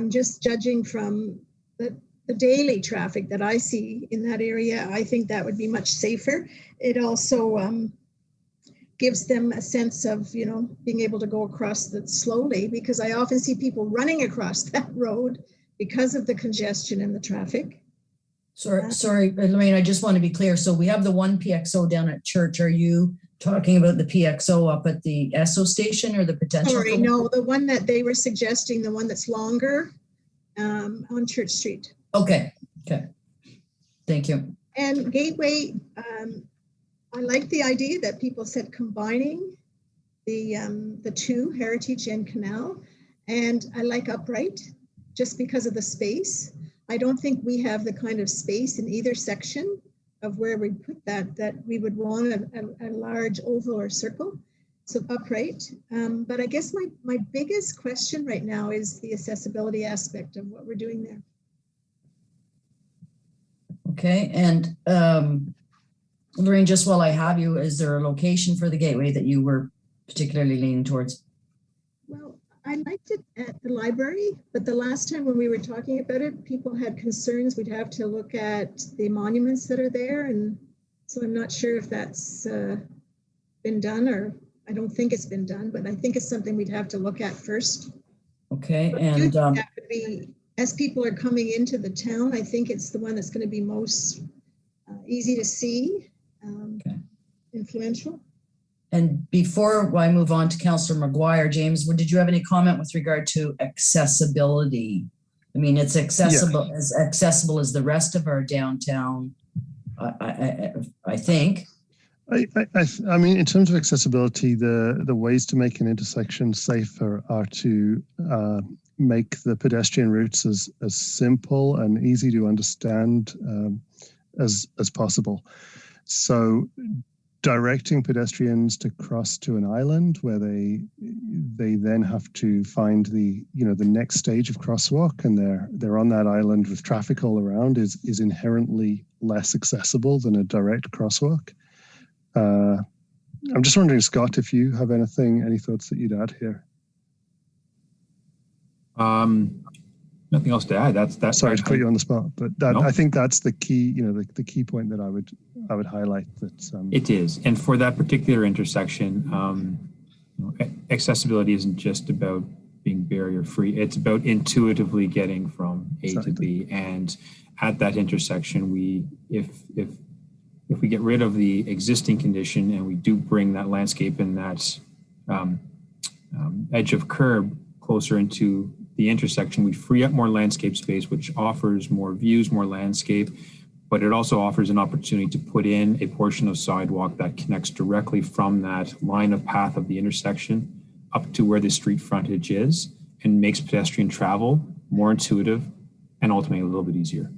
Just judging from the daily traffic that I see in that area, I think that would be much safer. It also gives them a sense of, being able to go across that slowly, because I often see people running across that road because of the congestion and the traffic. Sorry, Lorraine, I just want to be clear. So we have the one PXO down at Church. Are you talking about the PXO up at the Esso station, or the potential? Sorry, no, the one that they were suggesting, the one that's longer on Church Street. Okay. Thank you. And Gateway, I like the idea that people said combining the two, Heritage and Canal, and I like Upright just because of the space. I don't think we have the kind of space in either section of where we put that we would want a large oval or circle. So Upright. But I guess my biggest question right now is the accessibility aspect of what we're doing there. Okay, and Lorraine, just while I have you, is there a location for the Gateway that you were particularly leaning towards? Well, I liked it at the library, but the last time when we were talking about it, people had concerns. We'd have to look at the monuments that are there. And so I'm not sure if that's been done, or I don't think it's been done, but I think it's something we'd have to look at first. Okay, but and that would be, as people are coming into the town, I think it's the one that's going to be most easy to see, influential. And before I move on to Councillor McGuire, James, did you have any comment with regard to accessibility? I mean, it's accessible, as accessible as the rest of our downtown, I think. I mean, in terms of accessibility, the ways to make an intersection safer are to make the pedestrian routes as simple and easy to understand as possible. So directing pedestrians to cross to an island where they then have to find the next stage of crosswalk, and they're on that island with traffic all around is inherently less accessible than a direct crosswalk. I'm just wondering, Scott, if you have any thoughts that you'd add here. Nothing else to add. That's sorry to put you on the spot, but No. I think that's the key. The key point that I would highlight. That it is, and for that particular intersection, accessibility isn't just about being barrier free. It's about intuitively getting from A to B, and at that intersection, if we get rid of the existing condition and we do bring that landscape and that edge of curb closer into the intersection, we free up more landscape space, which offers more views, more landscape, but it also offers an opportunity to put in a portion of sidewalk that connects directly from that line of path of the intersection up to where the street frontage is, and makes pedestrian travel more intuitive and ultimately a little bit easier.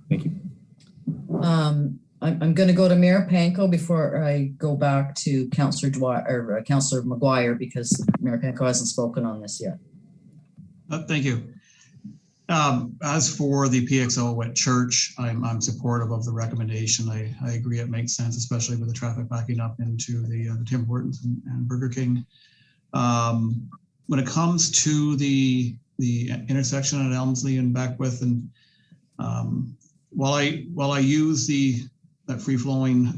Thank you. I'm going to go to Mayor Panko before I go back to Councillor Councillor McGuire, because Mayor Panko hasn't spoken on this yet. Thank you. As for the PXO at Church, I'm supportive of the recommendation. I agree it makes sense, especially with the traffic backing up into the Tim Hortons and Burger King. When it comes to the intersection at Elmsley and Beckwith, and while I use that free-flowing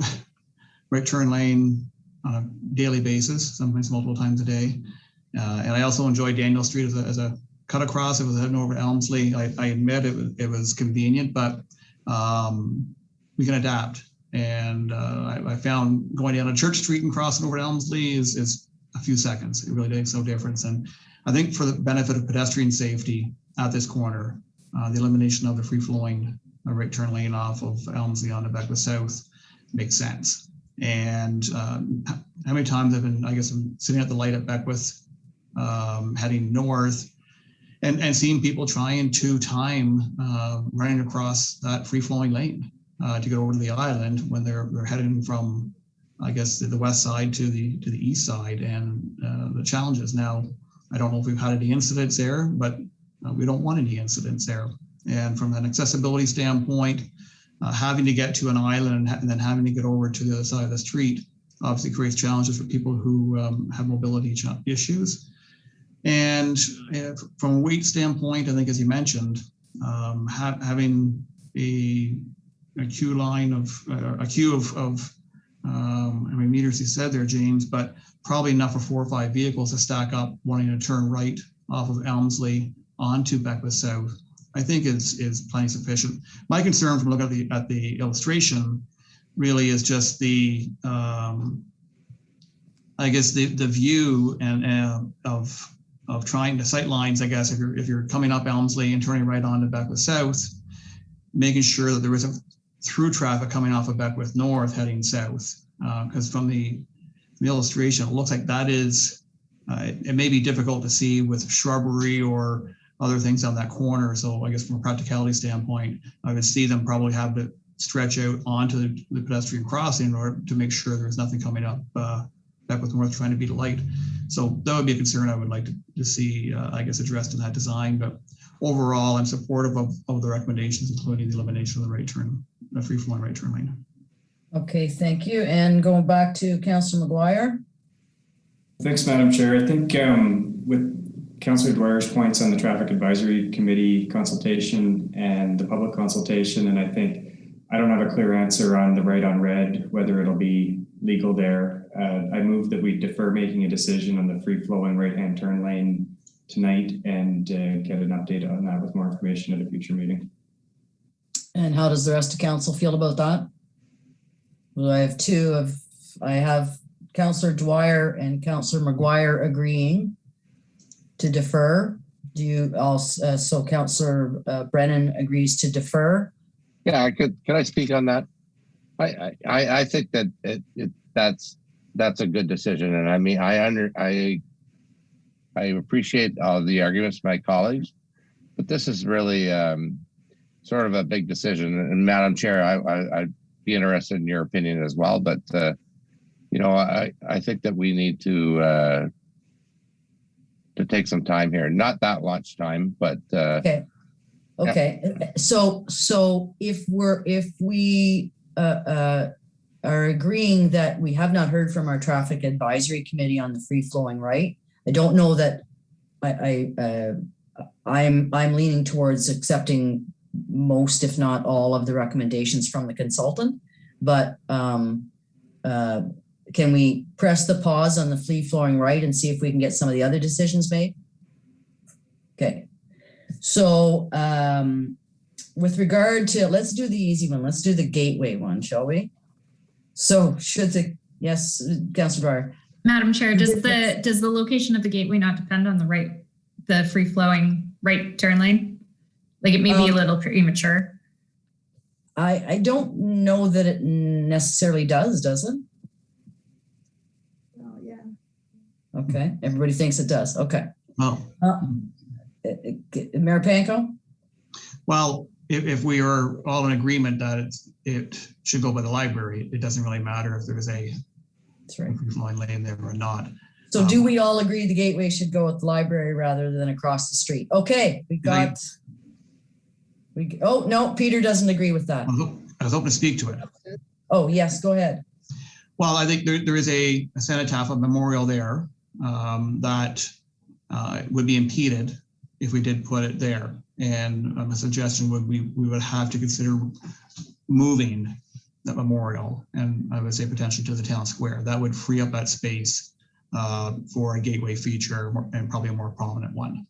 right turn lane on a daily basis, sometimes multiple times a day, and I also enjoy Daniel Street as a cut across. It was heading over to Elmsley. I admit it was convenient, but we can adapt. And I found going down a Church Street and crossing over to Elmsley is a few seconds. It really makes no difference. And I think for the benefit of pedestrian safety at this corner, the elimination of the free-flowing right turn lane off of Elmsley onto Beckwith South makes sense. And how many times I'm sitting at the light at Beckwith, heading north, and seeing people trying to time running across that free-flowing lane to get over to the island when they're heading from, I guess, the west side to the east side, and the challenges. Now, I don't know if we've had any incidents there, but we don't want any incidents there. And from an accessibility standpoint, having to get to an island and then having to get over to the other side of the street obviously creates challenges for people who have mobility issues. And from a weight standpoint, I think, as you mentioned, having a queue line of how many meters you said there, James, but probably enough for 4 or 5 vehicles to stack up wanting to turn right off of Elmsley onto Beckwith South, I think is plenty sufficient. My concern from looking at the illustration really is just the I guess the view and of trying to sight lines, I guess, if you're coming up Elmsley and turning right onto Beckwith South, making sure that there isn't through traffic coming off of Beckwith North heading south, because from the illustration, it looks like that is, it may be difficult to see with shrubbery or other things on that corner. So I guess from a practicality standpoint, I would see them probably have to stretch out onto the pedestrian crossing in order to make sure there's nothing coming up Beckwith North trying to beat a light. So that would be a concern I would like to see, I guess, addressed in that design. But overall, I'm supportive of the recommendations, including the elimination of the free-flowing right turn lane. Okay, thank you. And going back to Councillor McGuire. Thanks, Madam Chair. I think with Councillor Dwyer's points on the Traffic Advisory Committee consultation and the public consultation, and I think I don't have a clear answer on the right on red, whether it'll be legal there. I move that we defer making a decision on the free-flowing right-hand turn lane tonight and get an update on that with more information at a future meeting. And how does the rest of council feel about that? Well, I have two. I have Councillor Dwyer and Councillor McGuire agreeing to defer. Do you also, so Councillor Brennan agrees to defer? Yeah, can I speak on that? I think that that's a good decision, and I mean I appreciate all the arguments of my colleagues, but this is really sort of a big decision. And Madam Chair, I'd be interested in your opinion as well. But you know, I think that we need to take some time here. Not that much time, but okay. Okay. Yeah. So if we are agreeing that we have not heard from our traffic advisory committee on the free flowing right, I don't know that I'm leaning towards accepting most, if not all, of the recommendations from the consultant. But can we press the pause on the free flowing right and see if we can get some of the other decisions made? Okay. So with regard to, let's do the easy one. Let's do the gateway one, shall we? So yes, Councillor Dwyer. Madam Chair, does the location of the gateway not depend on the free flowing right turn lane? Like, it may be a little premature. I don't know that it necessarily does it? Oh, yeah. Okay, everybody thinks it does. Okay. Oh. Mayor Panko? Well, if we are all in agreement that it should go by the library, it doesn't really matter if there is a free flowing lane there or not. So do we all agree the gateway should go at the library rather than across the street? Okay, oh, no, Peter doesn't agree with that. I was hoping to speak to it. Oh, yes, go ahead. Well, I think there is a cenotaph, a memorial there that would be impeded if we did put it there. And a suggestion would we would have to consider moving that memorial, and I would say potentially to the town square. That would free up that space for a gateway feature and probably a more prominent one.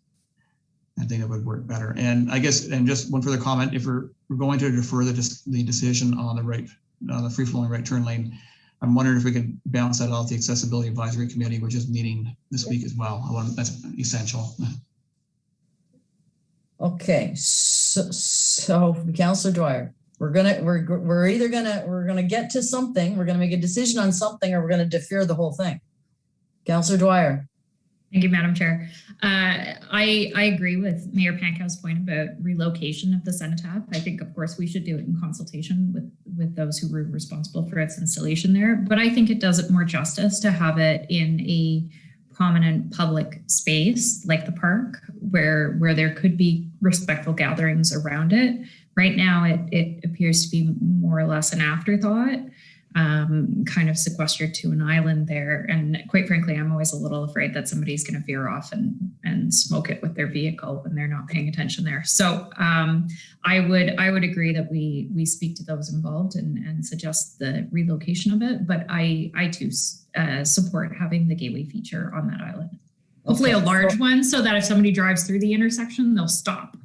I think it would work better. And I guess, and just one further comment, if we're going to defer the decision on the free flowing right turn lane, I'm wondering if we could bounce that off the Accessibility Advisory Committee, which is meeting this week as well. That's essential. Okay, so Councillor Dwyer, we're either gonna get to something, we're gonna make a decision on something, or we're gonna defer the whole thing. Councillor Dwyer. Thank you, Madam Chair. I agree with Mayor Panko's point about relocation of the cenotaph. I think, of course, we should do it in consultation with those who were responsible for its installation there. But I think it does it more justice to have it in a prominent public space like the park, where there could be respectful gatherings around it. Right now, it appears to be more or less an afterthought. Kind of sequestered to an island there. And quite frankly, I'm always a little afraid that somebody's going to veer off and smoke it with their vehicle when they're not paying attention there. So I would agree that we speak to those involved and suggest the relocation of it. But I too support having the gateway feature on that island. Hopefully a large one, so that if somebody drives through the intersection, they'll stop.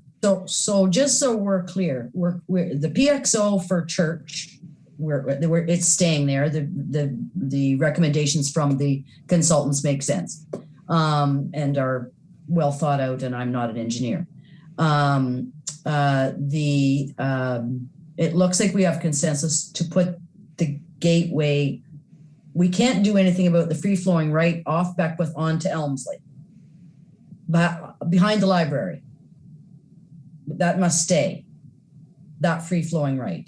So just so we're clear, we're the PXO for church, it's staying there. The recommendations from the consultants make sense and are well thought out, and I'm not an engineer. It looks like we have consensus to put the gateway. We can't do anything about the free flowing right off Beckwith onto Elmsley, but behind the library. That must stay, that free flowing right.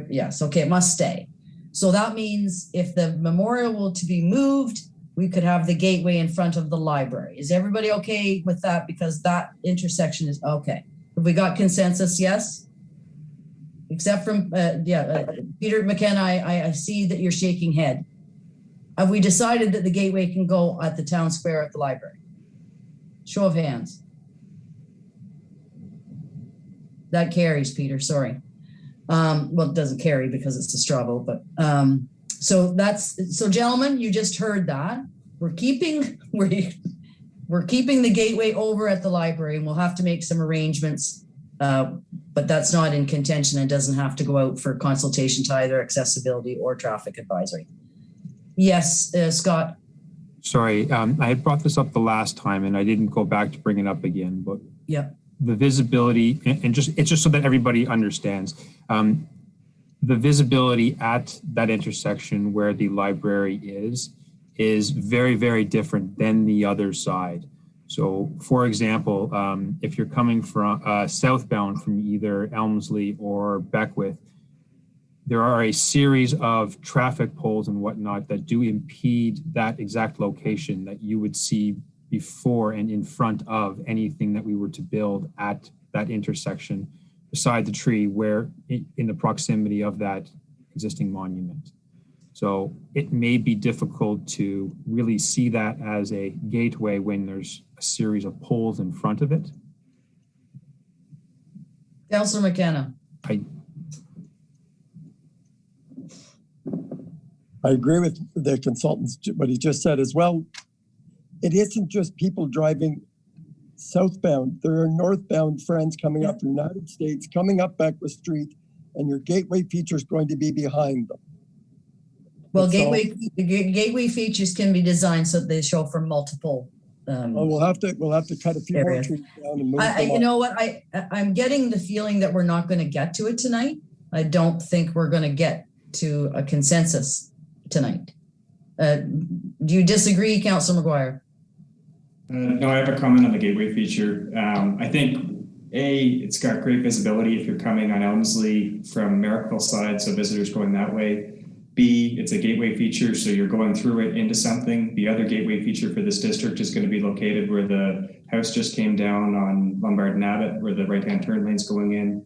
Yes, okay, it must stay. So that means if the memorial were to be moved, we could have the gateway in front of the library. Is everybody okay with that? Because that intersection is, okay. Have we got consensus? Yes? Except from, Peter McKenna, I see that you're shaking head. Have we decided that the gateway can go at the town square at the library? Show of hands. That carries, Peter, sorry. Well, it doesn't carry because it's a straw vote, but so gentlemen, you just heard that. We're keeping the gateway over at the library, and we'll have to make some arrangements, but that's not in contention and doesn't have to go out for consultation to either accessibility or traffic advisory. Yes, Scott. Sorry, I had brought this up the last time and I didn't go back to bring it up again, but yeah. The visibility and it's just so that everybody understands. The visibility at that intersection where the library is very, very different than the other side. So for example, if you're coming from southbound from either Elmsley or Beckwith, there are a series of traffic poles and whatnot that do impede that exact location that you would see before and in front of anything that we were to build at that intersection beside the tree where in the proximity of that existing monument. So it may be difficult to really see that as a gateway when there's a series of poles in front of it. Councillor McKenna. I agree with the consultants, what he just said as well. It isn't just people driving southbound. There are northbound friends coming up from the United States, coming up Beckwith Street, and your gateway feature is going to be behind them. Well, gateway features can be designed so that they show from multiple. We'll have to cut a few more trees down and move them you know what? I'm getting the feeling that we're not going to get to it tonight. I don't think we're going to get to a consensus tonight. Do you disagree, Councillor McGuire? No, I have a comment on the gateway feature. I think it's got great visibility if you're coming on Elmsley from Merrickville side, so visitors going that way. B, it's a gateway feature, so you're going through it into something. The other gateway feature for this district is going to be located where the house just came down on Lombard and Abbott, where the right-hand turn lane's going in.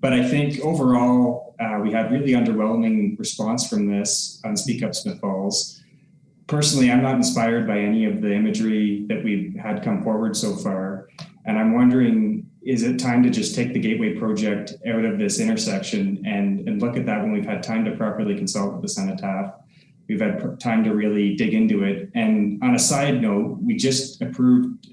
But I think overall, we had really underwhelming response from this on Speak Up Smith Falls. Personally, I'm not inspired by any of the imagery that we've had come forward so far. And I'm wondering, is it time to just take the Gateway project out of this intersection and look at that when we've had time to properly consult with the Cenotaph? We've had time to really dig into it. And on a side note, we just approved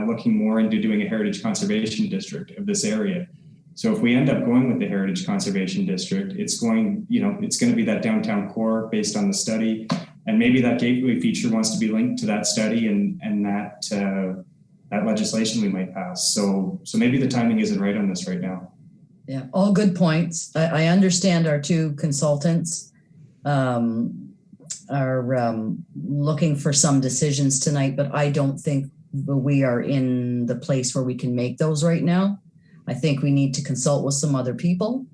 looking more into doing a heritage conservation district of this area. So if we end up going with the Heritage Conservation District, it's going to be that downtown core based on the study. And maybe that gateway feature wants to be linked to that study and that legislation we might pass. So maybe the timing isn't right on this right now. Yeah, all good points. I understand our two consultants are looking for some decisions tonight, but I don't think we are in the place where we can make those right now. I think we need to consult with some other people,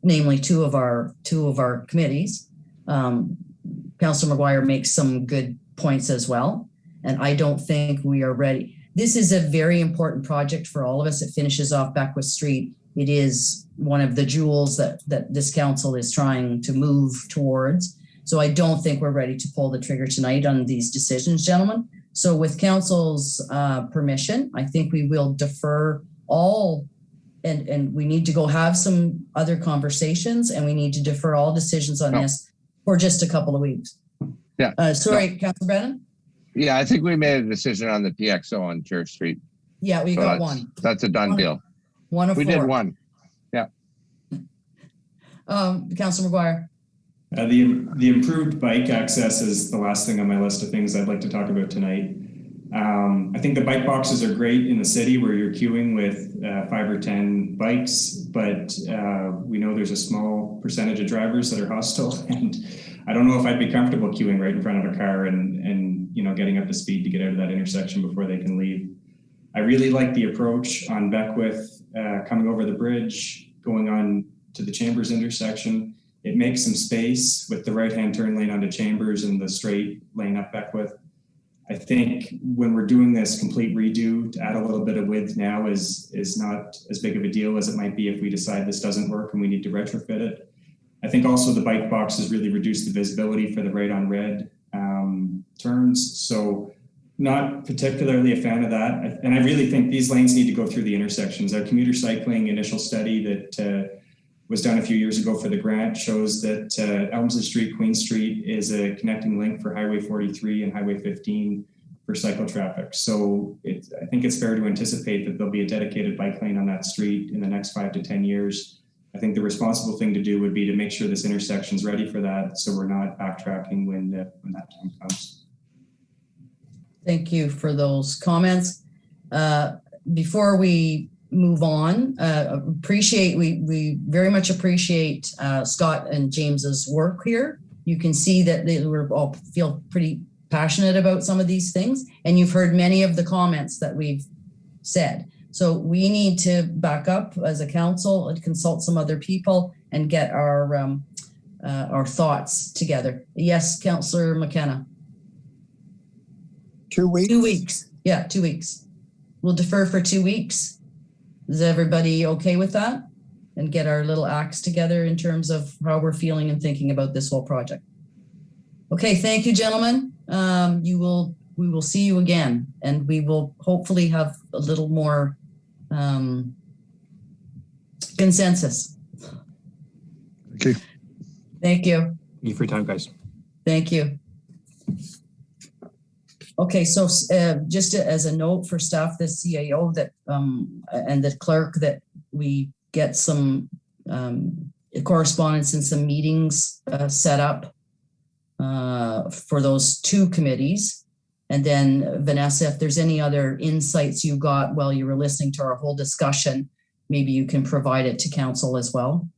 namely two of our committees. Councillor McGuire makes some good points as well, and I don't think we are ready. This is a very important project for all of us. It finishes off Beckwith Street. It is one of the jewels that this council is trying to move towards. So I don't think we're ready to pull the trigger tonight on these decisions, gentlemen. So with council's permission, I think we will defer all, and we need to go have some other conversations, and we need to defer all decisions on this for just a couple of weeks. Yeah. Sorry, Councilor Brennan? Yeah, I think we made a decision on the PXO on Church Street. Yeah, we got one. That's a done deal. One of we four. did one. Yeah. Councilor McGuire. The improved bike access is the last thing on my list of things I'd like to talk about tonight. I think the bike boxes are great in the city where you're queuing with 5 or 10 bikes, but we know there's a small percentage of drivers that are hostile, and I don't know if I'd be comfortable queuing right in front of a car and getting up to speed to get out of that intersection before they can leave. I really like the approach on Beckwith, coming over the bridge, going on to the Chambers intersection. It makes some space with the right-hand turn lane onto Chambers and the straight lane up Beckwith. I think when we're doing this complete redo, to add a little bit of width now is not as big of a deal as it might be if we decide this doesn't work and we need to retrofit it. I think also the bike boxes really reduce the visibility for the right on red turns. So not particularly a fan of that. And I really think these lanes need to go through the intersections. Our commuter cycling initial study that was done a few years ago for the grant shows that Elmsley Street, Queen Street is a connecting link for Highway 43 and Highway 15 for cycle traffic. So I think it's fair to anticipate that there'll be a dedicated bike lane on that street in the next 5 to 10 years. I think the responsible thing to do would be to make sure this intersection's ready for that, so we're not backtracking when that time comes. Thank you for those comments. Before we move on, we very much appreciate Scott and James's work here. You can see that they were all feel pretty passionate about some of these things, and you've heard many of the comments that we've said. So we need to back up as a council and consult some other people and get our thoughts together. Yes, Councillor McKenna. 2 weeks? 2 weeks. Yeah, 2 weeks. We'll defer for 2 weeks. Is everybody okay with that? And get our little acts together in terms of how we're feeling and thinking about this whole project. Okay, thank you, gentlemen. We will see you again, and we will hopefully have a little more consensus. Thank you. Thank you. Thank you for your time, guys. Thank you. Okay, so just as a note for staff, the CAO that and the clerk, that we get some correspondence and some meetings set up for those two committees. And then Vanessa, if there's any other insights you got while you were listening to our whole discussion, maybe you can provide it to council as well.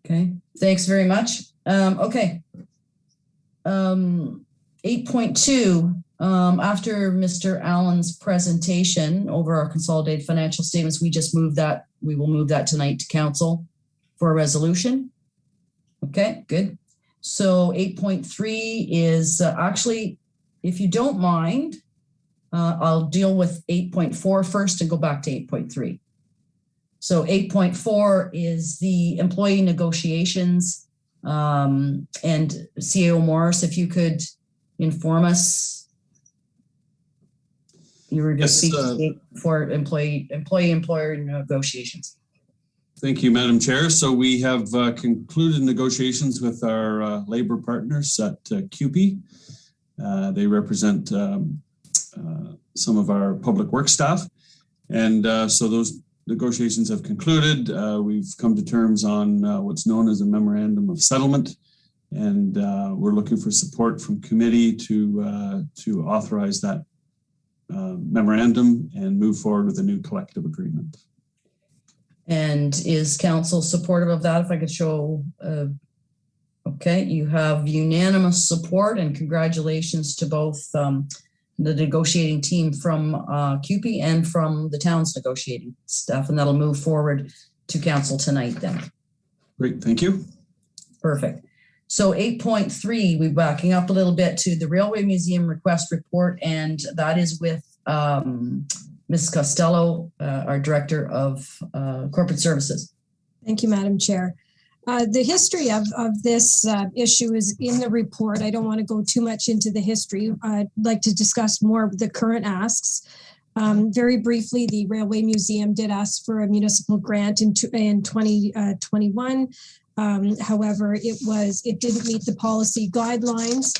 Okay, thanks very much. Okay. 8.2, after Mr. Allen's presentation over our consolidated financial statements, we will move that tonight to council for a resolution. Okay, good. So 8.3 is actually, if you don't mind, I'll deal with 8.4 first and go back to 8.3. So 8.4 is the employee negotiations, and CAO Morris, if you could inform us. You were just speaking for employee-employer negotiations. Thank you, Madam Chair. So we have concluded negotiations with our labor partners at CUPE. They represent some of our public works staff. And so those negotiations have concluded. We've come to terms on what's known as a memorandum of settlement. And we're looking for support from committee to authorize that memorandum and move forward with a new collective agreement. And is council supportive of that? If I could show, okay, you have unanimous support, and congratulations to both the negotiating team from CUPE and from the town's negotiating staff, and that'll move forward to council tonight then. Great, thank you. Perfect. So 8.3, we're backing up a little bit to the Railway Museum request report, and that is with Ms. Costello, our Director of Corporate Services. Thank you, Madam Chair. The history of this issue is in the report. I don't want to go too much into the history. I'd like to discuss more of the current asks. Very briefly, the Railway Museum did ask for a municipal grant in 2021. However, it didn't meet the policy guidelines.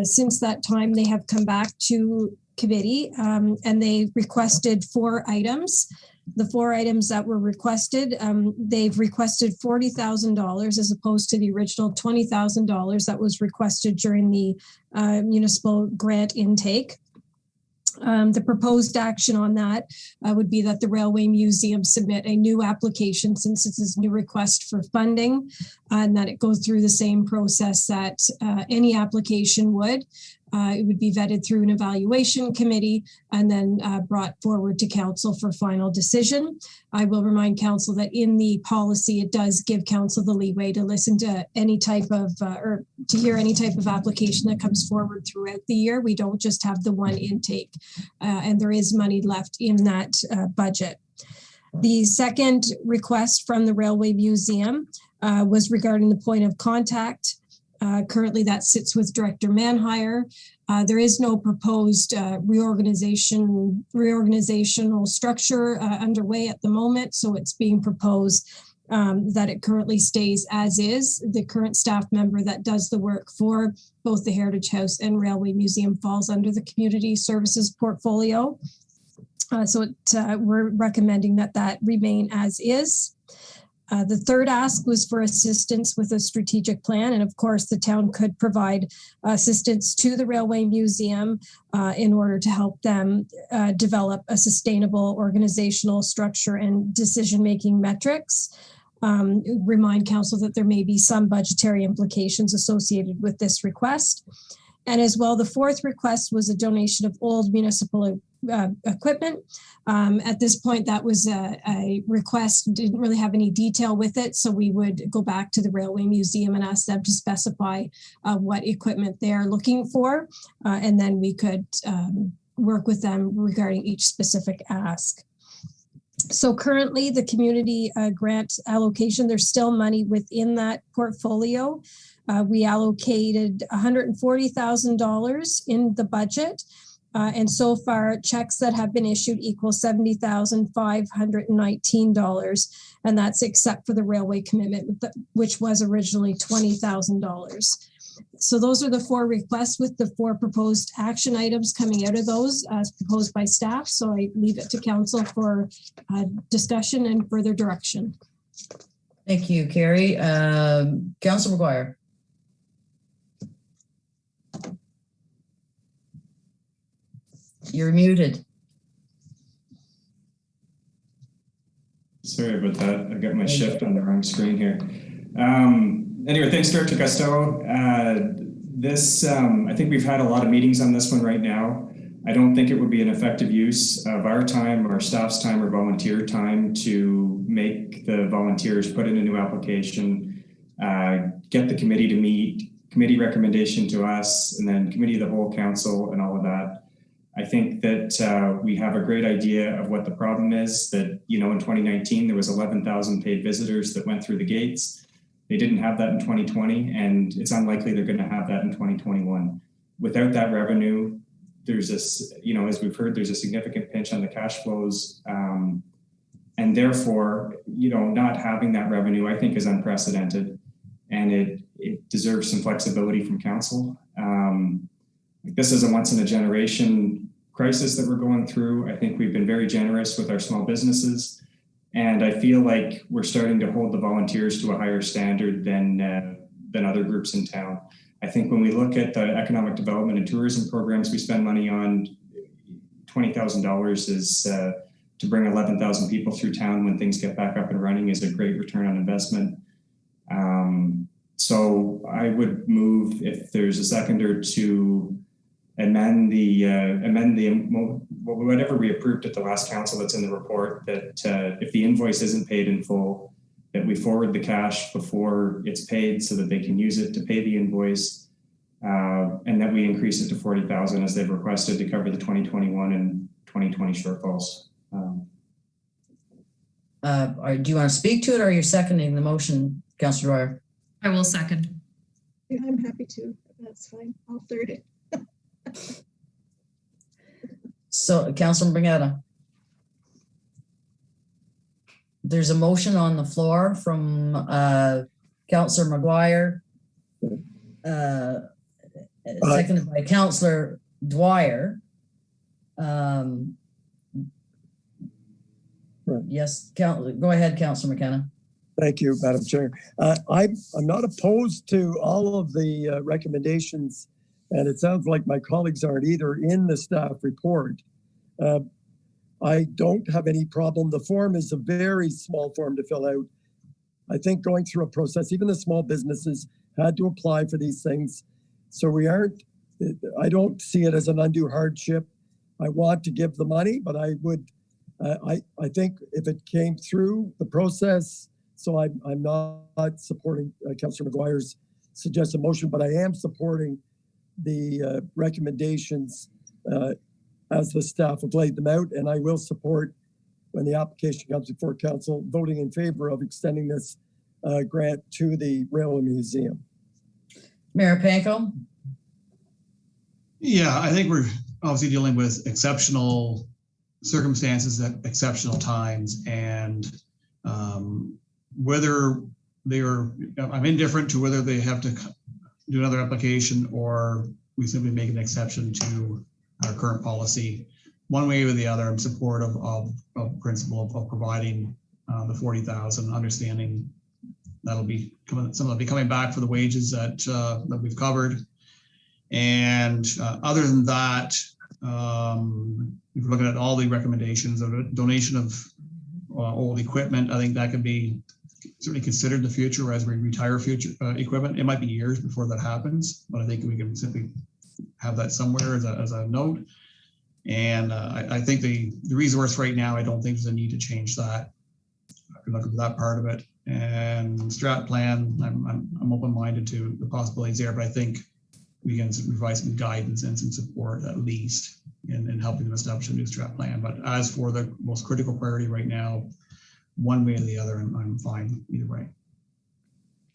Since that time, they have come back to committee and they requested 4 items. The 4 items that were requested, they've requested $40,000 as opposed to the original $20,000 that was requested during the municipal grant intake. The proposed action on that would be that the Railway Museum submit a new application, since it's a new request for funding, and that it goes through the same process that any application would. It would be vetted through an evaluation committee and then brought forward to council for final decision. I will remind council that in the policy, it does give council the leeway to listen to any type of, or to hear any type of application that comes forward throughout the year. We don't just have the one intake, and there is money left in that budget. The second request from the Railway Museum was regarding the point of contact. Currently, that sits with Director Manhire. There is no proposed reorganizational structure underway at the moment, so it's being proposed that it currently stays as is. The current staff member that does the work for both the Heritage House and Railway Museum falls under the community services portfolio. We're recommending that remain as is. The third ask was for assistance with a strategic plan. And of course, the town could provide assistance to the Railway Museum in order to help them develop a sustainable organizational structure and decision-making metrics. Remind council that there may be some budgetary implications associated with this request. And as well, the fourth request was a donation of old municipal equipment. At this point, that was a request, didn't really have any detail with it. So we would go back to the Railway Museum and ask them to specify what equipment they're looking for. And then we could work with them regarding each specific ask. So currently the community grant allocation, there's still money within that portfolio. We allocated $140,000 in the budget. And so far, checks that have been issued equal $70,519. And that's except for the railway commitment, which was originally $20,000. So those are the four requests with the four proposed action items coming out of those as proposed by staff. So I leave it to council for discussion and further direction. Thank you, Carrie. Councillor McGuire. You're muted. Sorry about that. I've got my shift on the wrong screen here. Anyway, thanks, Director Costello. I think we've had a lot of meetings on this one right now. I don't think it would be an effective use of our time, our staff's time, or volunteer time to make the volunteers put in a new application, get the committee to meet, committee recommendation to us, and then committee of the whole council and all of that. I think that we have a great idea of what the problem is, that, in 2019, there was 11,000 paid visitors that went through the gates. They didn't have that in 2020, and it's unlikely they're going to have that in 2021. Without that revenue, there's this, as we've heard, there's a significant pinch on the cash flows. And therefore, not having that revenue, I think, is unprecedented, and it deserves some flexibility from council. This is a once in a generation crisis that we're going through. I think we've been very generous with our small businesses, and I feel like we're starting to hold the volunteers to a higher standard than other groups in town. I think when we look at the economic development and tourism programs we spend money on, $20,000 is to bring 11,000 people through town when things get back up and running is a great return on investment. So I would move, if there's a seconder, to amend whatever we approved at the last council that's in the report, that if the invoice isn't paid in full, that we forward the cash before it's paid so that they can use it to pay the invoice, and that we increase it to 40,000 as they've requested to cover the 2021 and 2020 shortfalls. Do you want to speak to it, or are you seconding the motion, Councillor Dwyer? I will second. Yeah, I'm happy to. That's fine. I'll third it. So, Councillor Brigetta. There's a motion on the floor from Councillor McGuire, seconded by Councillor Dwyer. Yes, go ahead, Councillor McKenna. Thank you, Madam Chair. I'm not opposed to all of the recommendations, and it sounds like my colleagues aren't either in the staff report. I don't have any problem. The form is a very small form to fill out. I think going through a process, even the small businesses had to apply for these things. So I don't see it as an undue hardship. I want to give the money, but I think if it came through the process, so I'm not supporting Councillor McGuire's suggested motion, but I am supporting the recommendations as the staff have laid them out, and I will support, when the application comes before council, voting in favor of extending this grant to the Railway Museum. Mayor Panko? Yeah, I think we're obviously dealing with exceptional circumstances at exceptional times, and whether I'm indifferent to whether they have to do another application or we simply make an exception to our current policy. One way or the other, I'm supportive of principle of providing the 40,000, understanding that'll be coming, some will be coming back for the wages that we've covered. And other than that, if we're looking at all the recommendations of a donation of old equipment, I think that could be certainly considered in the future as we retire future equipment. It might be years before that happens, but I think we can simply have that somewhere as a note. And I think the resource right now, I don't think there's a need to change that. I can look at that part of it. And strat plan, I'm open-minded to the possibilities there, but I think we can provide some guidance and some support at least in helping them establish a new strat plan. But as for the most critical priority right now, one way or the other, I'm fine either way.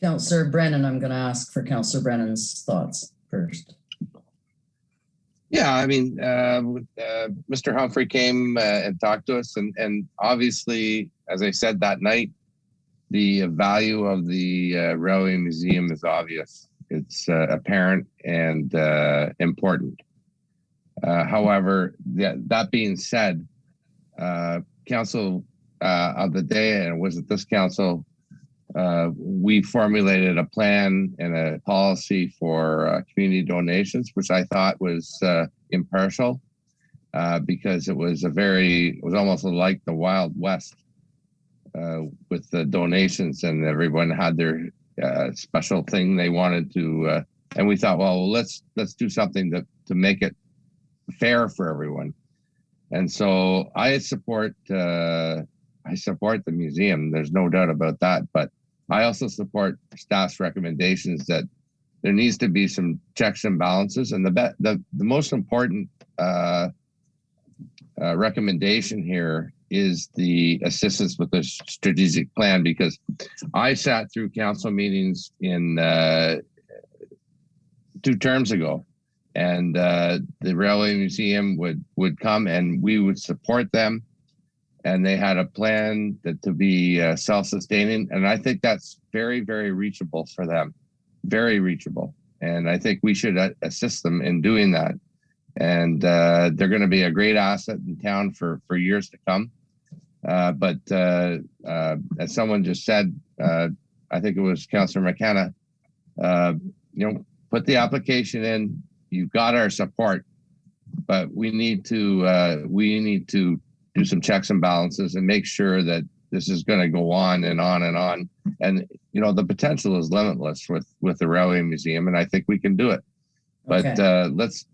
Councillor Brennan, I'm going to ask for Councillor Brennan's thoughts first. Yeah, I mean, Mr. Humphrey came and talked to us, and obviously, as I said that night, the value of the Railway Museum is obvious. It's apparent and important. However, that being said, council of the day, and was it this council, we formulated a plan and a policy for community donations, which I thought was impartial because it was almost like the Wild West with the donations, and everyone had their special thing they wanted to, and we thought, well, let's do something to make it fair for everyone. And so I support the museum. There's no doubt about that, but I also support staff's recommendations that there needs to be some checks and balances. And the most important recommendation here is the assistance with the strategic plan, because I sat through council meetings in 2 terms ago, and the Railway Museum would come and we would support them. And they had a plan to be self-sustaining. And I think that's very, very reachable for them, very reachable. And I think we should assist them in doing that. And they're going to be a great asset in town for years to come. But as someone just said, I think it was Councillor McKenna, put the application in. You've got our support, but we need to do some checks and balances and make sure that this is going to go on and on and on. And, the potential is limitless with the Railway Museum, and I think we can do it. But let's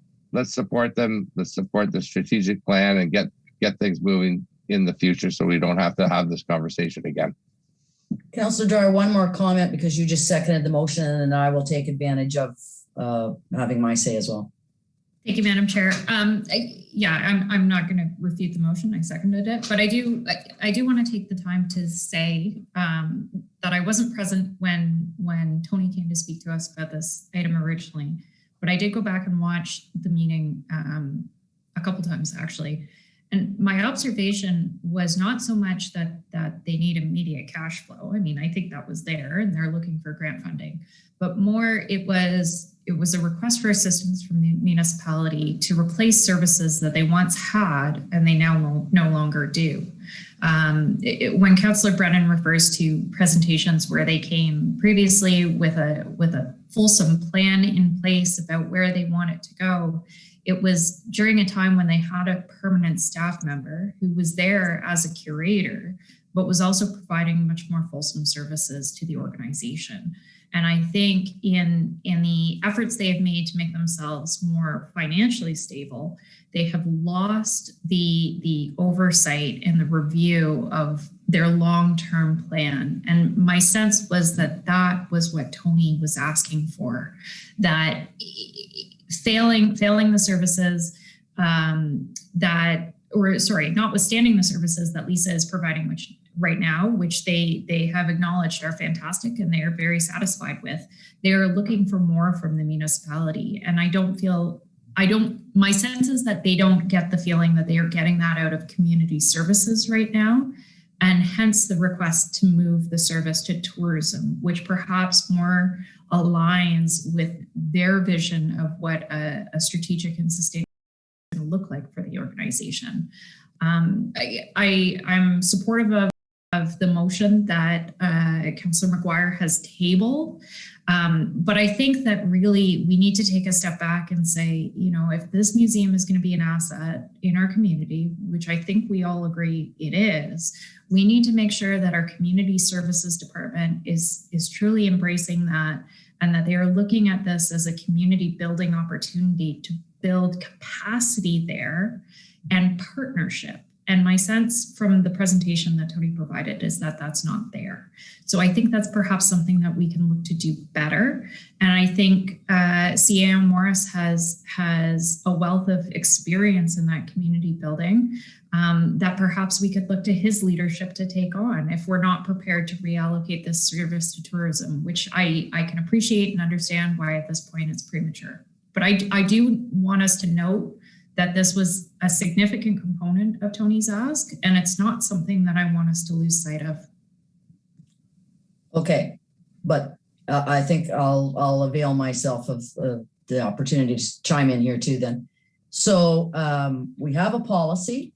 support them. Let's support the strategic plan and get things moving in the future so we don't have to have this conversation again. Councillor Dwyer, one more comment because you just seconded the motion, and I will take advantage of having my say as well. Thank you, Madam Chair. I'm not going to refute the motion. I seconded it, but I do want to take the time to say that I wasn't present when Tony came to speak to us about this item originally, but I did go back and watch the meeting a couple times actually. And my observation was not so much that they need immediate cash flow. I mean, I think that was there and they're looking for grant funding, but more it was a request for assistance from the municipality to replace services that they once had and they now no longer do. When Councillor Brennan refers to presentations where they came previously with a fulsome plan in place about where they want it to go, it was during a time when they had a permanent staff member who was there as a curator, but was also providing much more fulsome services to the organization. And I think in the efforts they have made to make themselves more financially stable, they have lost the oversight and the review of their long-term plan. And my sense was that was what Tony was asking for, that failing the services notwithstanding the services that Lisa is providing, which right now, which they have acknowledged are fantastic and they are very satisfied with. They are looking for more from the municipality. And my sense is that they don't get the feeling that they are getting that out of community services right now. And hence the request to move the service to tourism, which perhaps more aligns with their vision of what a strategic and sustainable is going to look like for the organization. I'm supportive of the motion that Councillor McGuire has tabled. But I think that really we need to take a step back and say, if this museum is going to be an asset in our community, which I think we all agree it is, we need to make sure that our community services department is truly embracing that and that they are looking at this as a community building opportunity to build capacity there and partnership. And my sense from the presentation that Tony provided is that that's not there. So I think that's perhaps something that we can look to do better. And I think CAO Morris has a wealth of experience in that community building that perhaps we could look to his leadership to take on if we're not prepared to reallocate this service to tourism, which I can appreciate and understand why at this point it's premature. But I do want us to note that this was a significant component of Tony's ask, and it's not something that I want us to lose sight of. Okay, but I think I'll avail myself of the opportunity to chime in here too then. So we have a policy,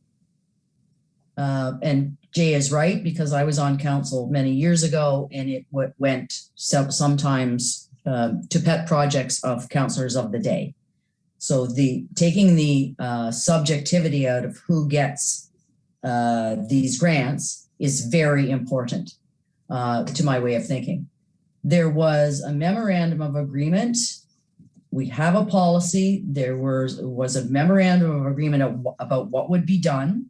and Jay is right, because I was on council many years ago, and it went sometimes to pet projects of councillors of the day. So taking the subjectivity out of who gets these grants is very important to my way of thinking. There was a memorandum of agreement. We have a policy. There was a memorandum of agreement about what would be done,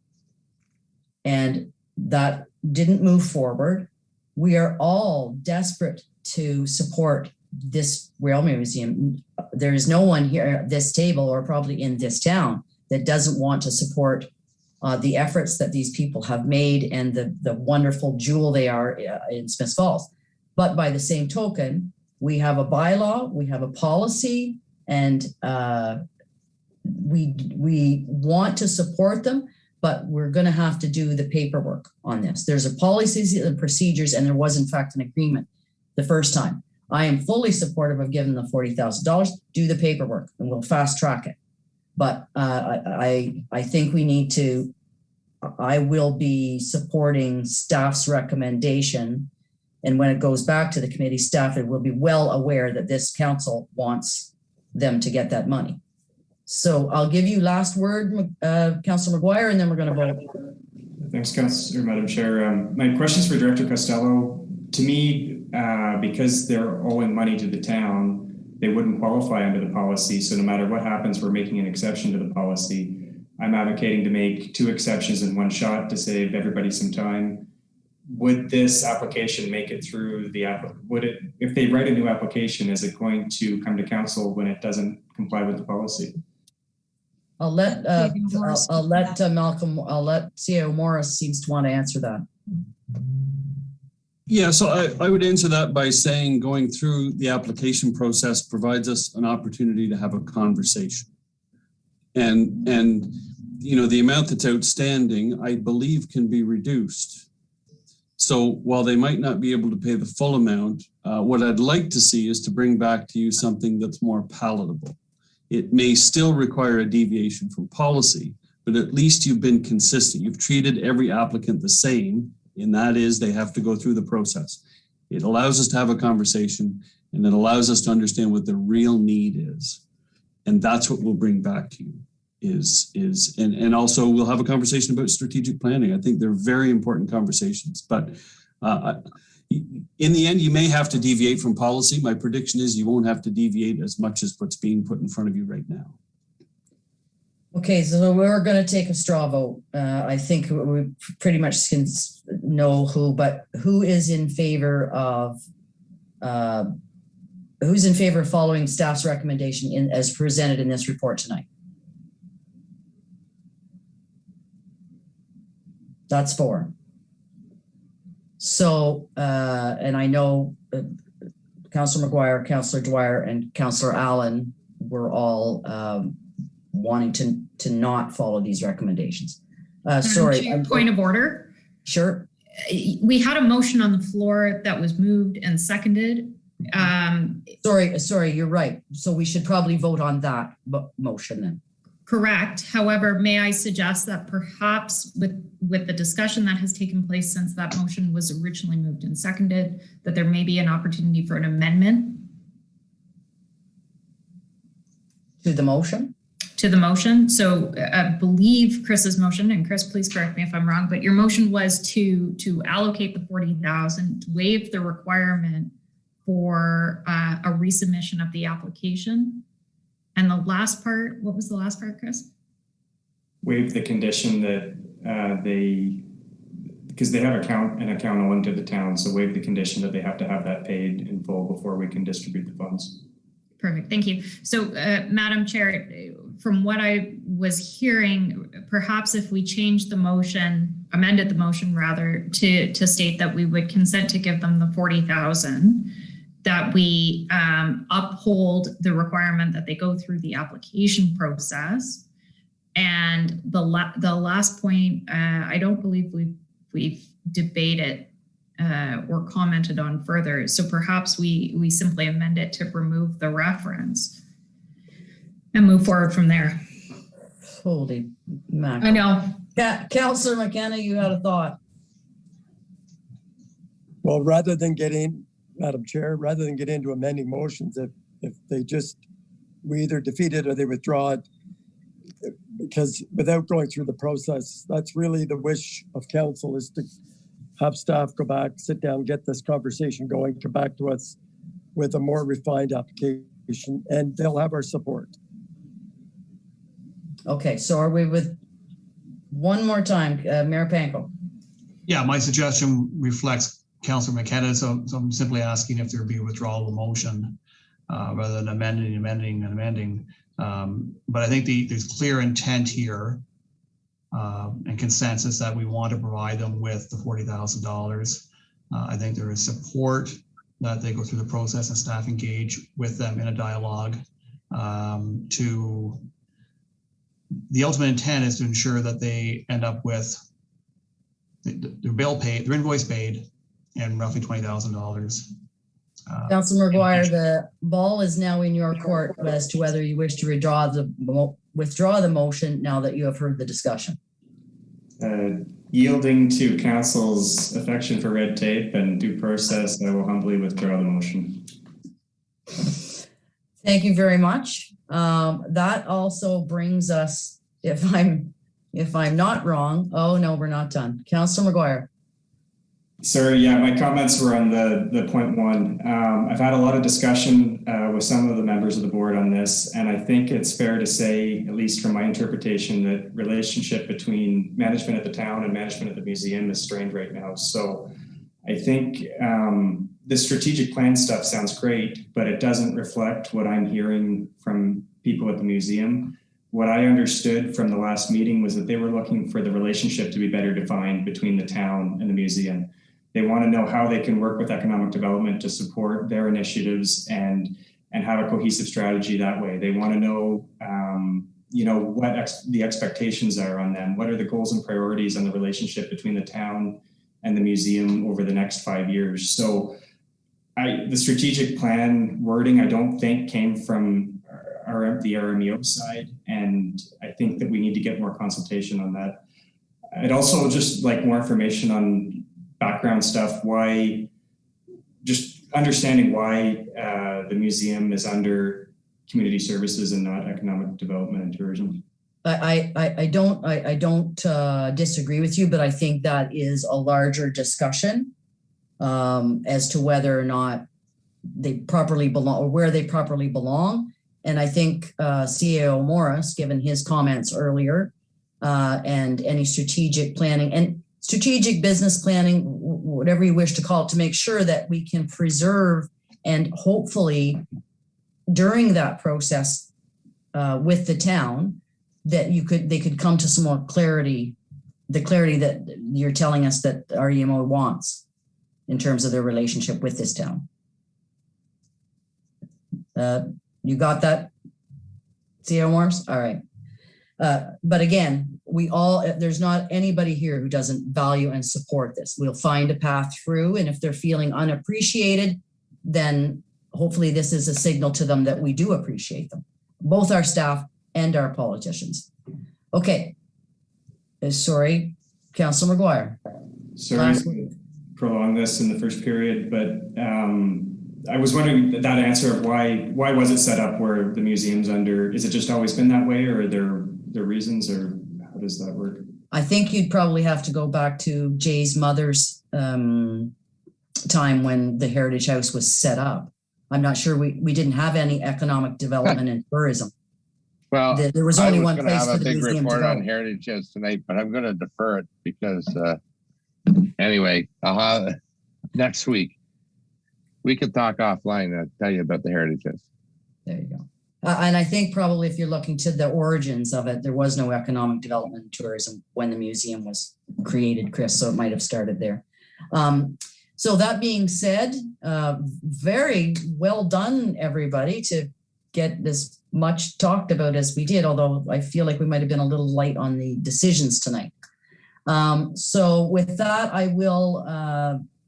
and that didn't move forward. We are all desperate to support this Railway Museum. There is no one here at this table or probably in this town that doesn't want to support the efforts that these people have made and the wonderful jewel they are in Smiths Falls. But by the same token, we have a bylaw, we have a policy, and we want to support them, but we're going to have to do the paperwork on this. There's a policies and procedures, and there was in fact an agreement the first time. I am fully supportive of giving the $40,000, do the paperwork, and we'll fast track it. But I think we need to, I will be supporting staff's recommendation. And when it goes back to the committee, staff will be well aware that this council wants them to get that money. So I'll give you last word, Councillor McGuire, and then we're going to vote. Thanks, Councillor, Madam Chair. My questions for Director Costello. To me, because they're owing money to the town, they wouldn't qualify under the policy. So no matter what happens, we're making an exception to the policy. I'm advocating to make 2 exceptions in one shot to save everybody some time. Would this application make it through the if they write a new application, is it going to come to council when it doesn't comply with the policy? I'll let Malcolm, I'll let CAO Morris seems to want to answer that. Yeah, so I would answer that by saying going through the application process provides us an opportunity to have a conversation. And you know, the amount that's outstanding, I believe, can be reduced. So while they might not be able to pay the full amount, what I'd like to see is to bring back to you something that's more palatable. It may still require a deviation from policy, but at least you've been consistent. You've treated every applicant the same, and that is they have to go through the process. It allows us to have a conversation, and it allows us to understand what the real need is. And that's what we'll bring back to you and also we'll have a conversation about strategic planning. I think they're very important conversations, but in the end, you may have to deviate from policy. My prediction is you won't have to deviate as much as what's being put in front of you right now. Okay, so we're going to take a straw vote. I think we pretty much can know who is in favor of following staff's recommendation as presented in this report tonight? That's 4. So, and I know Councillor McGuire, Councillor Dwyer, and Councillor Allen were all wanting to not follow these recommendations. Sorry. Point of order. Sure. We had a motion on the floor that was moved and seconded. Sorry, you're right. So we should probably vote on that motion then. Correct. However, may I suggest that perhaps with the discussion that has taken place since that motion was originally moved and seconded, that there may be an opportunity for an amendment to the motion? To the motion. So I believe Chris's motion, and Chris, please correct me if I'm wrong, but your motion was to allocate the 40,000, to waive the requirement for a resubmission of the application. And the last part, what was the last part, Chris? Waive the condition that because they have an account owing to the town, so waive the condition that they have to have that paid in full before we can distribute the funds. Perfect, thank you. So Madam Chair, from what I was hearing, perhaps if we changed the motion, amended the motion rather, to state that we would consent to give them the 40,000, that we uphold the requirement that they go through the application process. And the last point, I don't believe we've debated or commented on further. So perhaps we simply amend it to remove the reference and move forward from there. Holy mackerel. I know. Councillor McKenna, you had a thought. Well, rather than get in, Madam Chair, rather than get into amending motions, if they just, we either defeat it or they withdraw it, because without going through the process, that's really the wish of council, is to have staff go back, sit down, get this conversation going, come back to us with a more refined application, and they'll have our support. Okay, so are we with one more time, Mayor Panko? Yeah, my suggestion reflects Councillor McKenna, so I'm simply asking if there be a withdrawal of the motion rather than amending. But I think there's clear intent here and consensus that we want to provide them with the $40,000. I think there is support that they go through the process and staff engage with them in a dialogue. The ultimate intent is to ensure that they end up with their bill paid, their invoice paid, and roughly $20,000. Councillor Maguire, the ball is now in your court as to whether you wish to withdraw the motion now that you have heard the discussion. Yielding to council's affection for red tape and due process, I will humbly withdraw the motion. Thank you very much. That also brings us, if I'm not wrong, oh no, we're not done. Councillor Maguire. Sorry, yeah, my comments were on the point one. I've had a lot of discussion with some of the members of the board on this, and I think it's fair to say, at least from my interpretation, that relationship between management at the town and management at the museum is strained right now. So I think the strategic plan stuff sounds great, but it doesn't reflect what I'm hearing from people at the museum. What I understood from the last meeting was that they were looking for the relationship to be better defined between the town and the museum. They want to know how they can work with economic development to support their initiatives and have a cohesive strategy that way. They want to know, what the expectations are on them. What are the goals and priorities on the relationship between the town and the museum over the next 5 years? So the strategic plan wording, I don't think came from the RMEO side. And I think that we need to get more consultation on that. I'd also just like more information on background stuff, just understanding why the museum is under community services and not economic development and tourism. I don't disagree with you, but I think that is a larger discussion as to whether or not they properly belong or where they properly belong. And I think CAO Morris, given his comments earlier, and any strategic planning and strategic business planning, whatever you wish to call it, to make sure that we can preserve and hopefully during that process with the town, that they could come to some more clarity, the clarity that you're telling us that REMO wants in terms of their relationship with this town. You got that, CAO Morris? All right. But again, there's not anybody here who doesn't value and support this. We'll find a path through, and if they're feeling unappreciated, then hopefully this is a signal to them that we do appreciate them, both our staff and our politicians. Okay. Sorry, Councillor Maguire. Sorry to prolong this in the first period, but I was wondering that answer of why was it set up where the museum's under? Is it just always been that way, or are there reasons, or how does that work? I think you'd probably have to go back to Jay's mother's time when the Heritage House was set up. I'm not sure we didn't have any economic development and tourism. Well, There was only one gonna place have for a the big museum to report on go. Heritage House tonight, but I'm going to defer it because anyway, next week we could talk offline and tell you about the Heritage House. There you go. And I think probably if you're looking to the origins of it, there was no economic development and tourism when the museum was created, Chris, so it might have started there. So that being said, very well done, everybody, to get this much talked about as we did, although I feel like we might have been a little light on the decisions tonight. So with that, I will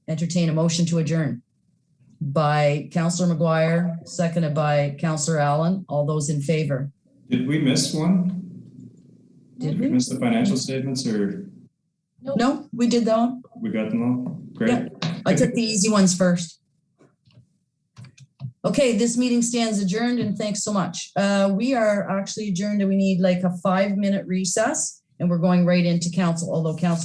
entertain a motion to adjourn by Councillor McGuire, seconded by Councillor Allen. All those in favor? Did we miss one? Did we miss the financial statements, or? No, we did that one. We got them all? Great. Yeah, I took the easy ones first. Okay, this meeting stands adjourned, and thanks so much. We are actually adjourned, and we need like a 5-minute recess, and we're going right into council, although council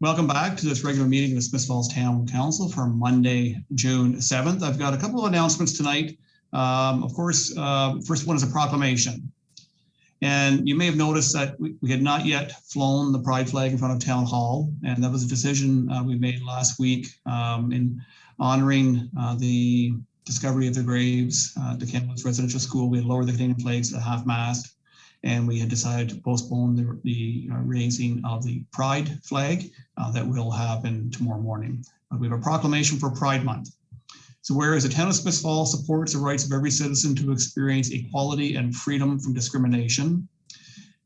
Welcome back to this regular meeting of the Smith Falls Town Council for Monday, June 7th. I've got a couple of announcements tonight. Of course, first one is a proclamation. And you may have noticed that we had not yet flown the pride flag in front of Town Hall. And that was a decision we made last week in honoring the discovery of the graves to Kamloops Residential School. We had lowered the Canadian flags to half-mast, and we had decided to postpone the raising of the pride flag that will happen tomorrow morning. We have a proclamation for Pride Month. So whereas the town of Smith Falls supports the rights of every citizen to experience equality and freedom from discrimination,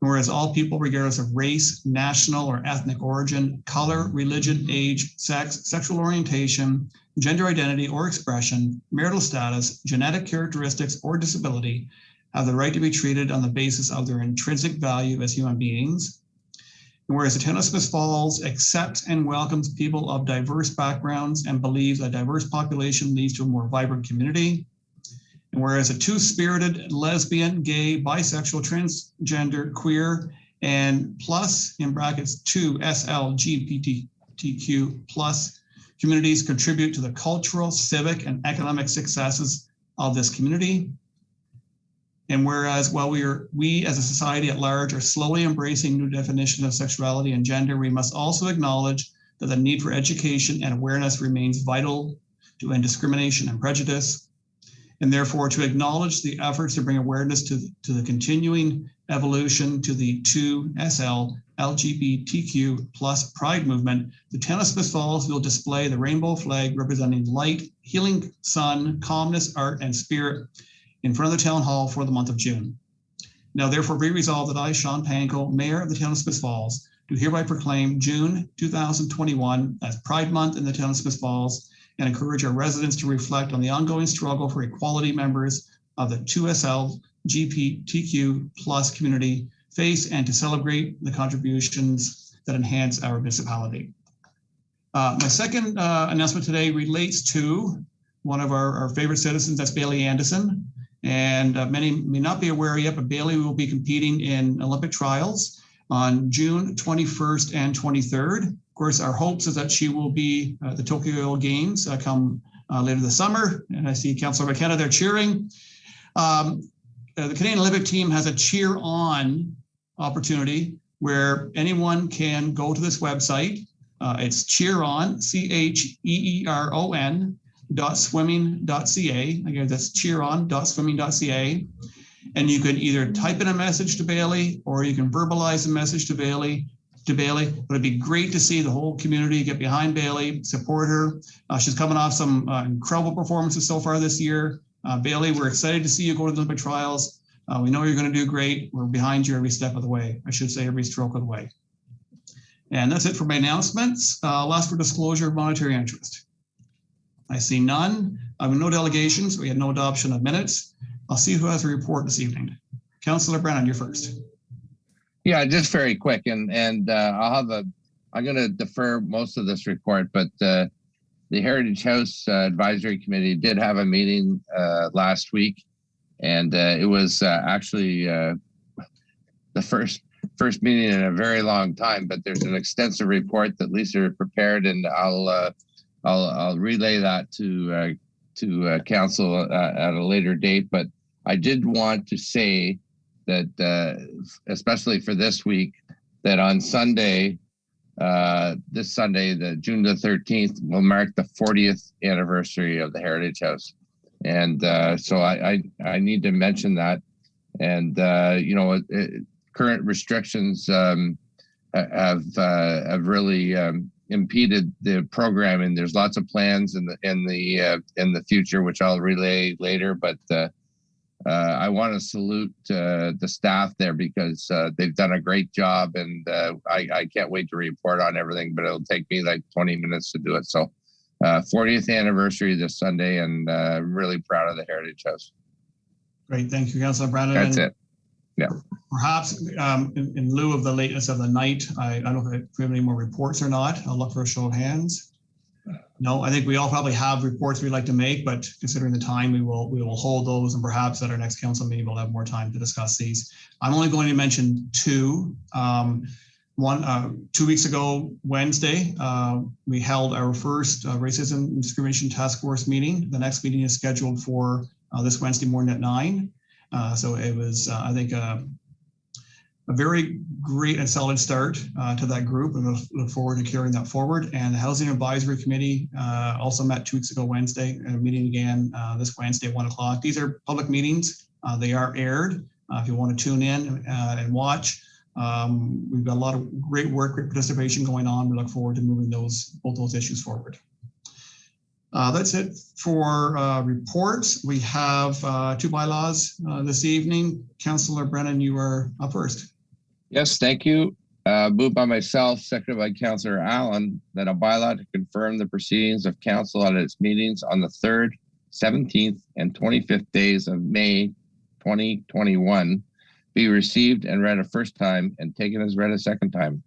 and whereas all people, regardless of race, national or ethnic origin, color, religion, age, sex, sexual orientation, gender identity or expression, marital status, genetic characteristics, or disability, have the right to be treated on the basis of their intrinsic value as human beings. And whereas the town of Smith Falls accepts and welcomes people of diverse backgrounds and believes a diverse population leads to a more vibrant community. And whereas a two-spirited lesbian, gay, bisexual, transgender, queer, and plus, in brackets, 2 SLGBTQ plus communities contribute to the cultural, civic, and economic successes of this community. And whereas while we as a society at large are slowly embracing new definitions of sexuality and gender, we must also acknowledge that the need for education and awareness remains vital to end discrimination and prejudice, and therefore to acknowledge the efforts to bring awareness to the continuing evolution to the 2SL LGBTQ plus pride movement. The town of Smith Falls will display the rainbow flag representing light, healing sun, calmness, art, and spirit in front of the town hall for the month of June. Now therefore be resolved that I, Sean Panko, Mayor of the town of Smith Falls, do hereby proclaim June 2021 as Pride Month in the town of Smith Falls and encourage our residents to reflect on the ongoing struggle for equality members of the 2SL LGBTQ plus community face and to celebrate the contributions that enhance our municipality. My second announcement today relates to one of our favorite citizens, that's Bailey Anderson. And many may not be aware yet, but Bailey will be competing in Olympic trials on June 21st and 23rd. Of course, our hopes is that she will be at the Tokyo Games come later this summer. And I see Councillor McKenna there cheering. The Canadian Olympic team has a cheer on opportunity where anyone can go to this website. It's cheeron, CHEERON, .swimming.ca. Again, that's cheeron.swimming.ca. And you can either type in a message to Bailey or you can verbalize a message to Bailey. But it'd be great to see the whole community get behind Bailey, support her. She's coming off some incredible performances so far this year. Bailey, we're excited to see you go to the Olympic trials. We know you're going to do great. We're behind you every step of the way. I should say every stroke of the way. And that's it for my announcements. I'll ask for disclosure of monetary interest. I see none. I have no delegations. We had no adoption of minutes. I'll see who has a report this evening. Councillor Brennan, you're first. Yeah, just very quick, and I'm going to defer most of this report, but the Heritage House Advisory Committee did have a meeting last week, and it was actually the first meeting in a very long time. But there's an extensive report that Lisa prepared, and I'll relay that to council at a later date. But I did want to say that, especially for this week, that on Sunday, this Sunday, the June the 13th, will mark the 40th anniversary of the Heritage House. And so I need to mention that. And, current restrictions have really impeded the program, and there's lots of plans in the future, which I'll relay later. But I want to salute the staff there because they've done a great job, and I can't wait to report on everything, but it'll take me like 20 minutes to do it. So 40th anniversary this Sunday, and really proud of the Heritage House. Great, thank you, Councillor Brandon. That's it. Yeah. Perhaps in lieu of the lateness of the night, I don't know if we have any more reports or not. I'll look for a show of hands. No, I think we all probably have reports we'd like to make, but considering the time, we will hold those, and perhaps at our next council meeting, we'll have more time to discuss these. I'm only going to mention two. 2 weeks ago, Wednesday, we held our first Racism and Discrimination Task Force meeting. The next meeting is scheduled for this Wednesday morning at 9. So it was, I think, a very great and solid start to that group, and we'll look forward to carrying that forward. And the Housing Advisory Committee also met 2 weeks ago Wednesday, and meeting again this Wednesday at 1 o'clock. These are public meetings. They are aired. If you want to tune in and watch, we've got a lot of great work, great participation going on. We look forward to moving both those issues forward. That's it for reports. We have 2 bylaws this evening. Councillor Brennan, you are up first. Yes, thank you. Moved by myself, seconded by Councillor Allen, that a bylaw to confirm the proceedings of council at its meetings on the 3rd, 17th, and 25th days of May 2021 be received and read a first time and taken as read a second time.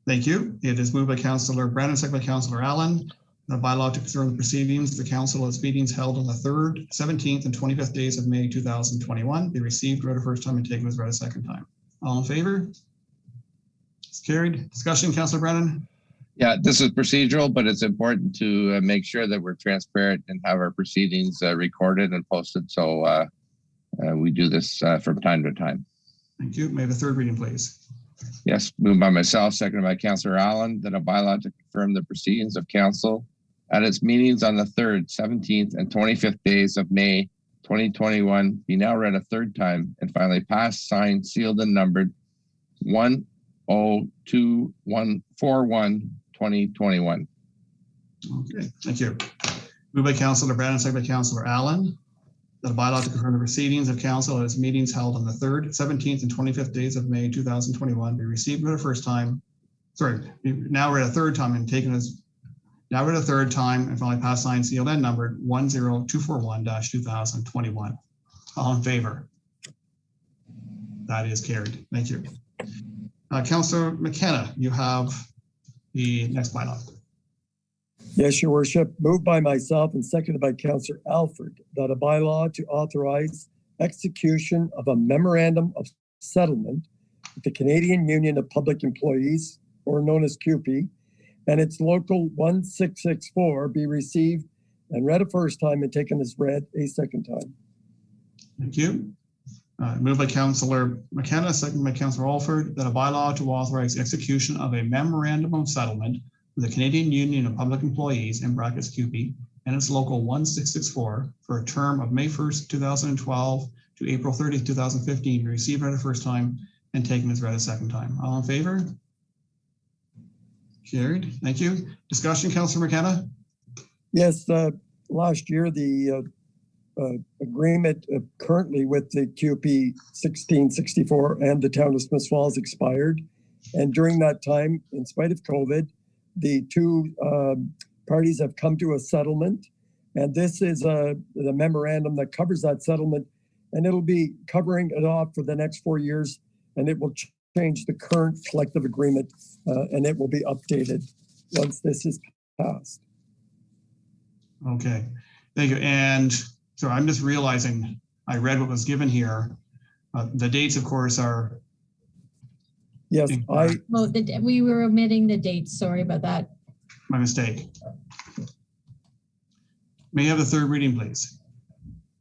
Thank you. It is moved by Councillor Brennan, seconded by Councillor Allen. The bylaw to confirm the proceedings of the council at its meetings held on the 3rd, 17th, and 25th days of May 2021 be received, read a first time, and taken as read a second time. All in favor? It's carried. Discussion, Councillor Brennan? Yeah, this is procedural, but it's important to make sure that we're transparent and have our proceedings recorded and posted. So we do this from time to time. Thank you. May I have a third reading, please? Yes, moved by myself, seconded by Councillor Allen, that a bylaw to confirm the proceedings of council at its meetings on the 3rd, 17th, and 25th days of May 2021 be now read a third time and finally passed, signed, sealed, and numbered 102141-2021. Okay, thank you. Moved by Councillor Brennan, seconded by Councillor Allen, that a bylaw to confirm the proceedings of council at its meetings held on the 3rd, 17th, and 25th days of May 2021 be received read a first time. Sorry, now read a third time and taken as now read a third time and finally passed, signed, sealed, and numbered 10241-2021. All in favor? That is carried. Thank you. Councillor McKenna, you have the next bylaw. Yes, Your Worship. Moved by myself and seconded by Councillor Alford that a bylaw to authorize execution of a memorandum of settlement with the Canadian Union of Public Employees, or known as CUPE, and its local 1664 be received and read a first time and taken as read a second time. Thank you. Moved by Councillor McKenna, seconded by Councillor Alford, that a bylaw to authorize execution of a memorandum of settlement with the Canadian Union of Public Employees, in brackets CUPE, and its local 1664 for a term of May 1st, 2012 to April 30th, 2015 be received read a first time and taken as read a second time. All in favor? Carried. Thank you. Discussion, Councillor McKenna? Yes, last year the agreement currently with the CUPE 1664 and the town of Smiths Falls expired. And during that time, in spite of COVID, the two parties have come to a settlement. And this is the memorandum that covers that settlement. And it'll be covering it off for the next 4 years. And it will change the current collective agreement and it will be updated once this is passed. Okay, thank you. And so I'm just realizing I read what was given here. The dates, of course, are. Yes, we were omitting the dates. Sorry about that. My mistake. May I have the third reading, please?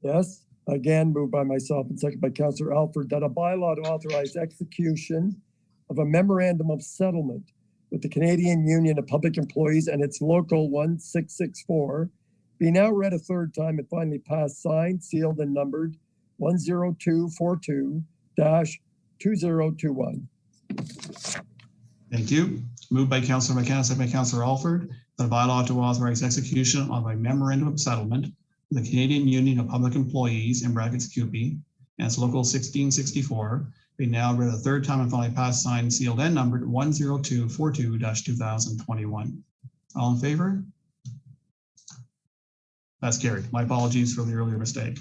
Yes, again, moved by myself and seconded by Councillor Alford, that a bylaw to authorize execution of a memorandum of settlement with the Canadian Union of Public Employees and its local 1664 be now read a third time and finally passed, signed, sealed, and numbered 10242-2021. Thank you. Moved by Councillor McKenna, seconded by Councillor Alford, that a bylaw to authorize execution of a memorandum of settlement with the Canadian Union of Public Employees, in brackets CUPE, and its local 1664 be now read a third time and finally passed, signed, sealed, and numbered 10242-2021. All in favor? That's carried. My apologies for the earlier mistake.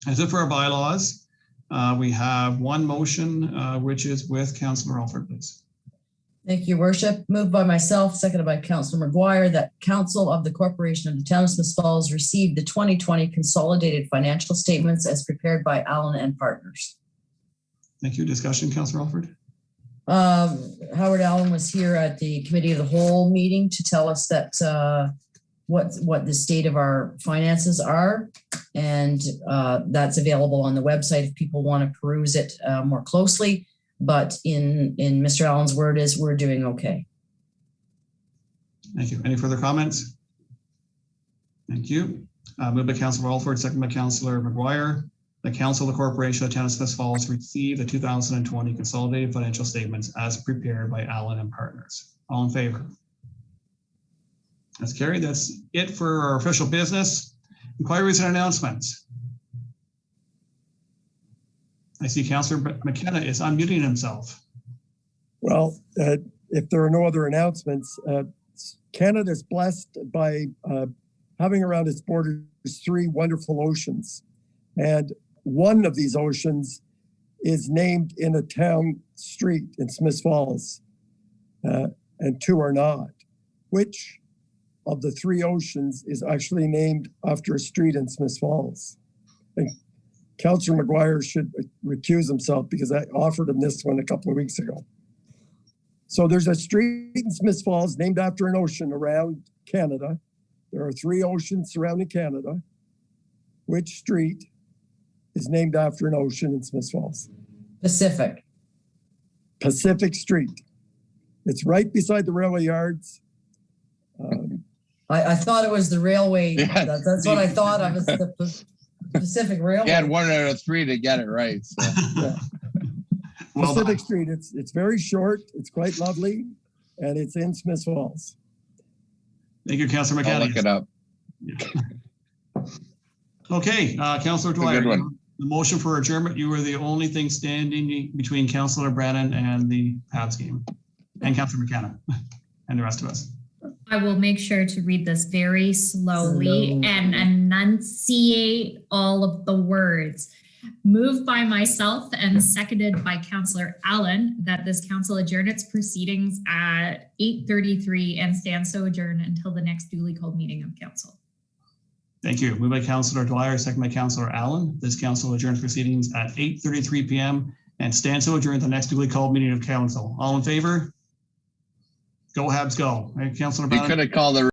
As if for our bylaws, we have one motion, which is with Councillor Alford, please. Thank you, Worship. Moved by myself, seconded by Councillor McGuire, that Council of the Corporation of the Town of Smiths Falls receive the 2020 consolidated financial statements as prepared by Allen and Partners. Thank you. Discussion, Councillor Alford? Howard Allen was here at the Committee of the Whole meeting to tell us that what the state of our finances are. And that's available on the website if people want to peruse it more closely. But in Mr. Allen's word is we're doing okay. Thank you. Any further comments? Thank you. Moved by Councillor Alford, second by Councillor McGuire. The Council of the Corporation of Town of Smith Falls received the 2020 consolidated financial statements as prepared by Allen and Partners. All in favor? That's carried. That's it for our official business. Inquiries and announcements. I see Councillor McKenna is unmuting himself. Well, if there are no other announcements, Canada is blessed by having around its borders 3 wonderful oceans. And one of these oceans is named in a town street in Smith Falls, and 2 are not. Which of the 3 oceans is actually named after a street in Smith Falls? And Councillor McGuire should recuse himself because I offered him this one a couple of weeks ago. So there's a street in Smith Falls named after an ocean around Canada. There are 3 oceans surrounding Canada. Which street is named after an ocean in Smith Falls? Pacific. Pacific Street. It's right beside the railway yards. I thought it was the railway. Yeah. That's what I thought of as the Pacific Railway. You had 1 out of 3 to get it right. So. Yeah. Well Pacific Street. It's very short. It's quite lovely, and it's in Smith Falls. Thank you, Councillor McKenna. I'll look it up. Okay, Councillor It's a good Dwyer, one. the motion for adjournment, you were the only thing standing between Councillor Brennan and the Habs game, and Councillor McKenna, and the rest of us. I will make sure to read this very slowly Slow. and enunciate all of the words. Moved by myself and seconded by Councillor Allen that this council adjourn its proceedings at 8:33 and stand so adjourned until the next duly called meeting of council. Thank you. Moved by Councillor Dwyer, second by Councillor Allen. This council adjourns proceedings at 8:33 p.m. and stand so adjourned the next duly called meeting of council. All in favor? Go Habs, go. Right, Councillor You Brennan? could have called the